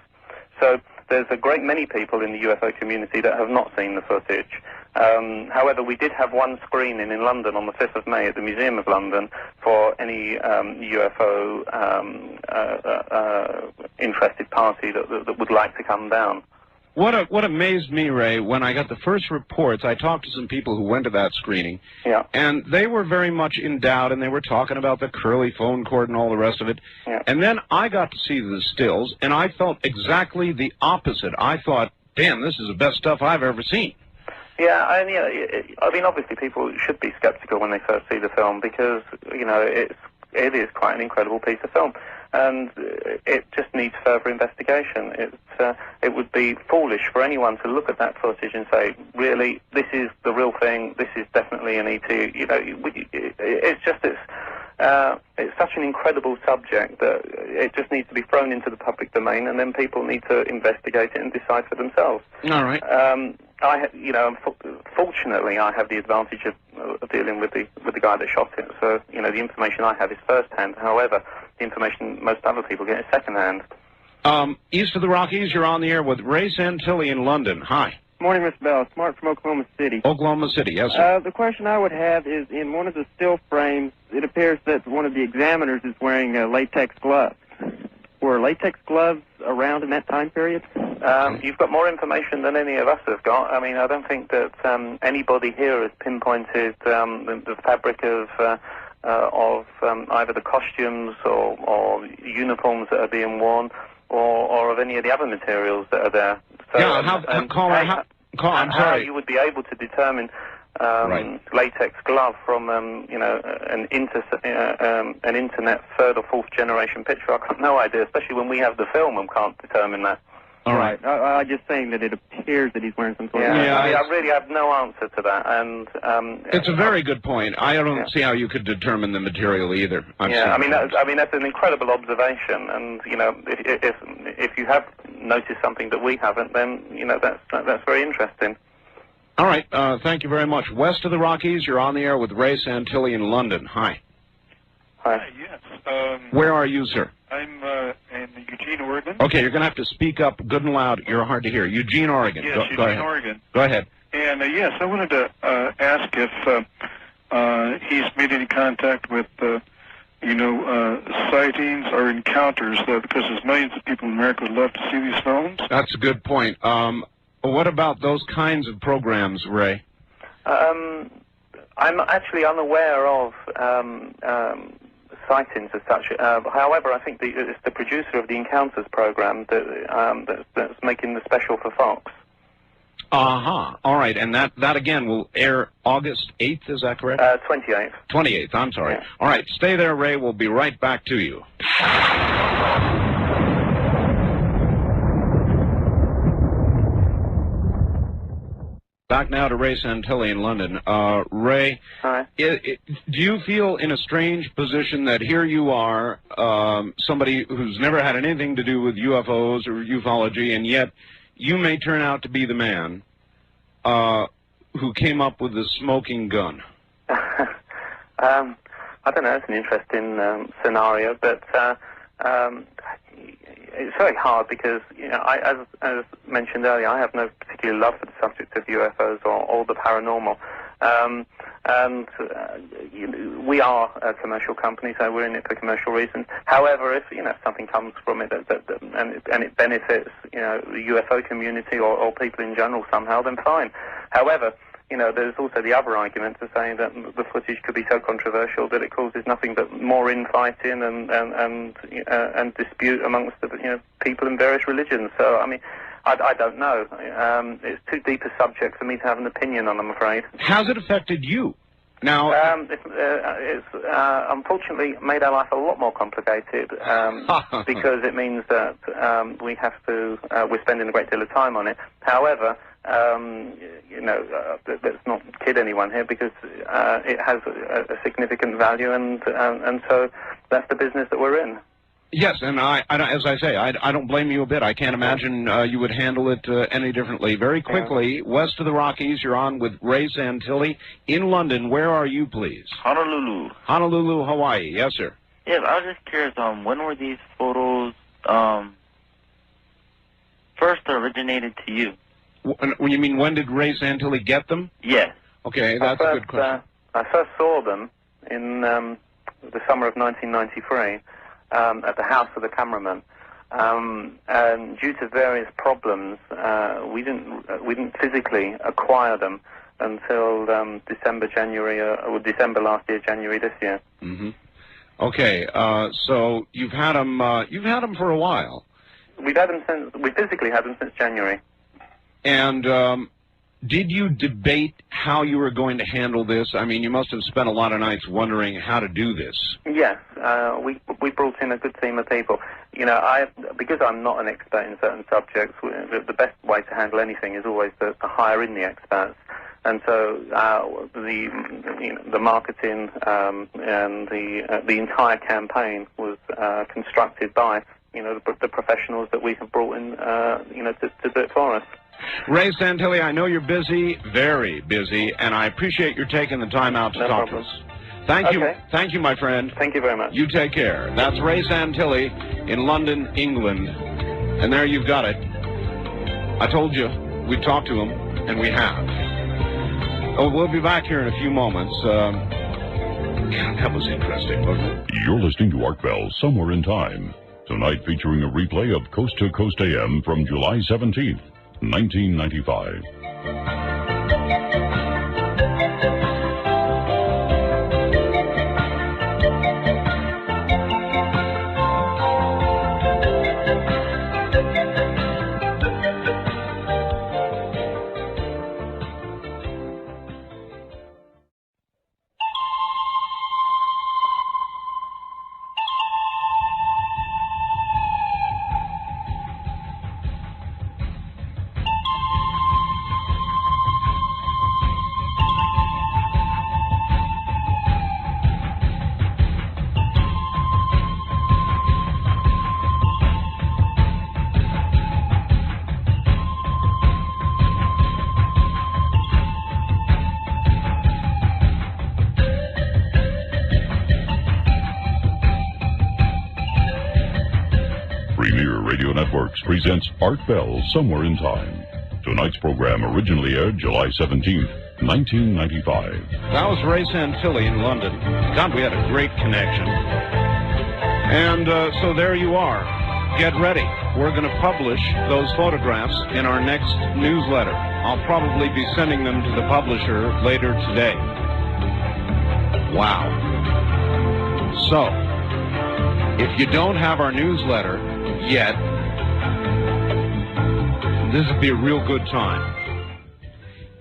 So there's a great many people in the UFO community that have not seen the footage. However, we did have one screening in London on the 5th of May at the Museum of London for any UFO interested party that would like to come down. What amazed me, Ray, when I got the first reports, I talked to some people who went to that screening, and they were very much in doubt, and they were talking about the curly phone cord and all the rest of it. And then I got to see the stills, and I felt exactly the opposite. I thought, damn, this is the best stuff I've ever seen. Yeah, I mean, obviously people should be skeptical when they first see the film because, it is quite an incredible piece of film. And it just needs further investigation. It would be foolish for anyone to look at that footage and say, really, this is the real thing, this is definitely an ET. It's such an incredible subject that it just needs to be thrown into the public domain, and then people need to investigate it and decide for themselves. All right. Fortunately, I have the advantage of dealing with the guy that shot it. So, the information I have is first-hand. However, the information most other people get is second-hand. East of the Rockies, you're on the air with Ray Santilly in London. Hi. Morning, Mr. Bell. It's Mark from Oklahoma City. Oklahoma City, yes, sir. The question I would have is, in one of the still frames, it appears that one of the examiners is wearing latex gloves. Were latex gloves around in that time period? You've got more information than any of us have got. I mean, I don't think that anybody here has pinpointed the fabric of either the costumes or uniforms that are being worn, or of any of the other materials that are there. So, I'm sorry. You would be able to determine latex glove from an internet third or fourth generation picture. I've got no idea, especially when we have the film and can't determine that. All right. I'm just saying that it appears that he's wearing some sort of... I really have no answer to that. And it's a very good point. I don't see how you could determine the material either. I mean that's an incredible observation. And if you have noticed something that we haven't, then that's very interesting. All right. Thank you very much. West of the Rockies, you're on the air with Ray Santilly in London. Hi. Hi. Yes. Where are you, sir? I'm in Eugene, Oregon. Okay, you're going to have to speak up good and loud. You're hard to hear. Eugene, Oregon. Yes, Go Eugene, ahead. Oregon. Go ahead. And yes, I wanted to ask if he's made any contact with, sightings or encounters, because there's millions of people in America who love to see these films. That's a good point. What about those kinds of programs, Ray? I'm actually unaware of sightings as such. However, I think it's the producer of the Encounters program that's making the special for Fox. All right, and that again will air August 8th, is that correct? 28th. 28th, I'm sorry. Yeah. All right, stay there, Ray. We'll be right back to you. Back now to Ray Santilly in London. Ray, hi. Do you feel in a strange position that here you are, somebody who's never had anything to do with UFOs or ufology, and yet you may turn out to be the man who came up with the smoking gun? I don't know. It's an interesting scenario, but it's very hard because, as mentioned earlier, I have no particular love for the subject of UFOs or the paranormal. We are a commercial company, so we're in it for commercial reasons. However, if something comes from it and it benefits the UFO community or people in general somehow, then fine. However, there's also the other argument of saying that the footage could be so controversial that it causes nothing but more infighting and dispute amongst the people in various religions. So, I mean, I don't know. It's too deep a subject for me to have an opinion on, I'm afraid. Has it affected you? Now, it's unfortunately made our life a lot more complicated because it means that we have to, we're spending a great deal of time on it. However, let's not kid anyone here because it has a significant value, and so that's the business that we're in. Yes, and as I say, I don't blame you a bit. I can't imagine you would handle it any differently. Very quickly, west of the Rockies, you're on with Ray Santilly in London. Where are you, please? Honolulu. Honolulu, Hawaii. Yes, sir. Yeah, I was just curious, when were these photos first originated to you? When you mean, when did Ray Santilly get them? Yes. Okay, that's a good question. I first saw them in the summer of 1993. At the house of the cameraman, and due to various problems, we didn't physically acquire them until December last year, January this year. Mm-hmm. Okay, so you've had them for a while. We physically had them since January. And did you debate how you were going to handle this? I mean, you must have spent a lot of nights wondering how to do this. Yes, we brought in a good team of people. Because I'm not an expert in certain subjects, the best way to handle anything is always to hire in the experts. And so the marketing and the entire campaign was constructed by the professionals that we have brought in to do it for us. Ray Santilly, I know you're busy, very busy, and I appreciate your taking the time out to talk to us. Thank you. Thank you, my friend. Thank you very much. You take care. That's Ray Santilly in London, England. And there you've got it. I told you we'd talk to him, and we have. Oh, we'll be back here in a few moments. God, that was interesting, wasn't it? You're listening to Art Bell Somewhere in Time. Tonight featuring a replay of Coast to Coast AM from July 17th. 1995. Premier Radio Networks presents Art Bell Somewhere in Time. Tonight's program originally aired July 17th, 1995. That was Ray Santilly in London. God, we had a great connection. And so there you are. Get ready. We're going to publish those photographs in our next newsletter. I'll probably be sending them to the publisher later today. Wow. So, if you don't have our newsletter yet, this would be a real good time.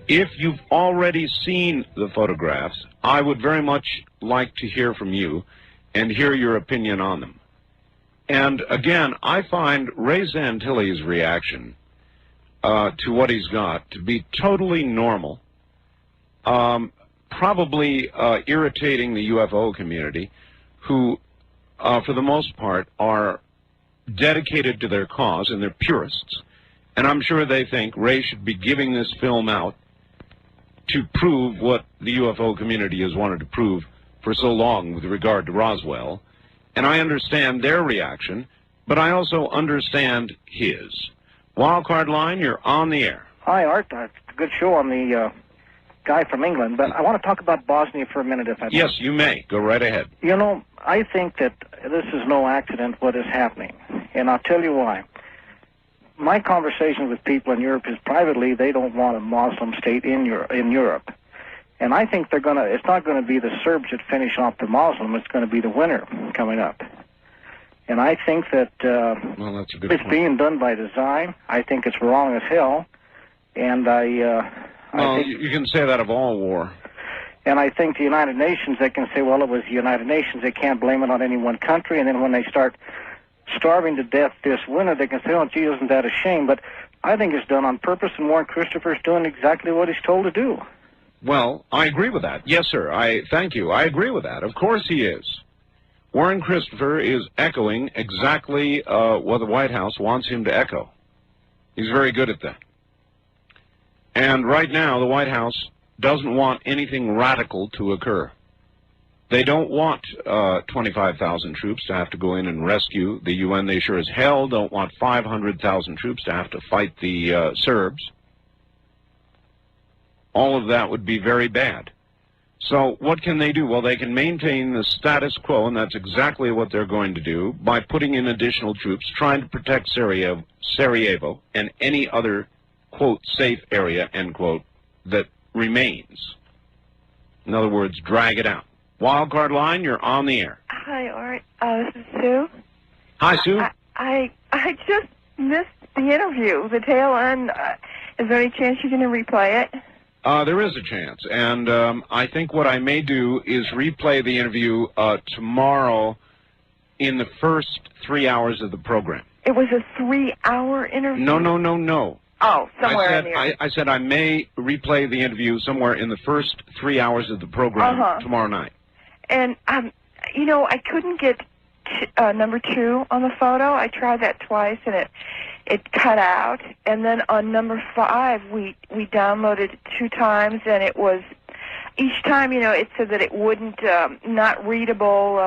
If you've already seen the photographs, I would very much like to hear from you and hear your opinion on them. And again, I find Ray Santilly's reaction to what he's got to be totally normal, probably irritating the UFO community, who, for the most part, are dedicated to their cause, and they're purists. And I'm sure they think Ray should be giving this film out to prove what the UFO community has wanted to prove for so long with regard to Roswell. And I understand their reaction, but I also understand his. Wildcard line, you're on the air. Hi, Art. It's a good show on the guy from England, but I want to talk about Bosnia for a minute, if I may. Yes, you may. Go right ahead. You know, I think that this is no accident what is happening, and I'll tell you why. My conversation with people in Europe is privately they don't want a Muslim state in Europe. And I think it's not going to be the Serbs that finish off the Muslim, it's going to be the winner coming up. And I think that well, that's a good it's point. being done by design. I think it's wrong as hell. And well, you can say that of all war. And I think the United Nations, they can say, well, it was the United Nations. They can't blame it on any one country. And then when they start starving to death this winter, they can say, oh, gee, isn't that a shame? But I think it's done on purpose, and Warren Christopher's doing exactly what he's told to do. Well, I agree with that. Yes, sir. Thank you. I agree with that. Of course he is. Warren Christopher is echoing exactly what the White House wants him to echo. He's very good at that. And right now, the White House doesn't want anything radical to occur. They don't want 25,000 troops to have to go in and rescue the UN. They sure as hell don't want 500,000 troops to have to fight the Serbs. All of that would be very bad. So what can they do? Well, they can maintain the status quo, and that's exactly what they're going to do, by putting in additional troops, trying to protect Sarajevo and any other, quote, safe area, end quote, that remains. In other words, drag it out. Wildcard line, you're on the air. Hi, Art. This is Sue. Hi, Sue. I just missed the interview, the tail end. Is there any chance you're going to replay it? There is a chance, and I think what I may do is replay the interview tomorrow in the first 3 hours of the program. It was a 3-hour interview? No. Oh, somewhere in there. I said I may replay the interview somewhere in the first 3 hours of the program tomorrow night. And, you know, I couldn't get number 2 on the photo. I tried that twice, and it cut out. And then on number 5, we downloaded it 2 times, and it was, each time, you know, it said that it wouldn't, not readable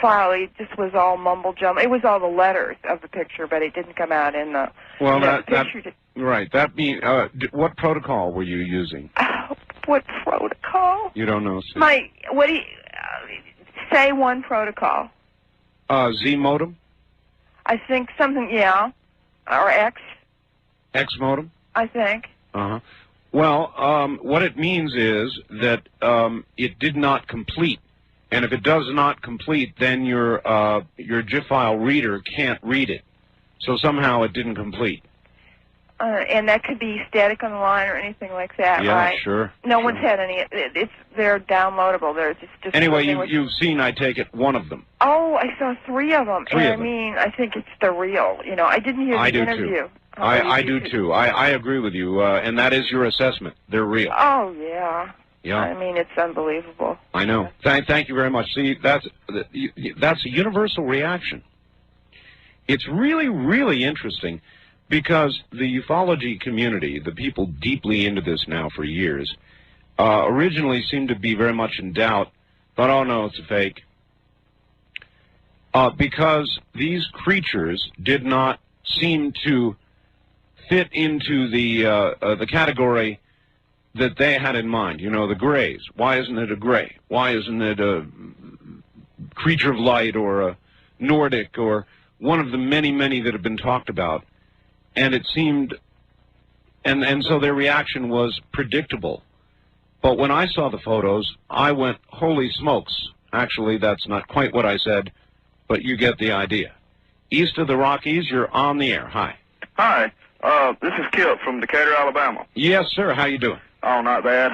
file. It just was all mumble jumble. It was all the letters of the picture, but it didn't come out in the, well, the picture. Right. That means, what protocol were you using? What protocol? You don't know, Sue. What do you, say one protocol. Z modem? I think something, yeah. Or X. X modem? I think. Uh-huh. Well, what it means is that it did not complete. And if it does not complete, then your GIF file reader can't read it. So somehow it didn't complete. And that could be static on the line or anything like that, right? Yeah, sure. No one's had any. They're downloadable. They're just anyway, you've seen, I take it, one of them. Oh, I saw 3 of them. Three and of them. I mean, I think it's the real. You know, I didn't hear the interview. Too. I do too. I agree with you, and that is your assessment. They're real. Oh yeah. Yeah. I mean, it's unbelievable. I know. Thank you very much. See, that's a universal reaction. It's really, really interesting, because the ufology community, the people deeply into this now for years, originally seemed to be very much in doubt, thought, oh no, it's a fake. Because these creatures did not seem to fit into the category that they had in mind. You know, the grays. Why isn't it a gray? Why isn't it a creature of light or a Nordic or one of the many, many that have been talked about? And it seemed, and so their reaction was predictable. But when I saw the photos, I went, holy smokes. Actually, that's not quite what I said, but you get the idea. East of the Rockies, you're on the air. Hi. Hi. This is Kip from Decatur, Alabama. Yes, sir. How you doing? Oh, not bad.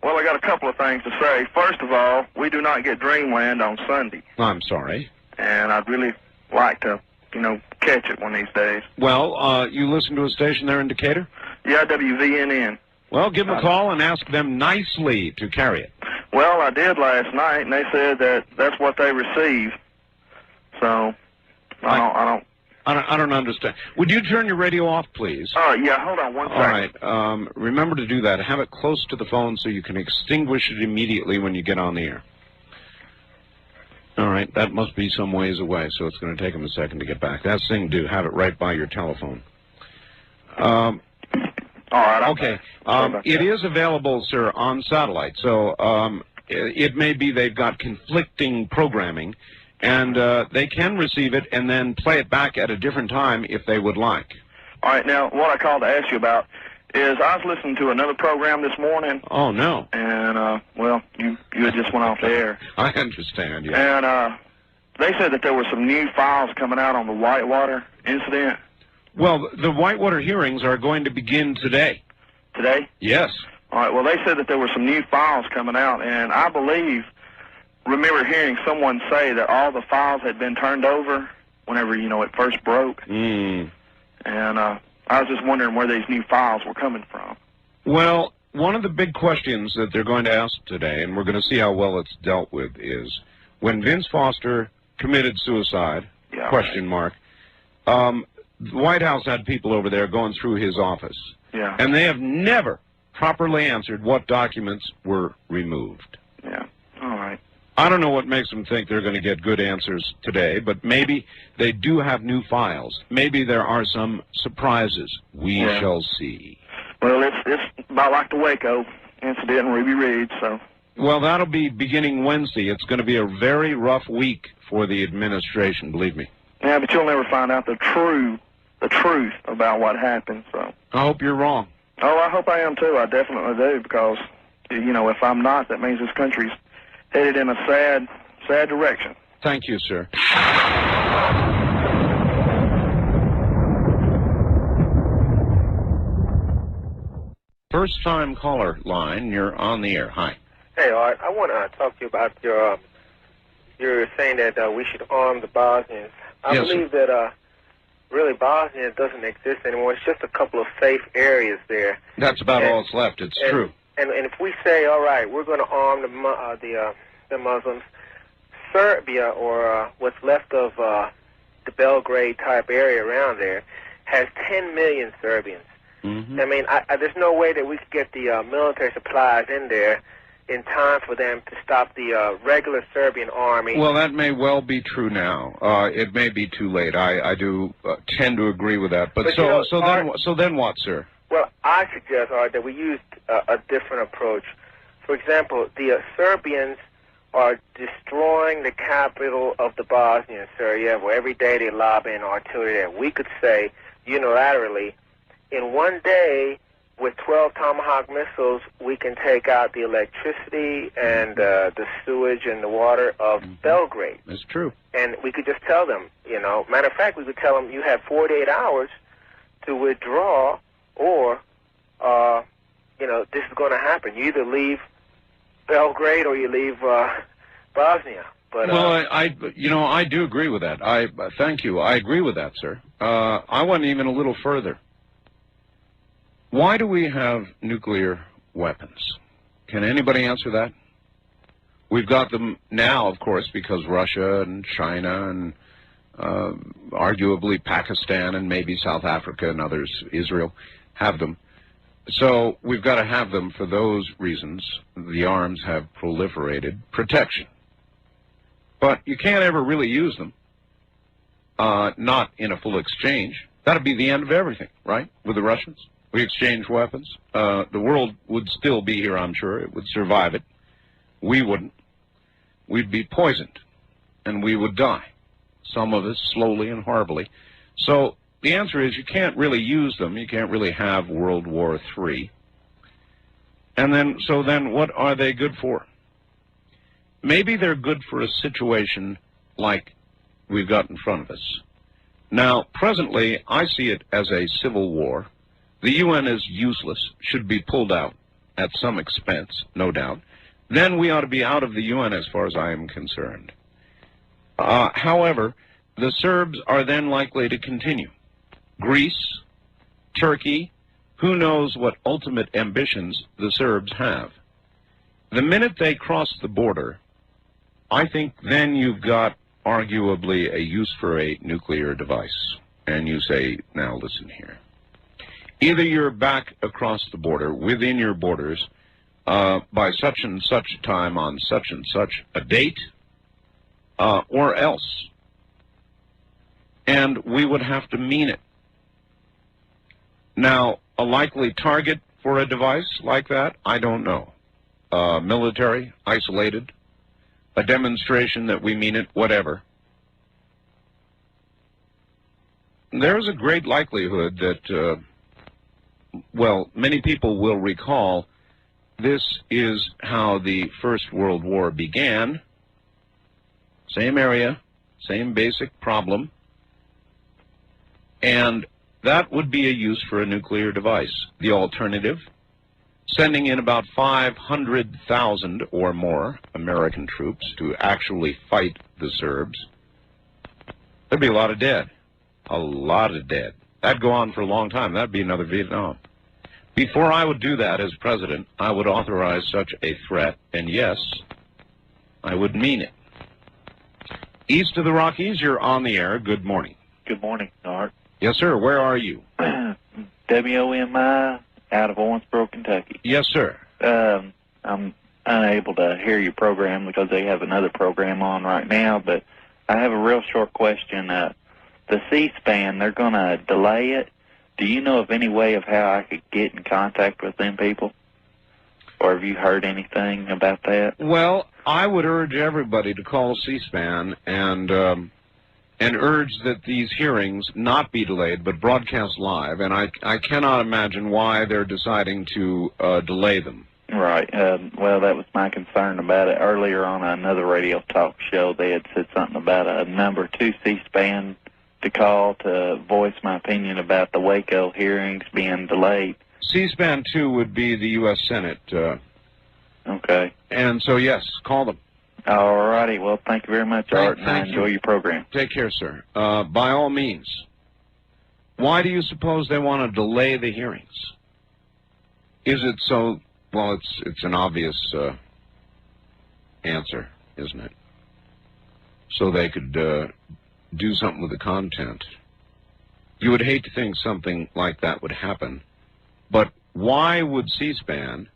Well, I got a couple of things to say. First of all, we do not get Dreamland on Sunday. I'm sorry. And I'd really like to, you know, catch it one of these days. Well, you listen to a station there in Decatur? Yeah, WVNN. Well, give them a call and ask them nicely to carry it. Well, I did last night, and they said that that's what they receive. So, I don't understand. Would you turn your radio off, please? Yeah, hold on one second. All right. Remember to do that. Have it close to the phone so you can extinguish it immediately when you get on the air. All right. That must be some ways away, so it's going to take them a second to get back. That's the thing to do. Have it right by your telephone. All right. Okay. It is available, sir, on satellite. So it may be they've got conflicting programming, and they can receive it and then play it back at a different time if they would like. All right. Now, what I called to ask you about is I was listening to another program this morning. Oh, no. And, well, you had just went off the air. I understand, yeah. And They said that there were some new files coming out on the Whitewater incident. Well, the Whitewater hearings are going to begin today. Today? Yes. All right, well, they said that there were some new files coming out, and I remember hearing someone say that all the files had been turned over whenever, it first broke. Mm. And I was just wondering where these new files were coming from. Well, one of the big questions that they're going to ask today, and we're going to see how well it's dealt with, is when Vince Foster committed suicide, question mark, the White House had people over there going through his office. Yeah. And they have never properly answered what documents were removed. Yeah. All right. I don't know what makes them think they're going to get good answers today, but maybe they do have new files. Maybe there are some surprises. We shall see. Well, it's about like the Waco incident in Ruby Ridge, so. Well, that'll be beginning Wednesday. It's going to be a very rough week for the administration, believe me. Yeah, but you'll never find out the truth about what happened, so. I hope you're wrong. Oh, I hope I am too. I definitely do, because, if I'm not, that means this country's headed in a sad direction. Thank you, sir. First-time caller line, you're on the air. Hi. Hey, Art. I want to talk to you about you're saying that we should arm the Bosnians. I believe that really Bosnia doesn't exist anymore. It's just a couple of safe areas there. That's about all that's left. It's true. And if we say, all right, we're going to arm the Muslims, Serbia or what's left of the Belgrade type area around there has 10 million Serbians. Mm-hmm. I mean, there's no way that we could get the military supplies in there in time for them to stop the regular Serbian army. Well, that may well be true now. It may be too late. I do tend to agree with that. But so then what, sir? Well, I suggest, Art, that we use a different approach. For example, the Serbians are destroying the capital of the Bosnian Sarajevo. Every day they're lobbing artillery there. We could say unilaterally, in one day, with 12 Tomahawk missiles, we can take out the electricity and the sewage and the water of Belgrade. That's true. And we could just tell them, matter of fact, we could tell them you have 48 hours to withdraw or, this is going to happen. You either leave Belgrade or you leave Bosnia. But, well, I do agree with that. Thank you. I agree with that, sir. I went even a little further. Why do we have nuclear weapons? Can anybody answer that? We've got them now, of course, because Russia and China and arguably Pakistan and maybe South Africa and others, Israel, have them. So we've got to have them for those reasons. The arms have proliferated protection. But you can't ever really use them, not in a full exchange. That would be the end of everything, right, with the Russians? We exchange weapons. The world would still be here, I'm sure. It would survive it. We wouldn't. We'd be poisoned, and we would die, some of us slowly and horribly. So the answer is you can't really use them. You can't really have World War III. And then what are they good for? Maybe they're good for a situation like we've got in front of us. Now, presently, I see it as a civil war. The UN is useless, should be pulled out at some expense, no doubt. Then we ought to be out of the UN as far as I am concerned. However, the Serbs are then likely to continue. Greece, Turkey, who knows what ultimate ambitions the Serbs have. The minute they cross the border, I think then you've got arguably a use for a nuclear device. And you say, now listen here. Either you're back across the border, within your borders, by such and such a time on such and such a date, or else. And we would have to mean it. Now, a likely target for a device like that, I don't know. Military, isolated, a demonstration that we mean it, whatever. There's a great likelihood that, well, many people will recall this is how the First World War began. Same area, Same basic problem. And that would be a use for a nuclear device. The alternative, sending in about 500,000 or more American troops to actually fight the Serbs. There'd be a lot of dead. A lot of dead. That'd go on for a long time. That'd be another Vietnam. Before I would do that as president, I would authorize such a threat, and yes, I would mean it. East of the Rockies, you're on the air. Good morning. Good morning, Art. Yes, sir. Where are you? WMI, out of Owensboro, Kentucky. Yes, sir. I'm unable to hear your program because they have another program on right now, but I have a real short question. The C-SPAN, they're going to delay it. Do you know of any way of how I could get in contact with them people? Or have you heard anything about that? Well, I would urge everybody to call C-SPAN and urge that these hearings not be delayed but broadcast live. And I cannot imagine why they're deciding to delay them. Right. Well, that was my concern about it. Earlier on another radio talk show, they had said something about a number 2 C-SPAN to call to voice my opinion about the Waco hearings being delayed. C-SPAN 2 would be the U.S. Senate. Okay. And so, yes, call them. All righty. Well, thank you very much, Art, and I enjoy your program. Take care, sir. By all means. Why do you suppose they want to delay the hearings? Is it so... Well, it's an obvious answer, isn't it? So they could do something with the content. You would hate to think something like that would happen. But why would C-SPAN,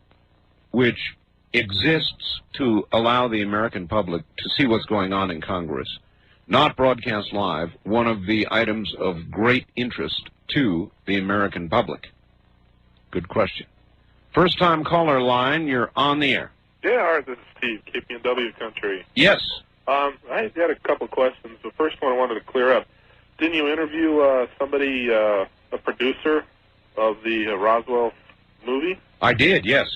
which exists to allow the American public to see what's going on in Congress, not broadcast live one of the items of great interest to the American public? Good question. First-time caller line, you're on the air. Yeah, Art, this is Steve, KPNW Country. Yes. I had a couple questions. The first one I wanted to clear up. Didn't you interview somebody, a producer of the Roswell movie? I did, yes.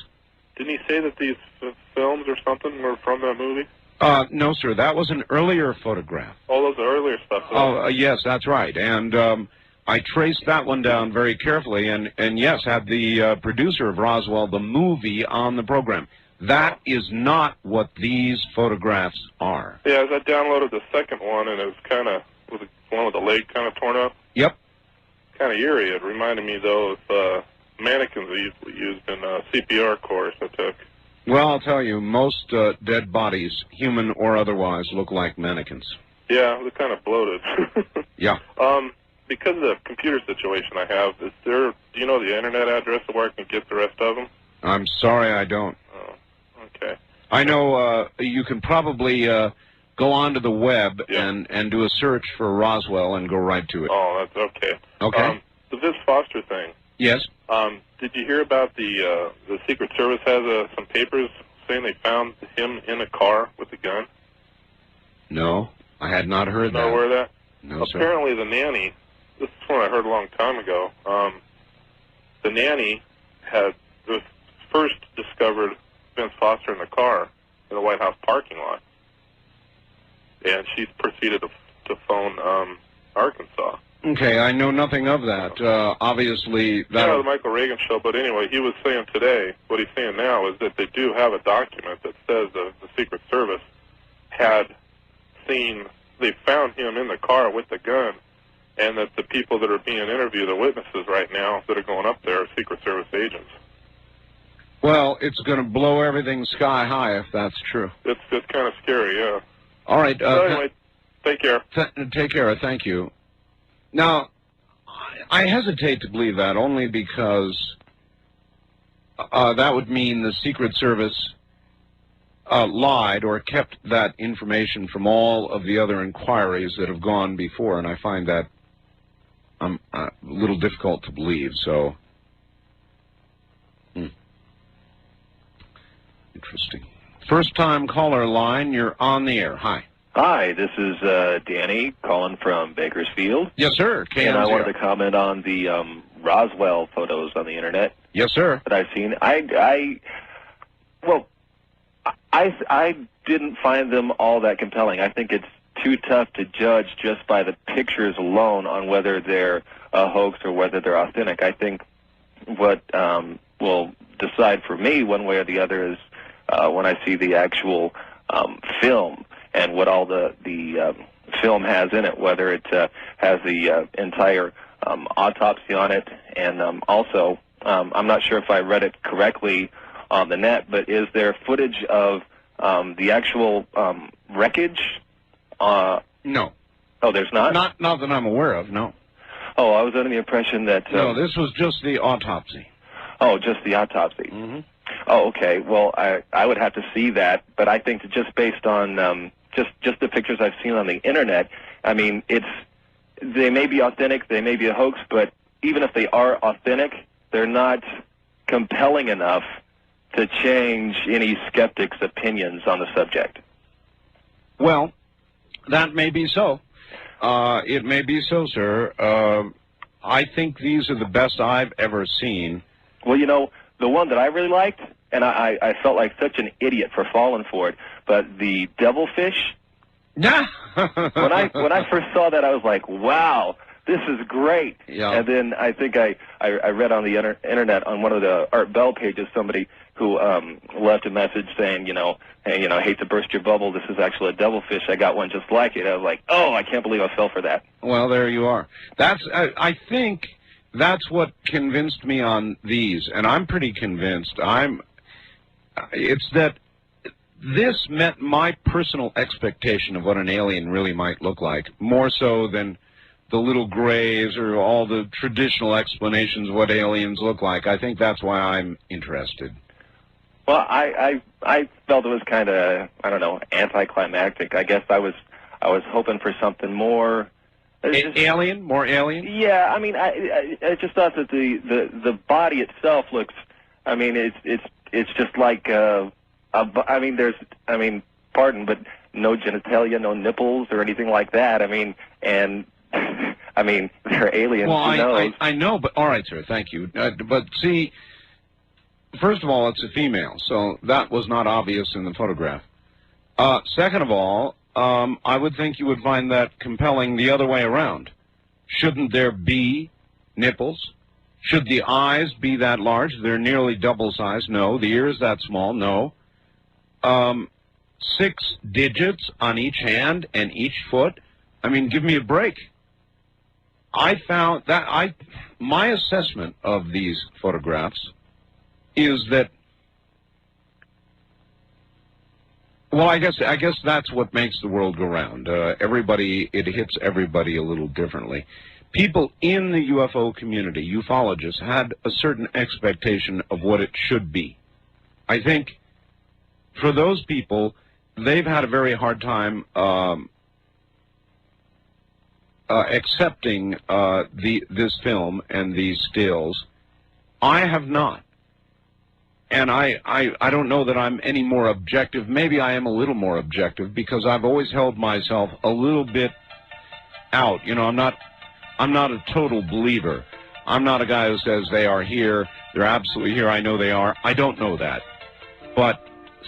Didn't he say that these films or something were from that movie? No, sir. That was an earlier photograph. Oh, those are earlier stuff. Oh, yes, that's right. And I traced that one down very carefully and yes, had the producer of Roswell, the movie, on the program. That is not what these photographs are. Yeah, as I downloaded the second one, and it was kind of, was the one with the leg kind of torn up? Yep. Kind of eerie. It reminded me, though, of mannequins I usually used in a CPR course I took. Well, I'll tell you, most dead bodies, human or otherwise, look like mannequins. Yeah, they're kind of bloated. Yeah. Because of the computer situation I have, do you know the internet address where I can get the rest of them? I'm sorry, I don't. Oh, okay. I know you can probably go onto the web and do a search for Roswell and go right to it. Oh, that's okay. Okay. The Vince Foster thing. Yes. Did you hear about the Secret Service has some papers saying they found him in a car with a gun? No, I had not heard that. Not aware of that? No, sir. Apparently the nanny, this is one I heard a long time ago, the nanny was first discovered Vince Foster in the car in the White House parking lot. And she proceeded to phone Arkansas. Okay, I know nothing of that. Obviously, that... Yeah, the Michael Reagan show, but anyway, he was saying today, what he's saying now is that they do have a document that says the Secret Service had seen, they found him in the car with the gun, and that the people that are being interviewed, the witnesses right now that are going up there, are Secret Service agents. Well, it's going to blow everything sky high if that's true. It's kind of scary, yeah. All right. So anyway, take care. Take care. Thank you. Now, I hesitate to believe that only because that would mean the Secret Service lied or kept that information from all of the other inquiries that have gone before, and I find that a little difficult to believe, so... Interesting. First-time caller line, you're on the air. Hi. Hi, this is Danny calling from Bakersfield. Yes, sir. KMZR. And I wanted to comment on the Roswell photos on the internet. Yes, sir. That I've seen. I didn't find them all that compelling. I think it's too tough to judge just by the pictures alone on whether they're a hoax or whether they're authentic. I think what will decide for me one way or the other is when I see the actual film and what all the film has in it, whether it has the entire autopsy on it, and also I'm not sure if I read it correctly on the net, but is there footage of the actual wreckage? No. Oh, there's not? Not that I'm aware of, no. Oh, I was under the impression that... no, this was just the autopsy. Oh, just the autopsy. Mm-hmm. Oh, okay. Well, I would have to see that, but I think that just based on just the pictures I've seen on the internet, I mean, they may be authentic, they may be a hoax, but even if they are authentic, they're not compelling enough to change any skeptic's opinions on the subject. Well, that may be so. It may be so, sir. I think these are the best I've ever seen. Well, you know, the one that I really liked, and I felt like such an idiot for falling for it, but the devilfish. when I first saw that, I was like, wow, this is great. Yeah. And then I think I read on the internet on one of the Art Bell pages somebody who left a message saying, hey, hate to burst your bubble, this is actually a devilfish. I got one just like it. I was like, oh, I can't believe I fell for that. Well, there you are. I think that's what convinced me on these, and I'm pretty convinced. It's that this met my personal expectation of what an alien really might look like, more so than the little grays or all the traditional explanations of what aliens look like. I think that's why I'm interested. Well, I felt it was kind of, I don't know, anticlimactic. I guess I was hoping for something more. Alien? More alien? Yeah, I mean, I just thought that the body itself looks. I mean, it's just like pardon, but no genitalia, no nipples or anything like that. I mean, and I mean, they're aliens. Well, who knows? I know, but all right, sir, thank you. But see, first of all, it's a female, so that was not obvious in the photograph. Second of all, I would think you would find that compelling the other way around. Shouldn't there be nipples? Should the eyes be that large? They're nearly double size. No. The ears that small. No. 6 digits on each hand and each foot. I mean, give me a break. I found that my assessment of these photographs is that, well, I guess that's what makes the world go round. It hits everybody a little differently. People in the UFO community, ufologists, had a certain expectation of what it should be. I think for those people, they've had a very hard time accepting this film and these stills. I have not. And I don't know that I'm any more objective. Maybe I am a little more objective because I've always held myself a little bit out. I'm not a total believer. I'm not a guy who says they are here, they're absolutely here, I know they are. I don't know that. But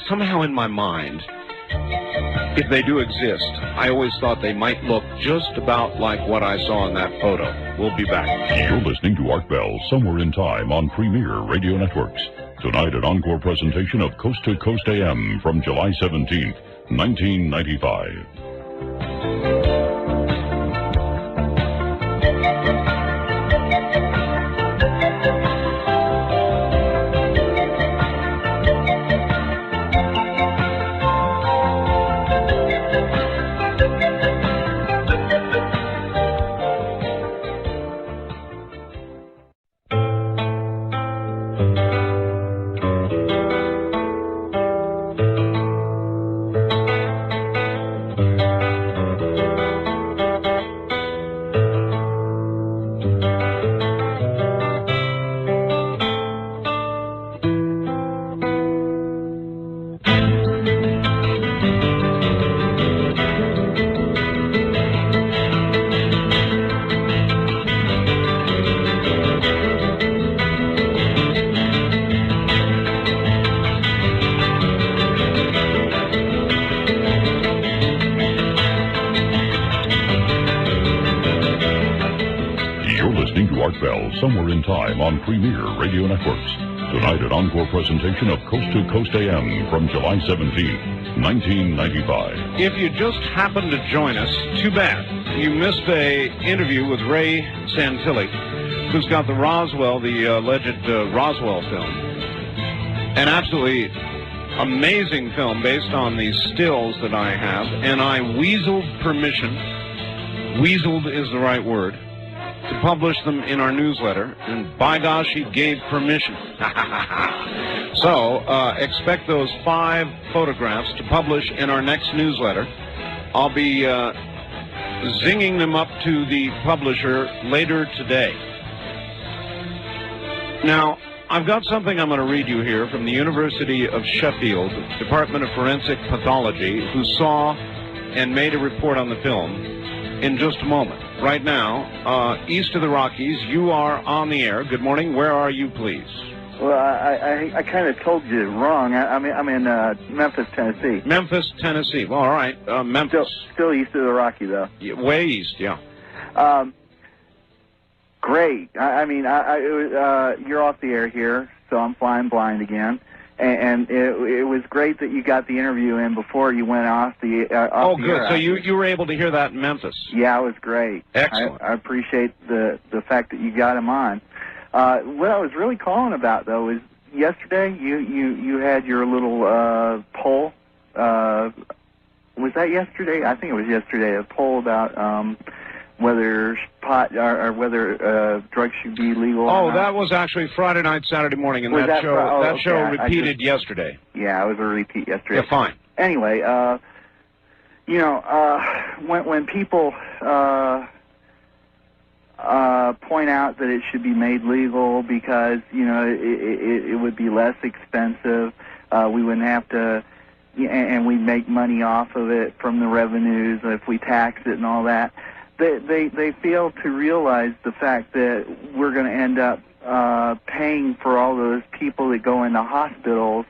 somehow in my mind, if they do exist, I always thought they might look just about like what I saw in that photo. We'll be back. You're listening to Art Bell, Somewhere in Time on Premier Radio Networks. Tonight, an encore presentation of Coast to Coast AM from July 17th, 1995. Art Bell Somewhere in Time on Premier Radio Networks. Tonight, an encore presentation of Coast to Coast AM from July 17th, 1995. If you just happened to join us, too bad. You missed a interview with Ray Santilly, who's got the Roswell, the alleged Roswell film. An absolutely amazing film based on these stills that I have, and I weaseled permission, weaseled is the right word, to publish them in our newsletter, and by gosh, he gave permission. So, expect those 5 photographs to publish in our next newsletter. I'll be zinging them up to the publisher later today. Now, I've got something I'm going to read you here from the University of Sheffield, Department of Forensic Pathology, who saw and made a report on the film in just a moment. Right now, east of the Rockies, you are on the air. Good morning. Where are you, please? Well, I kind of told you wrong. I'm in Memphis, Tennessee. Memphis, Tennessee. Well, all right. Memphis. Still east of the Rocky, though. Yeah, way east, yeah. Great. You're off the air here, so I'm flying blind again. And it was great that you got the interview in before you went off the Oh, the good. air. So you were able to hear that in Memphis. Yeah, it was great. Excellent. I appreciate the fact that you got him on. What I was really calling about, though, is yesterday you had your little poll. Was that yesterday? I think it was yesterday. A poll about whether pot or whether drugs should be legal. Oh, or not. that was actually Friday night, Saturday morning, and Was that show okay. show repeated yesterday. Yeah, it was a repeat yesterday. Yeah, fine. Anyway, when people point out that it should be made legal because it would be less expensive, we wouldn't have to, and we make money off of it from the revenues if we tax it and all that. They fail to realize the fact that we're going to end up paying for all those people that go into hospitals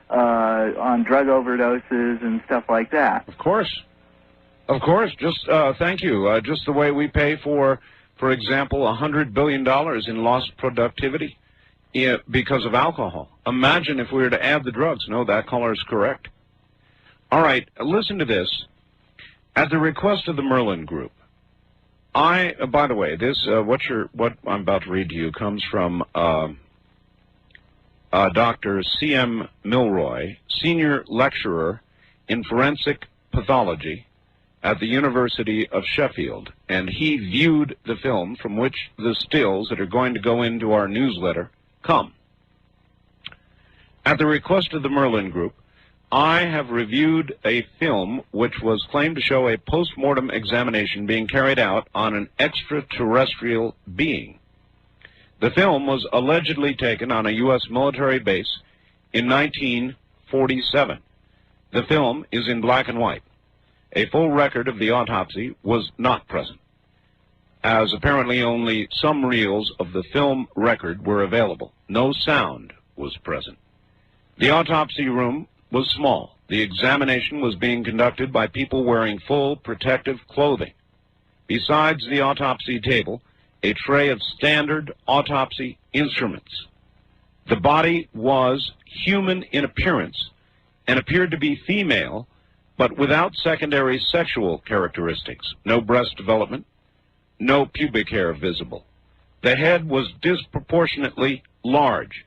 on drug overdoses and stuff like that. Of course. Just thank you. Just the way we pay for example, $100 billion in lost productivity because of alcohol. Imagine if we were to add the drugs. No, that caller is correct. All right, listen to this. At the request of the Merlin Group, by the way, this what I'm about to read to you comes from Dr. C.M. Milroy, senior lecturer in forensic pathology at the University of Sheffield, and he viewed the film from which the stills that are going to go into our newsletter come. At the request of the Merlin Group, I have reviewed a film which was claimed to show a post-mortem examination being carried out on an extraterrestrial being. The film was allegedly taken on a U.S. military base in 1947. The film is in black and white. A full record of the autopsy was not present, as apparently only some reels of the film record were available. No sound was present. The autopsy room was small. The examination was being conducted by people wearing full protective clothing. Besides the autopsy table, a tray of standard autopsy instruments. The body was human in appearance and appeared to be female, but without secondary sexual characteristics. No breast development, no pubic hair visible. The head was disproportionately large.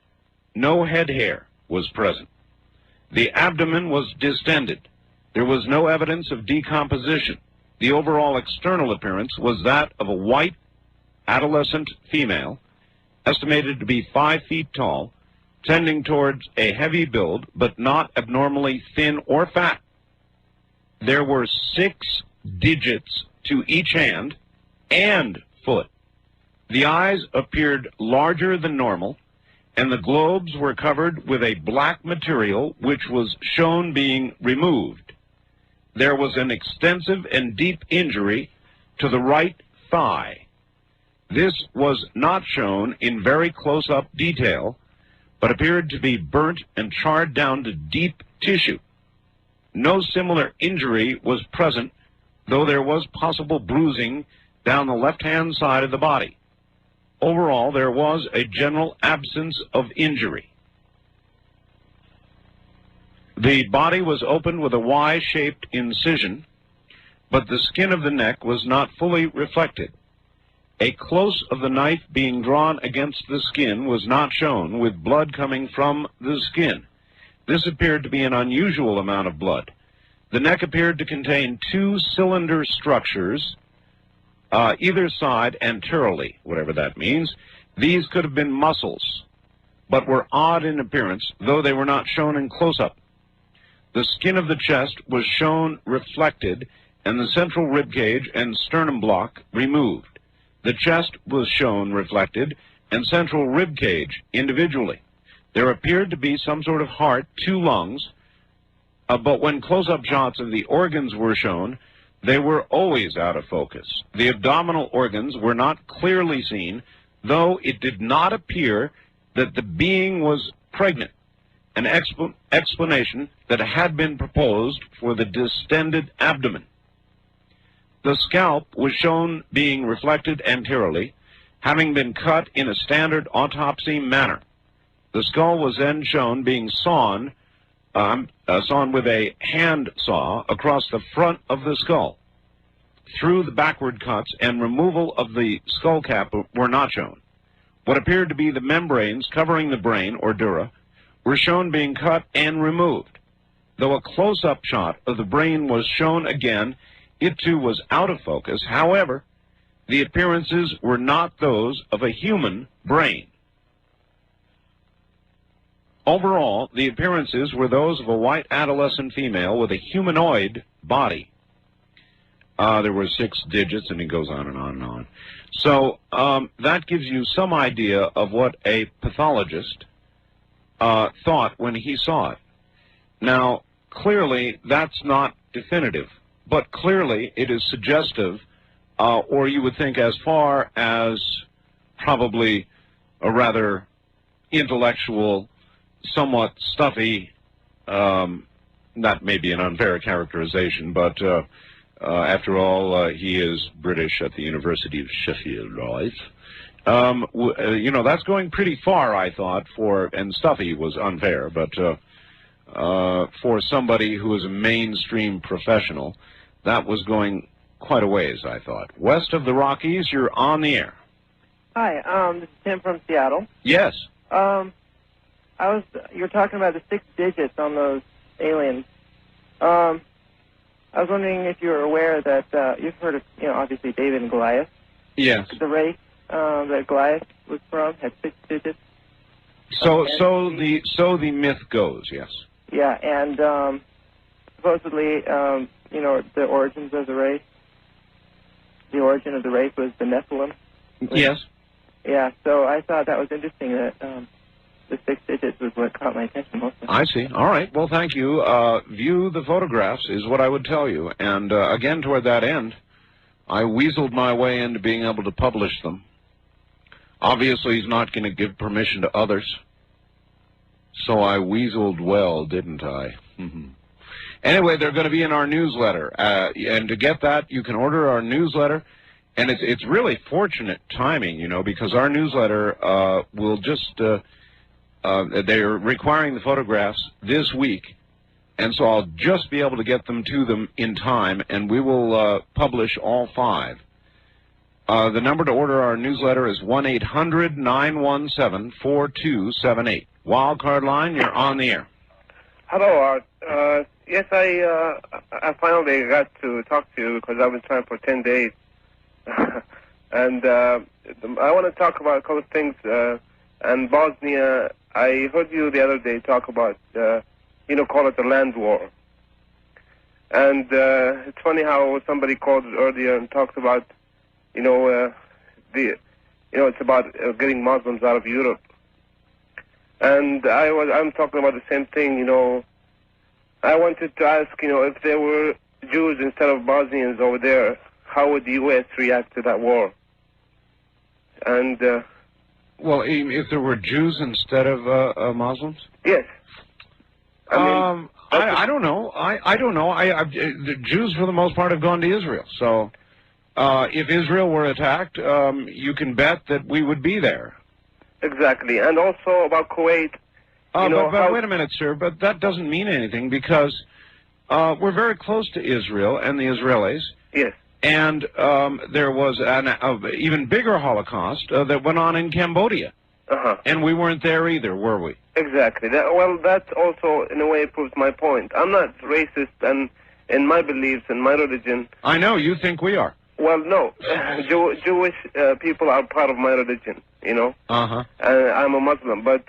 No head hair was present. The abdomen was distended. There was no evidence of decomposition. The overall external appearance was that of a white, adolescent female, estimated to be 5 feet tall, tending towards a heavy build, but not abnormally thin or fat. There were 6 digits to each hand and foot. The eyes appeared larger than normal, and the globes were covered with a black material which was shown being removed. There was an extensive and deep injury to the right thigh. This was not shown in very close-up detail, but appeared to be burnt and charred down to deep tissue. No similar injury was present, though there was possible bruising down the left-hand side of the body. overall, there was a general absence of injury. The body was opened with a Y-shaped incision, but the skin of the neck was not fully reflected. A close of the knife being drawn against the skin was not shown, with blood coming from the skin. This appeared to be an unusual amount of blood. The neck appeared to contain 2 cylinder structures, either side anteriorly, whatever that means. These could have been muscles, but were odd in appearance, though they were not shown in close-up. The skin of the chest was shown reflected, and the central rib cage and sternum block removed. The chest was shown reflected, and central rib cage individually. There appeared to be some sort of heart, 2 lungs, but when close-up shots of the organs were shown, they were always out of focus. The abdominal organs were not clearly seen, though it did not appear that the being was pregnant, an explanation that had been proposed for the distended abdomen. The scalp was shown being reflected anteriorly, having been cut in a standard autopsy manner. The skull was then shown being sawn with a hand saw across the front of the skull. Through the backward cuts and removal of the skull cap were not shown. What appeared to be the membranes covering the brain, or dura, were shown being cut and removed. Though a close-up shot of the brain was shown again, it too was out of focus. However, the appearances were not those of a human brain. Overall, the appearances were those of a white adolescent female with a humanoid body. There were 6 digits, and it goes on and on and on. So that gives you some idea of what a pathologist thought when he saw it. Now, clearly, that's not definitive, but clearly it is suggestive, or you would think as far as probably a rather intellectual, somewhat stuffy, that may be an unfair characterization, but after all, he is British at the University of Sheffield, right? You know, that's going pretty far, I thought, and stuffy was unfair, but for somebody who is a mainstream professional, that was going quite a ways, I thought. West of the Rockies, you're on the air. Hi, this is Tim from Seattle. Yes. You're talking about the 6 digits on those aliens. I was wondering if you were aware that you've heard of, obviously David and Goliath. Yes. The race that Goliath was from had 6 digits. So the myth goes, yes. Yeah, and supposedly, the origins of the race. The origin of the race was the Nephilim. Yes. Yeah, so I thought that was interesting that the 6 digits was what caught my attention mostly. I see. All right. Well, thank you. View the photographs is what I would tell you. And again, toward that end, I weaseled my way into being able to publish them. Obviously, he's not going to give permission to others. So I weaseled well, didn't I? Anyway, they're going to be in our newsletter. And to get that, you can order our newsletter. And it's really fortunate timing, because our newsletter will just... they're requiring the photographs this week, and so I'll just be able to get them to them in time, and we will publish all 5. The number to order our newsletter is 1-800-917-4278. Wildcard line, you're on the air. Hello, Art. Yes, I finally got to talk to you because I've been trying for 10 days. And I want to talk about a couple of things. And Bosnia, I heard you the other day talk about, call it the land war. And it's funny how somebody called earlier and talked about, it's about getting Muslims out of Europe. And I'm talking about the same thing, I wanted to ask, if there were Jews instead of Bosnians over there, how would the U.S. react to that war? And... well, if there were Jews instead of Muslims? Yes. I don't know. I don't know. The Jews, for the most part, have gone to Israel. So If Israel were attacked, you can bet that we would be there. Exactly. And also about Kuwait. But wait a minute, sir. But that doesn't mean anything because we're very close to Israel and the Israelis. Yes. And there was an even bigger Holocaust that went on in Cambodia. Uh-huh. And we weren't there either, were we? Exactly. That also, in a way, proves my point. I'm not racist, and in my beliefs and my religion... I know. You think we are. Well, no. Jewish people are part of my religion, you know? Uh-huh. I'm a Muslim, but...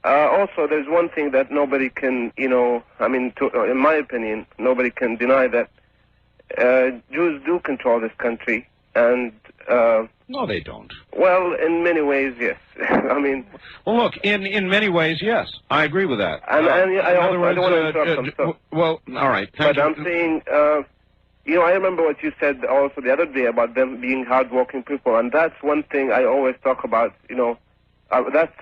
also, there's one thing that nobody can, in my opinion, nobody can deny that Jews do control this country, and... no, they don't. Well, in many ways, yes. Well, look, in many ways, yes. I agree with that. And I don't want to interrupt them. Well, all right. But I'm saying, I remember what you said also the other day about them being hardworking people, and that's one thing I always talk about, That's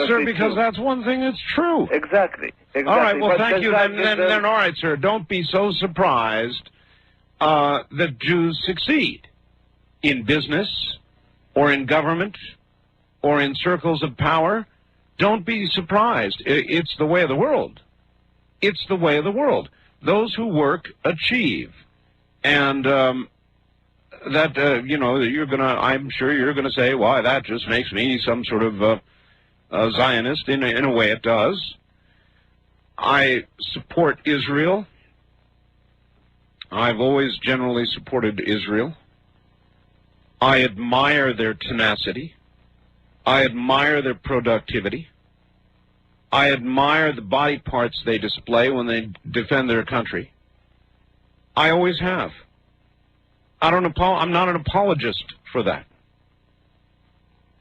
sir, because that's one thing that's true. Exactly. All right, well, thank you. Then, all right, sir, don't be so surprised that Jews succeed in business or in government or in circles of power. Don't be surprised. It's the way of the world. It's the way of the world. Those who work achieve. And I'm sure you're gonna say, why, that just makes me some sort of a Zionist. In a way it does. I support Israel. I've always generally supported Israel. I admire their tenacity. I admire their productivity. I admire the body parts they display when they defend their country. I always have. I'm not an apologist for that.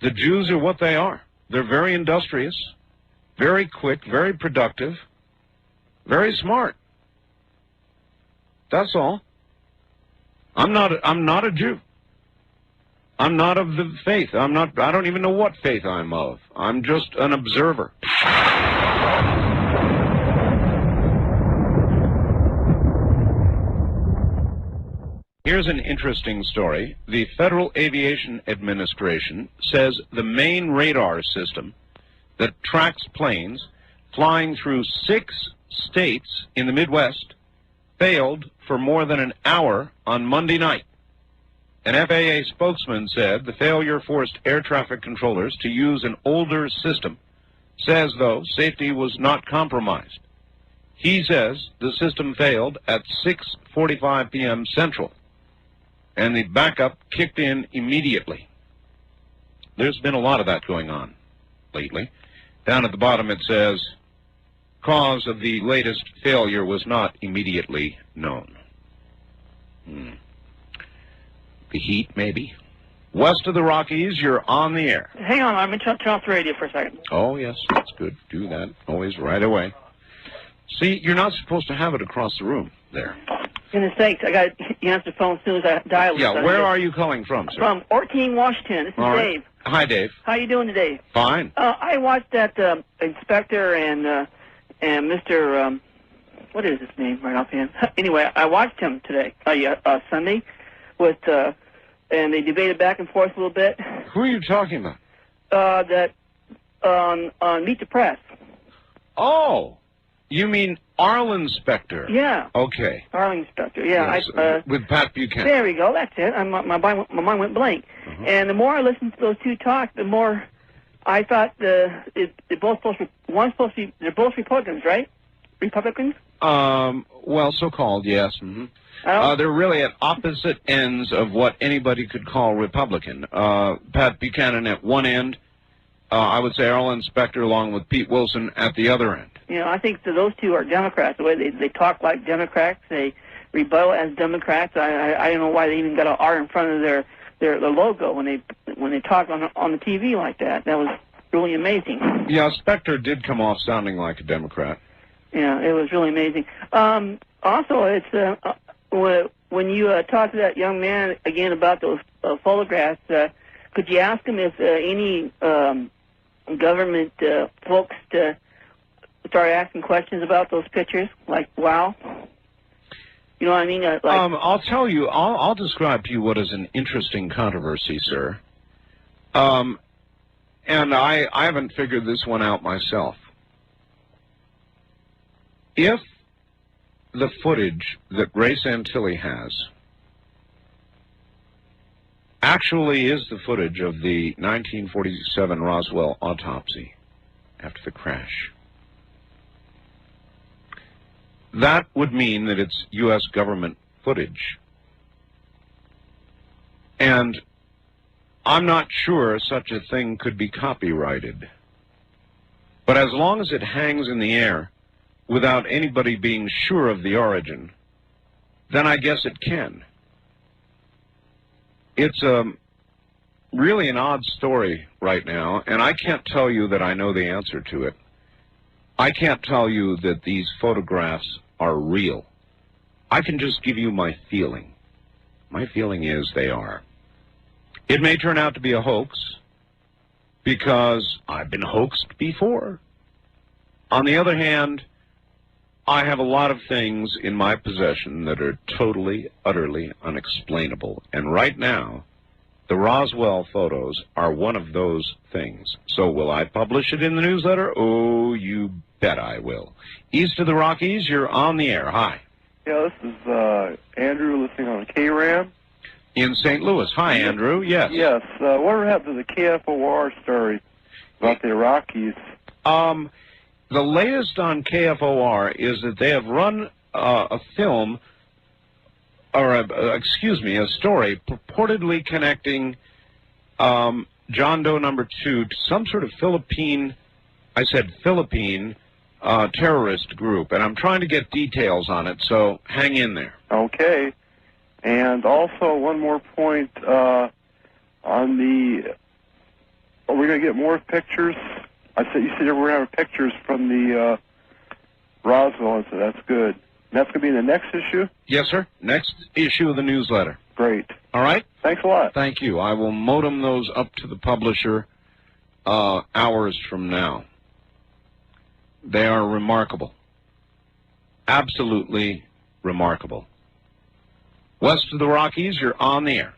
The Jews are what they are. They're very industrious, very quick, very productive, very smart. That's all. I'm not a Jew. I'm not of the faith. I don't even know what faith I'm of. I'm just an observer. Here's an interesting story. The Federal Aviation Administration says the main radar system that tracks planes flying through 6 states in the Midwest failed for more than an hour on Monday night. An FAA spokesman said the failure forced air traffic controllers to use an older system. Says, though, safety was not compromised. He says the system failed at 6:45 p.m. Central, and the backup kicked in immediately. There's been a lot of that going on lately. Down at the bottom it says, cause of the latest failure was not immediately known. The heat, maybe? West of the Rockies, you're on the air. Hang on, I'm going to turn off the radio for a second. Oh, yes, that's good. Do that. Always right away. See, you're not supposed to have it across the room there. Goodness sakes, I got to answer the phone as soon as I dial it. Yeah, where are you calling from, sir? From Orteen, Washington. This is All right. Dave. Hi, Dave. How you doing today? Fine. I watched that inspector and Mr. What is his name right offhand? Anyway, I watched him today, Sunday, with and they debated back and forth a little bit. Who are you talking about? That on Meet the Press. Oh, you mean Arlen Specter? Yeah. Okay. Arlen Specter. Yeah. Yes, with Pat Buchanan. There we go. That's it. My mind went blank. And the more I listened to those two talk, the more I thought they're both Republicans, right? Republicans. Well, so-called, yes. They're really at opposite ends of what anybody could call Republican. Pat Buchanan at one end, I would say Arlen Specter along with Pete Wilson at the other end. You know, I think that those two are Democrats. The way they talk like Democrats, they rebuttal as Democrats. I don't know why they even got an R in front of their logo when they talk on the TV like that. That was really amazing. Yeah, Specter did come off sounding like a Democrat. Yeah, it was really amazing. Also, it's when you talk to that young man again about those photographs, could you ask him if any government folks start asking questions about those pictures? Like, wow. You know what I mean? I'll tell you. I'll describe to you what is an interesting controversy, sir. And I haven't figured this one out myself. If the footage that Ray Santilly has actually is the footage of the 1947 Roswell autopsy after the crash, that would mean that it's U.S. government footage. And I'm not sure such a thing could be copyrighted. But as long as it hangs in the air without anybody being sure of the origin, then I guess it can. It's really an odd story right now, and I can't tell you that I know the answer to it. I can't tell you that these photographs are real. I can just give you my feeling. My feeling is they are. It may turn out to be a hoax, because I've been hoaxed before. On the other hand, I have a lot of things in my possession that are totally, utterly unexplainable. And right now, the Roswell photos are one of those things. So will I publish it in the newsletter? Oh, you bet I will. East of the Rockies, you're on the air. Hi. Yeah, this is Andrew listening on KRAM. In St. Louis. Hi, Andrew. Yes. Yes. Whatever happened to the KFOR story about the Iraqis? The latest on KFOR is that they have run a film, or a story purportedly connecting John Doe number 2 to some sort of Philippine terrorist group, and I'm trying to get details on it, so hang in there. Okay. And also one more point on the, are we going to get more pictures? You said we're going to have pictures from the Roswell, so that's good. That's going to be in the next issue? Yes, sir. Next issue of the newsletter. Great. All right? Thanks a lot. Thank you. I will modem those up to the publisher hours from now. They are remarkable. Absolutely remarkable. West of the Rockies, you're on the air.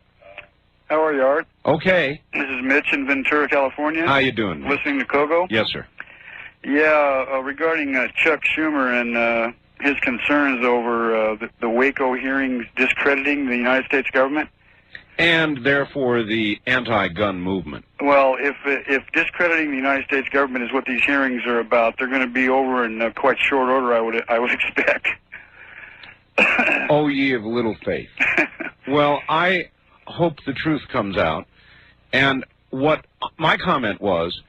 How are you, Art? Okay. This is Mitch in Ventura, California. How you doing? Listening to Kogo? Yes, sir. Yeah, regarding Chuck Schumer and his concerns over the Waco hearings discrediting the United States government. And therefore the anti-gun movement. Well, if discrediting the United States government is what these hearings are about, they're going to be over in quite short order, I would expect. Oh, ye of little faith. Well, I hope the truth comes out. And what my comment was,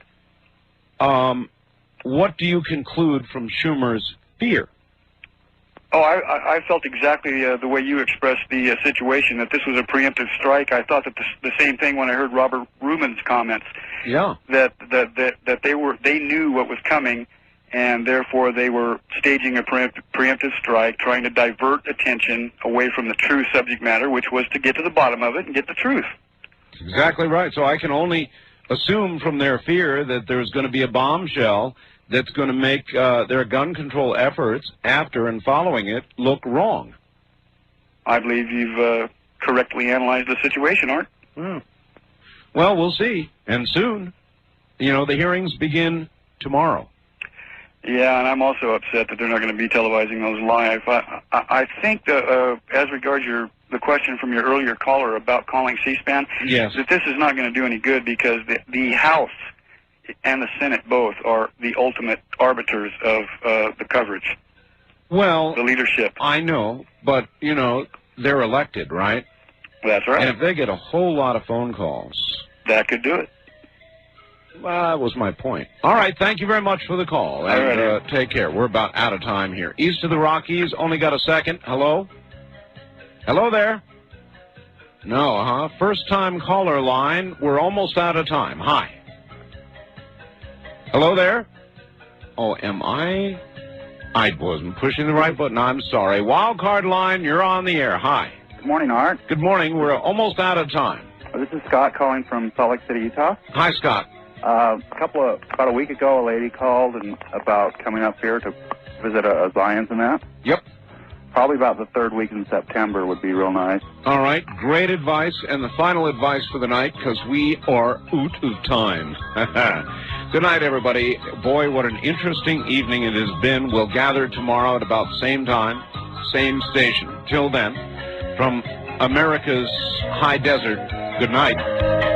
what do you conclude from Schumer's fear? Oh, I felt exactly the way you expressed the situation, that this was a preemptive strike. I thought that the same thing when I heard Robert Rubin's comments. Yeah. That they knew what was coming, and therefore they were staging a preemptive strike, trying to divert attention away from the true subject matter, which was to get to the bottom of it and get the truth. Exactly right. So I can only assume from their fear that there's going to be a bombshell that's going to make their gun control efforts after and following it look wrong. I believe you've correctly analyzed the situation, Art. Well, we'll see. And soon. You know, the hearings begin tomorrow. Yeah, and I'm also upset that they're not going to be televising those live. I think as regards the question from your earlier caller about calling C-SPAN, yes, that this is not going to do any good because the House and the Senate both are the ultimate arbiters of the coverage. Well, the leadership. I know, but, you know, they're elected, right? That's right. And if they get a whole lot of phone calls, that could do it. Well, that was my point. All right, thank you very much for the call. And take care. We're about out of time here. East of the Rockies, only got a second. Hello? Hello there? No, First-time caller line. We're almost out of time. Hi. Hello there? Oh, am I? I wasn't pushing the right button. I'm sorry. Wild card line, you're on the air. Hi. Good morning, Art. Good morning. We're almost out of time. This is Scott calling from Salt Lake City, Utah. Hi, Scott. About a week ago, a lady called about coming up here to visit a Zion's and that. Yep. Probably about the third week in September would be real nice. All right, great advice. And the final advice for the night, because we are out of time. Good night, everybody. Boy, what an interesting evening it has been. We'll gather tomorrow at about the same time, same station. Till then, from America's high desert, good night.